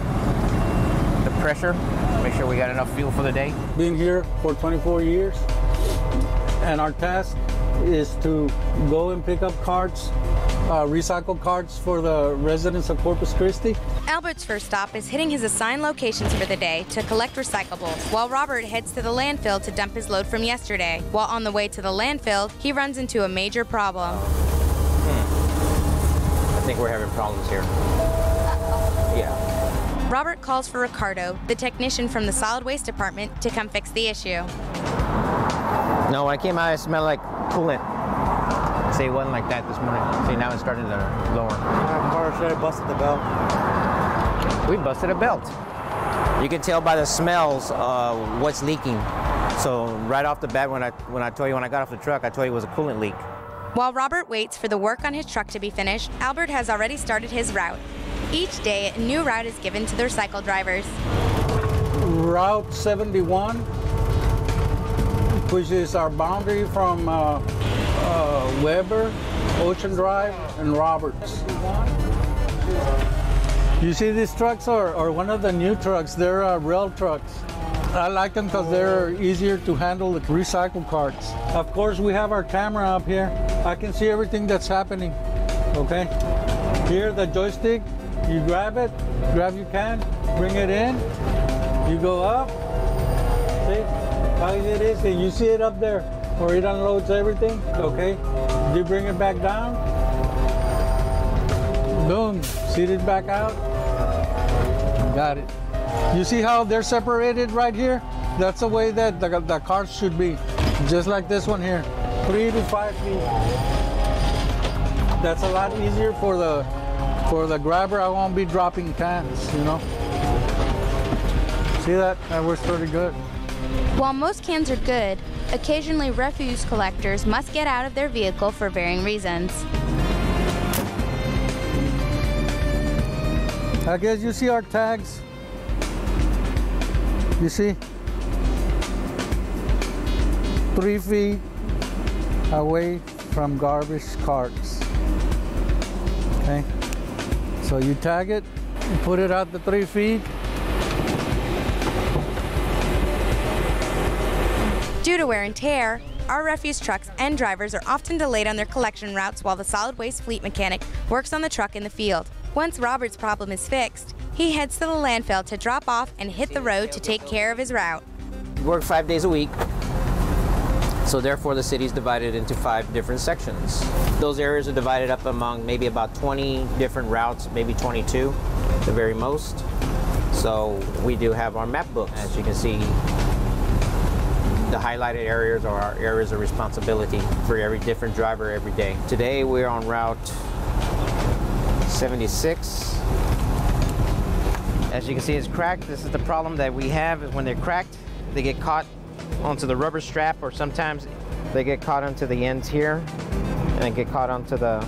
pressure, make sure we got enough fuel for the day. Been here for 24 years, and our task is to go and pick up carts, recycle carts for the residents of Corpus Christi. Albert's first stop is hitting his assigned locations for the day to collect recyclables, while Robert heads to the landfill to dump his load from yesterday. While on the way to the landfill, he runs into a major problem. I think we're having problems here. Yeah. Robert calls for Ricardo, the technician from the solid waste department, to come fix the issue. No, when I came out, it smelled like coolant. See, it wasn't like that this morning. See, now it's starting to lower. Should have busted the belt. We busted a belt. You can tell by the smells what's leaking. So right off the bat, when I told you when I got off the truck, I told you it was a coolant leak. While Robert waits for the work on his truck to be finished, Albert has already started his route. Each day, a new route is given to the recycle drivers. Route 71, which is our boundary from Weber, Ocean Drive, and Roberts. You see these trucks are one of the new trucks. They're rail trucks. I like them because they're easier to handle the recycle carts. Of course, we have our camera up here. I can see everything that's happening, okay? Here, the joystick, you grab it, grab your can, bring it in, you go up, see how easy it is? You see it up there where it unloads everything, okay? You bring it back down, boom, seat it back out, got it. You see how they're separated right here? That's the way that the carts should be, just like this one here, 3 to 5 feet. That's a lot easier for the grabber. I won't be dropping cans, you know. See that? That works pretty good. While most cans are good, occasionally refuse collectors must get out of their vehicle for varying reasons. I guess you see our tags. You see? 3 feet away from garbage carts. Okay? So you tag it, you put it out the 3 feet. Due to wear and tear, our refuse trucks and drivers are often delayed on their collection routes while the solid waste fleet mechanic works on the truck in the field. Once Robert's problem is fixed, he heads to the landfill to drop off and hit the road to take care of his route. We work 5 days a week, so therefore the city's divided into 5 different sections. Those areas are divided up among maybe about 20 different routes, maybe 22, the very most. So we do have our map book. As you can see, the highlighted areas are our areas of responsibility for every different driver every day. Today we're on Route 76. As you can see, it's cracked. This is the problem that we have, is when they're cracked, they get caught onto the rubber strap, or sometimes they get caught onto the ends here and get caught onto the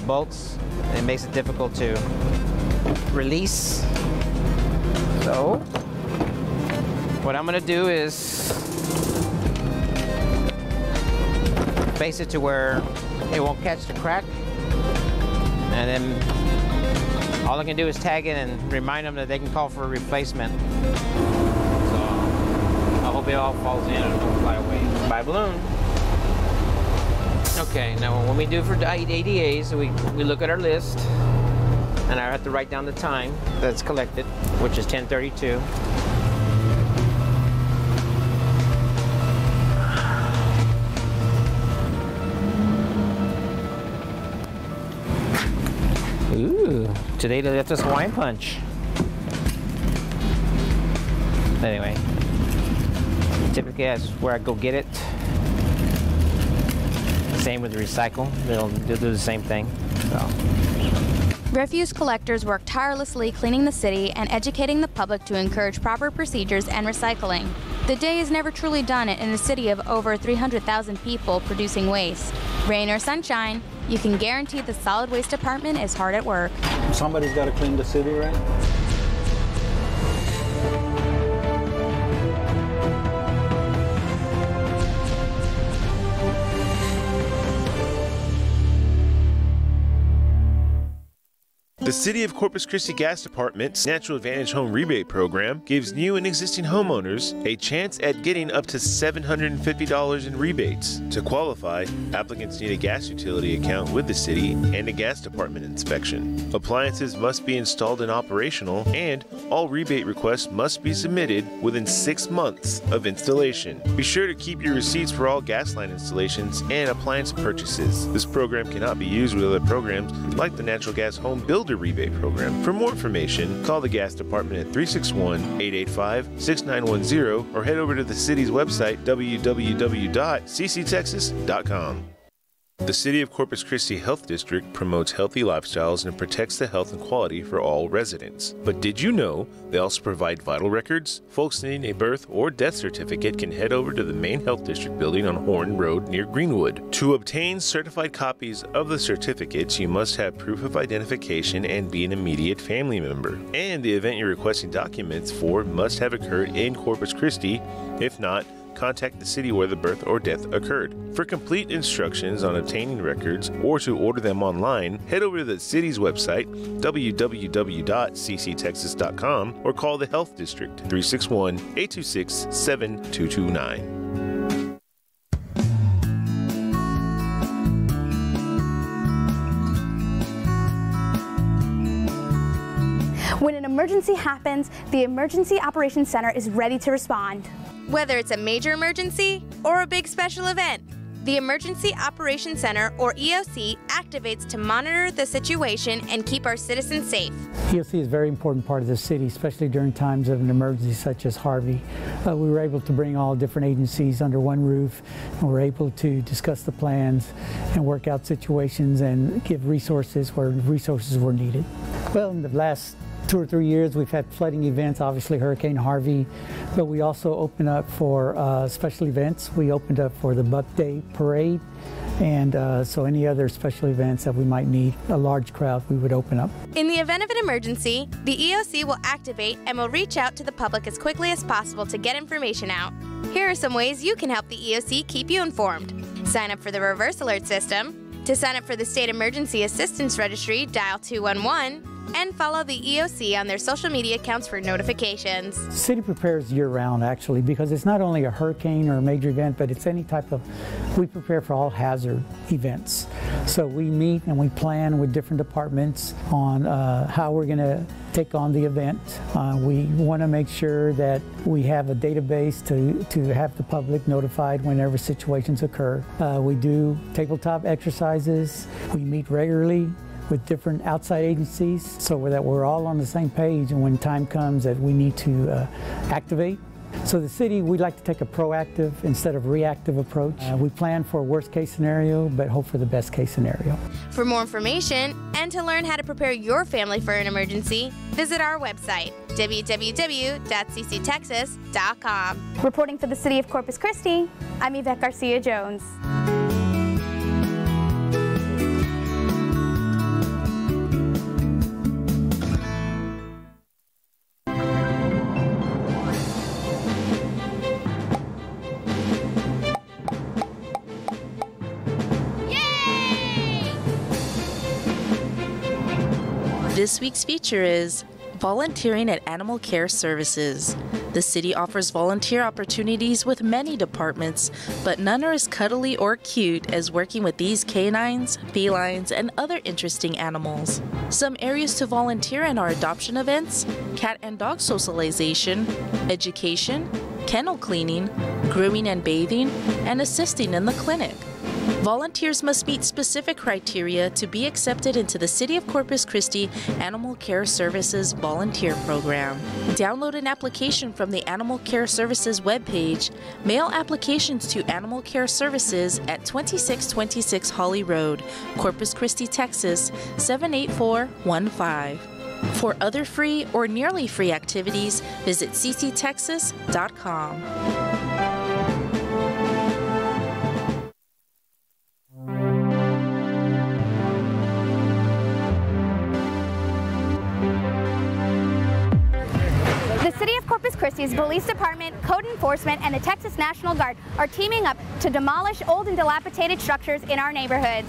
bolts. It makes it difficult to release. So what I'm gonna do is base it to where it won't catch the crack, and then all I can do is tag it and remind them that they can call for a replacement. So I hope it all falls in and it won't fly away by balloon. Okay, now what we do for ADAs, we look at our list, and I have to write down the time that's collected, which is 10:32. Ooh, today they left us Hawaiian Punch. Anyway, typically that's where I go get it. Same with the recycle, they'll do the same thing. So. Refuse collectors work tirelessly cleaning the city and educating the public to encourage proper procedures and recycling. The day is never truly done in a city of over 300,000 people producing waste. Rain or sunshine, you can guarantee the solid waste department is hard at work. Somebody's got to clean the city, right? The City of Corpus Christi Gas Department's Natural Advantage Home Rebate Program gives new and existing homeowners a chance at getting up to $750 in rebates. To qualify, applicants need a gas utility account with the city and a gas department inspection. Appliances must be installed and operational, and all rebate requests must be submitted within 6 months of installation. Be sure to keep your receipts for all gas line installations and appliance purchases. This program cannot be used with other programs like the Natural Gas Home Builder Rebate Program. For more information, call the Gas Department at 361-885-6910 or head over to the city's website, www.cctexas.com. The City of Corpus Christi Health District promotes healthy lifestyles and protects the health and quality for all residents. But did you know they also provide vital records? Folks needing a birth or death certificate can head over to the main health district building on Horn Road near Greenwood. To obtain certified copies of the certificates, you must have proof of identification and be an immediate family member. And the event you're requesting documents for must have occurred in Corpus Christi. If not, contact the city where the birth or death occurred. For complete instructions on obtaining records or to order them online, head over to the city's website, www.cctexas.com, or call the Health District, 361-826-7229. When an emergency happens, the Emergency Operations Center is ready to respond. Whether it's a major emergency or a big special event, the Emergency Operations Center, or EOC, activates to monitor the situation and keep our citizens safe. EOC is a very important part of the city, especially during times of an emergency such as Harvey. We were able to bring all different agencies under one roof, and we're able to discuss the plans and work out situations and give resources where resources were needed. Well, in the last 2 or 3 years, we've had flooding events, obviously Hurricane Harvey, but we also opened up for special events. We opened up for the Buck Day Parade, and so any other special events that we might need a large crowd, we would open up. In the event of an emergency, the EOC will activate and will reach out to the public as quickly as possible to get information out. Here are some ways you can help the EOC keep you informed. Sign up for the Reverse Alert System. To sign up for the State Emergency Assistance Registry, dial 211. And follow the EOC on their social media accounts for notifications. The city prepares year-round, actually, because it's not only a hurricane or a major event, but it's any type of, we prepare for all hazard events. So we meet and we plan with different departments on how we're going to take on the event. We want to make sure that we have a database to have the public notified whenever situations occur. We do tabletop exercises. We meet regularly with different outside agencies so that we're all on the same page, and when time comes that we need to activate. So the city, we like to take a proactive instead of reactive approach. We plan for a worst case scenario, but hope for the best case scenario. For more information and to learn how to prepare your family for an emergency, visit our website, www.cctexas.com. Reporting for the City of Corpus Christi, I'm Yvette Garcia-Jones. This week's feature is Volunteering at Animal Care Services. The city offers volunteer opportunities with many departments, but none are as cuddly or cute as working with these canines, felines, and other interesting animals. Some areas to volunteer in are adoption events, cat and dog socialization, education, kennel cleaning, grooming and bathing, and assisting in the clinic. Volunteers must meet specific criteria to be accepted into the City of Corpus Christi Animal Care Services Volunteer Program. Download an application from the Animal Care Services webpage. Mail applications to Animal Care Services at 2626 Holly Road, Corpus Christi, Texas 78415. For other free or nearly free activities, visit cctexas.com. The City of Corpus Christi's Police Department, Code Enforcement, and the Texas National Guard are teaming up to demolish old and dilapidated structures in our neighborhoods.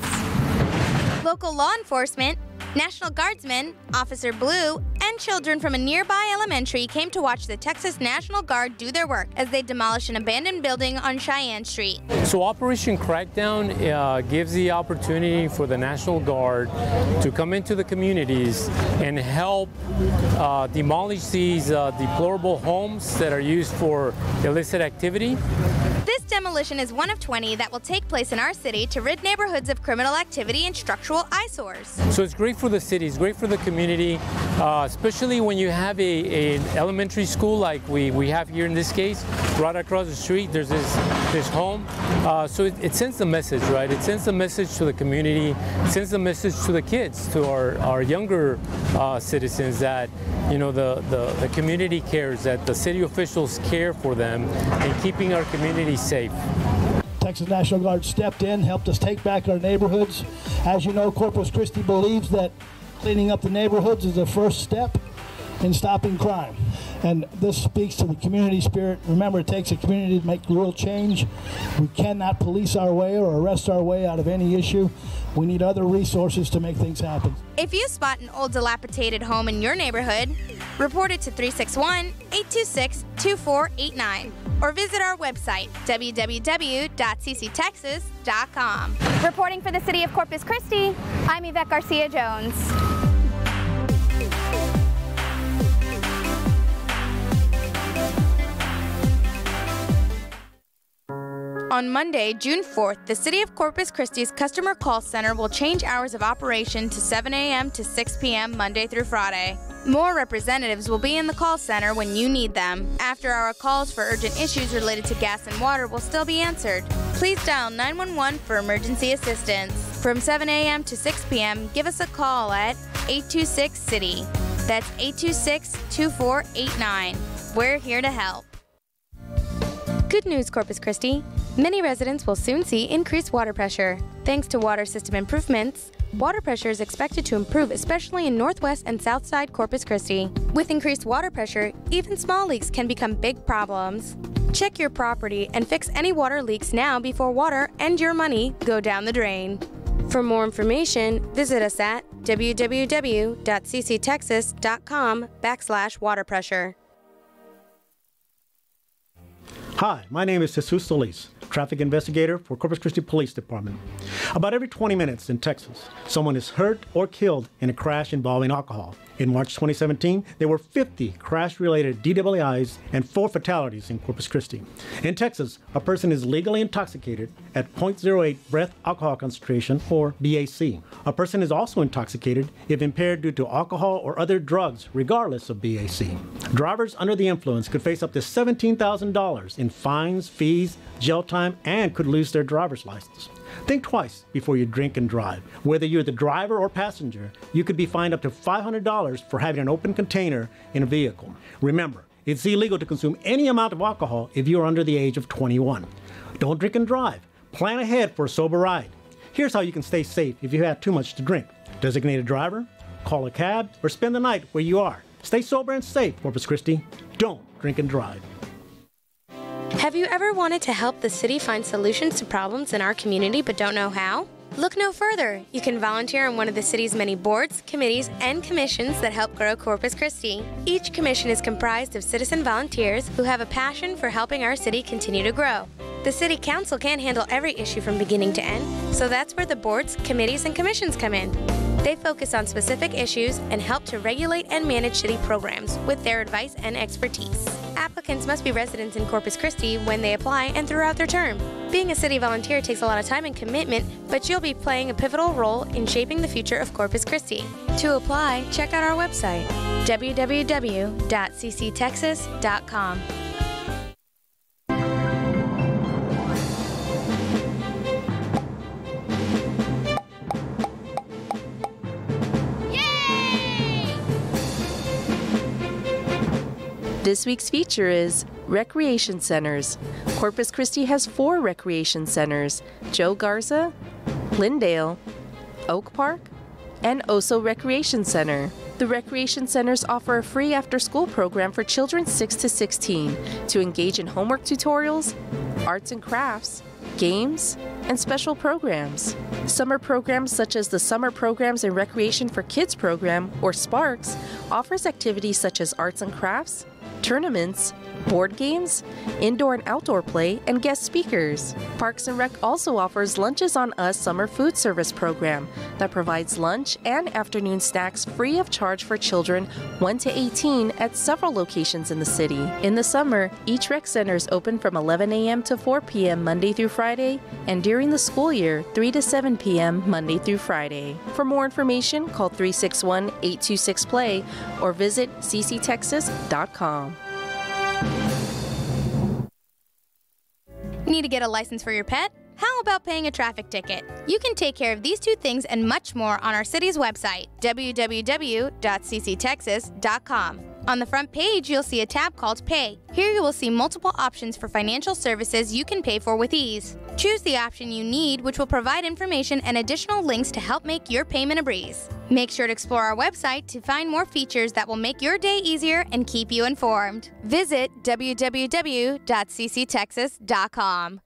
Local law enforcement, National Guardsmen, Officer Blue, and children from a nearby elementary came to watch the Texas National Guard do their work as they demolish an abandoned building on Cheyenne Street. So Operation Crackdown gives the opportunity for the National Guard to come into the communities and help demolish these deplorable homes that are used for illicit activity. This demolition is one of 20 that will take place in our city to rid neighborhoods of criminal activity and structural eyesores. So it's great for the city, it's great for the community, especially when you have an elementary school like we have here in this case. Right across the street, there's this home. So it sends a message, right? It sends a message to the community, it sends a message to the kids, to our younger citizens that, you know, the community cares, that the city officials care for them and keeping our community safe. Texas National Guard stepped in, helped us take back our neighborhoods. As you know, Corpus Christi believes that cleaning up the neighborhoods is the first step in stopping crime. And this speaks to the community spirit. Remember, it takes a community to make real change. We cannot police our way or arrest our way out of any issue. We need other resources to make things happen. If you spot an old dilapidated home in your neighborhood, report it to 361-826-2489 or visit our website, www.cctexas.com. Reporting for the City of Corpus Christi, I'm Yvette Garcia-Jones. On Monday, June 4th, the City of Corpus Christi's Customer Call Center will change hours of operation to 7 a.m. to 6 p.m. Monday through Friday. More representatives will be in the call center when you need them. After-hour calls for urgent issues related to gas and water will still be answered. Please dial 911 for emergency assistance. From 7 a.m. to 6 p.m., give us a call at 826-CITY. That's 826-2489. We're here to help. Good news, Corpus Christi. Many residents will soon see increased water pressure. Thanks to water system improvements, water pressure is expected to improve, especially in northwest and south side Corpus Christi. With increased water pressure, even small leaks can become big problems. Check your property and fix any water leaks now before water and your money go down the drain. For more information, visit us at www.cctexas.com/water-pressure. Hi, my name is Jesus Solis, traffic investigator for Corpus Christi Police Department. About every 20 minutes in Texas, someone is hurt or killed in a crash involving alcohol. In March 2017, there were 50 crash-related DWIs and 4 fatalities in Corpus Christi. In Texas, a person is legally intoxicated at 0.08 breath alcohol concentration, or BAC. A person is also intoxicated if impaired due to alcohol or other drugs, regardless of BAC. Drivers under the influence could face up to $17,000 in fines, fees, jail time, and could lose their driver's license. Think twice before you drink and drive. Whether you're the driver or passenger, you could be fined up to $500 for having an open container in a vehicle. Remember, it's illegal to consume any amount of alcohol if you're under the age of 21. Don't drink and drive. Plan ahead for a sober ride. Here's how you can stay safe if you have too much to drink. Designate a driver, call a cab, or spend the night where you are. Stay sober and safe, Corpus Christi. Don't drink and drive. Have you ever wanted to help the city find solutions to problems in our community but don't know how? Look no further. You can volunteer on one of the city's many boards, committees, and commissions that help grow Corpus Christi. Each commission is comprised of citizen volunteers who have a passion for helping our city continue to grow. The City Council can't handle every issue from beginning to end, so that's where the boards, committees, and commissions come in. They focus on specific issues and help to regulate and manage city programs with their advice and expertise. Applicants must be residents in Corpus Christi when they apply and throughout their term. Being a city volunteer takes a lot of time and commitment, but you'll be playing a pivotal role in shaping the future of Corpus Christi. To apply, check out our website, www.cctexas.com. This week's feature is Recreation Centers. Corpus Christi has 4 recreation centers: Joe Garza, Lindale, Oak Park, and Oso Recreation Center. The recreation centers offer a free after-school program for children 6 to 16 to engage in homework tutorials, arts and crafts, games, and special programs. Summer programs such as the Summer Programs and Recreation for Kids program, or SPARKS, offers activities such as arts and crafts, tournaments, board games, indoor and outdoor play, and guest speakers. Parks and Rec also offers Lunches on Us summer food service program that provides lunch and afternoon snacks free of charge for children 1 to 18 at several locations in the city. In the summer, each rec center is open from 11 a.m. to 4 p.m. Monday through Friday, and during the school year, 3 to 7 p.m. Monday through Friday. For more information, call 361-826-PLAY or visit cctexas.com. Need to get a license for your pet? How about paying a traffic ticket? You can take care of these 2 things and much more on our city's website, www.cctexas.com. On the front page, you'll see a tab called Pay. Here you will see multiple options for financial services you can pay for with ease. Choose the option you need, which will provide information and additional links to help make your payment a breeze. Make sure to explore our website to find more features that will make your day easier and keep you informed. Visit www.cctexas.com.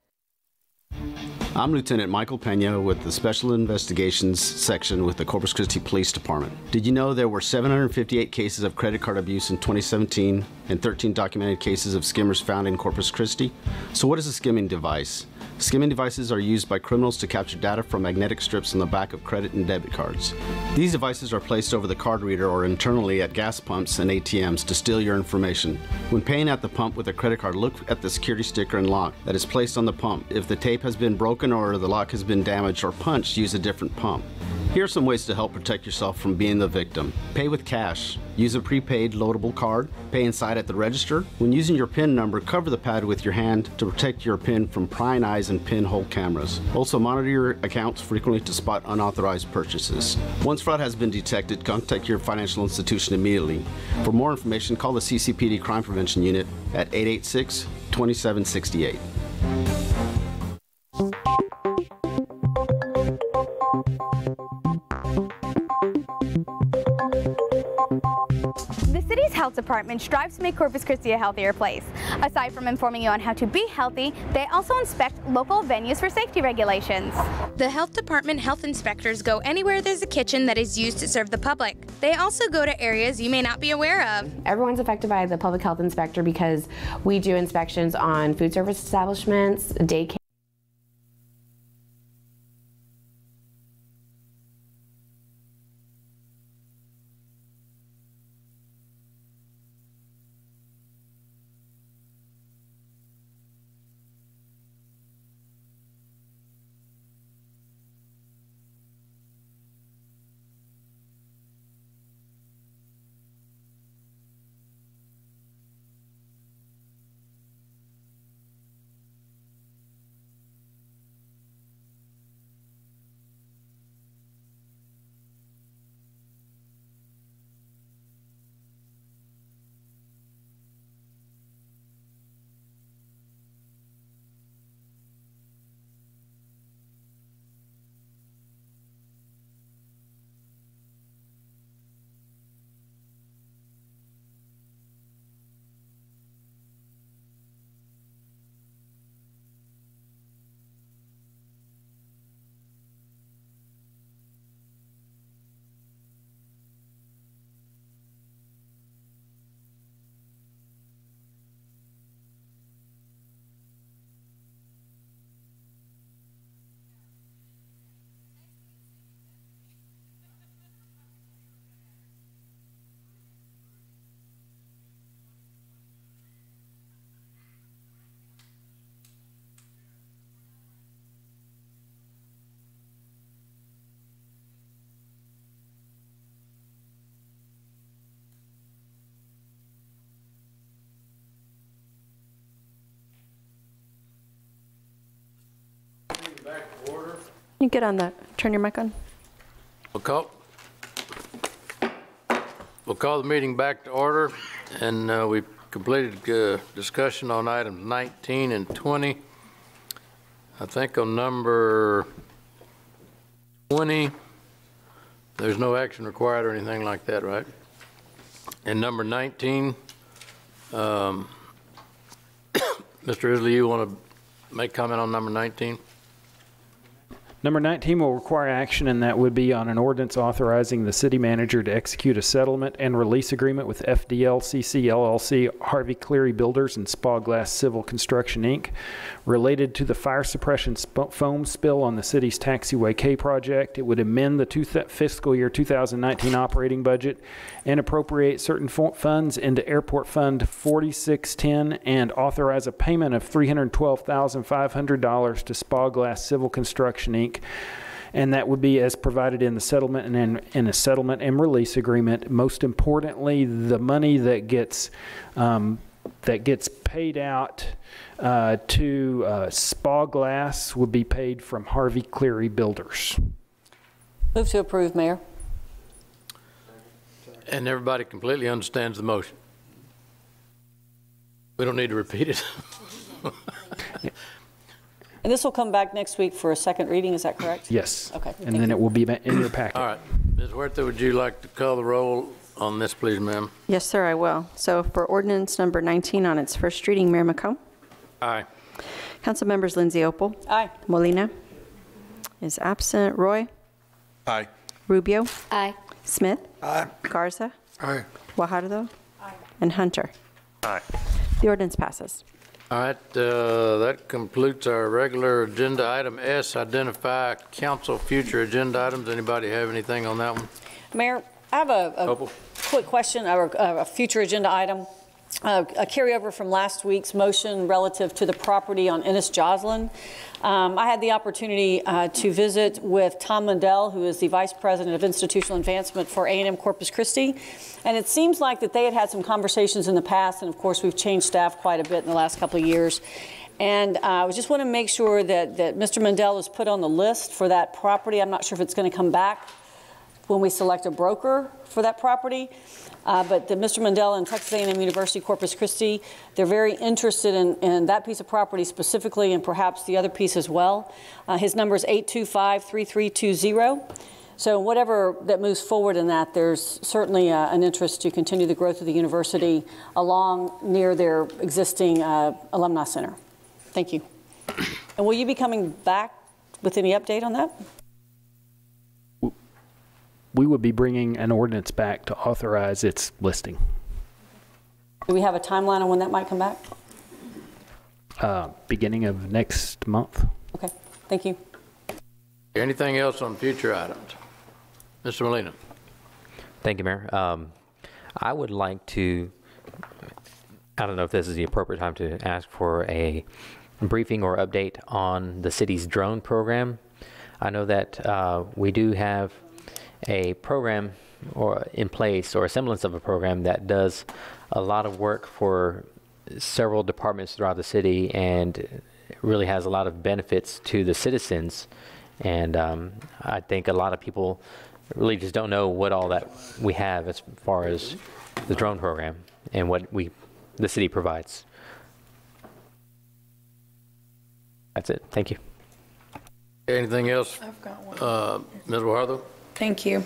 I'm Lieutenant Michael Pena with the Special Investigations Section with the Corpus Christi Police Department. Did you know there were 758 cases of credit card abuse in 2017 and 13 documented cases of skimmers found in Corpus Christi? So what is a skimming device? Skimming devices are used by criminals to capture data from magnetic strips on the back of credit and debit cards. These devices are placed over the card reader or internally at gas pumps and ATMs to steal your information. When paying at the pump with a credit card, look at the security sticker and lock that is placed on the pump. If the tape has been broken or the lock has been damaged or punched, use a different pump. Here are some ways to help protect yourself from being the victim. Pay with cash. Use a prepaid loadable card. Pay inside at the register. When using your PIN number, cover the pad with your hand to protect your PIN from prying eyes and pinhole cameras. Also, monitor your accounts frequently to spot unauthorized purchases. Once fraud has been detected, contact your financial institution immediately. For more information, call the CCPD Crime Prevention Unit at 886-2768. The city's health department strives to make Corpus Christi a healthier place. Aside from informing you on how to be healthy, they also inspect local venues for safety regulations. The health department health inspectors go anywhere there's a kitchen that is used to serve the public. They also go to areas you may not be aware of. Everyone's affected by the public health inspector because we do inspections on food service establishments, daycare. You get on turn your mic on. We'll call the meeting back to order, and we've completed discussion on items 19 and 20. I think on number 20, there's no action required or anything like that, right? And number 19, Mr. Isley, you want to make comment on number 19? Number 19 will require action, and that would be on an ordinance authorizing the city manager to execute a settlement and release agreement with FDLCC LLC, Harvey Cleary Builders, and Spa Glass Civil Construction, Inc., related to the fire suppression foam spill on the city's Taxiway K project. It would amend the fiscal year 2019 operating budget and appropriate certain funds into Airport Fund 4610 and authorize a payment of $312,500 to Spa Glass Civil Construction, Inc., and that would be as provided in the settlement and in a settlement and release agreement. Most importantly, the money that gets paid out to Spa Glass would be paid from Harvey Cleary Builders. Move to approve, Mayor. And everybody completely understands the motion. We don't need to repeat it. And this will come back next week for a second reading, is that correct? Yes. Okay. And then it will be in your packet. All right. Ms. Huerta, would you like to call the roll on this, please, ma'am? Yes, sir, I will. So for ordinance number 19 on its first reading, Mayor McComb. Aye. Council members Lindsay Opal. Aye. Molina is absent. Roy. Aye. Rubio. Aye. Smith. Aye. Garza. Aye. Guajardo. Aye. And Hunter. Aye. The ordinance passes. All right, that completes our regular agenda. Item S, identify council future agenda items. Anybody have anything on that one? Mayor, I have a quick question, or a future agenda item. A carryover from last week's motion relative to the property on Ennis Joslin. I had the opportunity to visit with Tom Mundell, who is the Vice President of Institutional Advancement for A&M Corpus Christi. And it seems like that they had some conversations in the past, and of course we've changed staff quite a bit in the last couple of years. And I just want to make sure that Mr. Mundell is put on the list for that property. I'm not sure if it's going to come back when we select a broker for that property. But Mr. Mundell and Texas A&M University Corpus Christi, they're very interested in that piece of property specifically, and perhaps the other piece as well. His number is 825-3320. So whatever that moves forward in that, there's certainly an interest to continue the growth of the university along near their existing alumni center. Thank you. And will you be coming back with any update on that? We would be bringing an ordinance back to authorize its listing. Do we have a timeline on when that might come back? Beginning of next month. Okay, thank you. Anything else on future items? Mr. Molina. Thank you, Mayor. I would like to, I don't know if this is the appropriate time to ask for a briefing or update on the city's drone program. I know that we do have a program in place, or a semblance of a program, that does a lot of work for several departments throughout the city, and really has a lot of benefits to the citizens. And I think a lot of people really just don't know what all that we have as far as the drone program and what the city provides. That's it. Thank you. Anything else? I've got one. Ms. Guajardo? Thank you.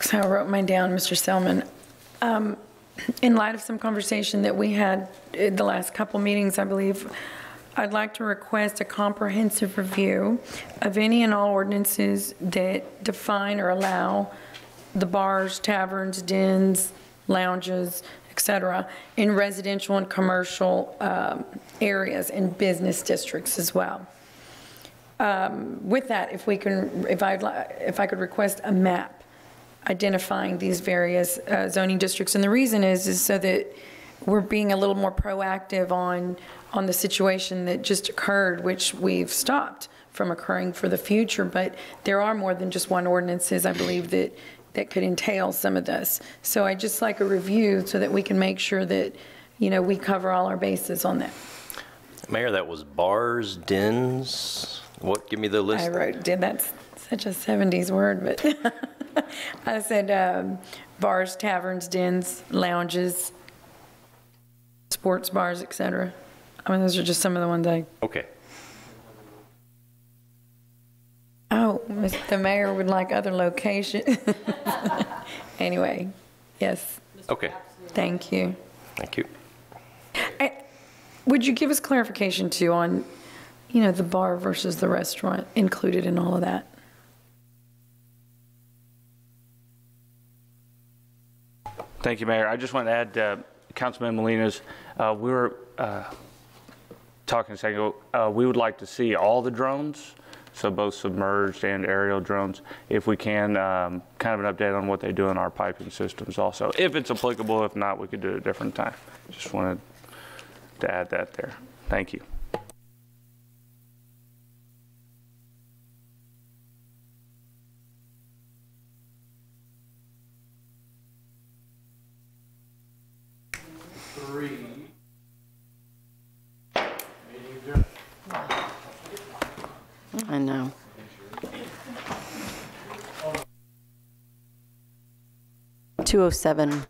So I wrote mine down, Mr. Selman. In light of some conversation that we had in the last couple meetings, I believe, I'd like to request a comprehensive review of any and all ordinances that define or allow the bars, taverns, dens, lounges, etc., in residential and commercial areas and business districts as well. With that, if I could request a map identifying these various zoning districts, and the reason is so that we're being a little more proactive on the situation that just occurred, which we've stopped from occurring for the future. But there are more than just one ordinances, I believe, that could entail some of this. So I'd just like a review so that we can make sure that, you know, we cover all our bases on that. Mayor, that was bars, dens, What? Give me the list. I wrote, that's such a 70s word, but I said bars, taverns, dens, lounges, sports bars, etc. I mean, those are just some of the ones I... Okay. Oh, the mayor would like other location. Anyway, yes. Okay. Thank you. Thank you. Would you give us clarification too on, you know, the bar versus the restaurant included in all of that? Thank you, Mayor. I just want to add, Councilman Molinas, we were talking a second ago, we would like to see all the drones, so both submerged and aerial drones, if we can, kind of an update on what they do in our piping systems also. If it's applicable, if not, we could do it at a different time. Just wanted to add that there. Thank you. I know. $2:07.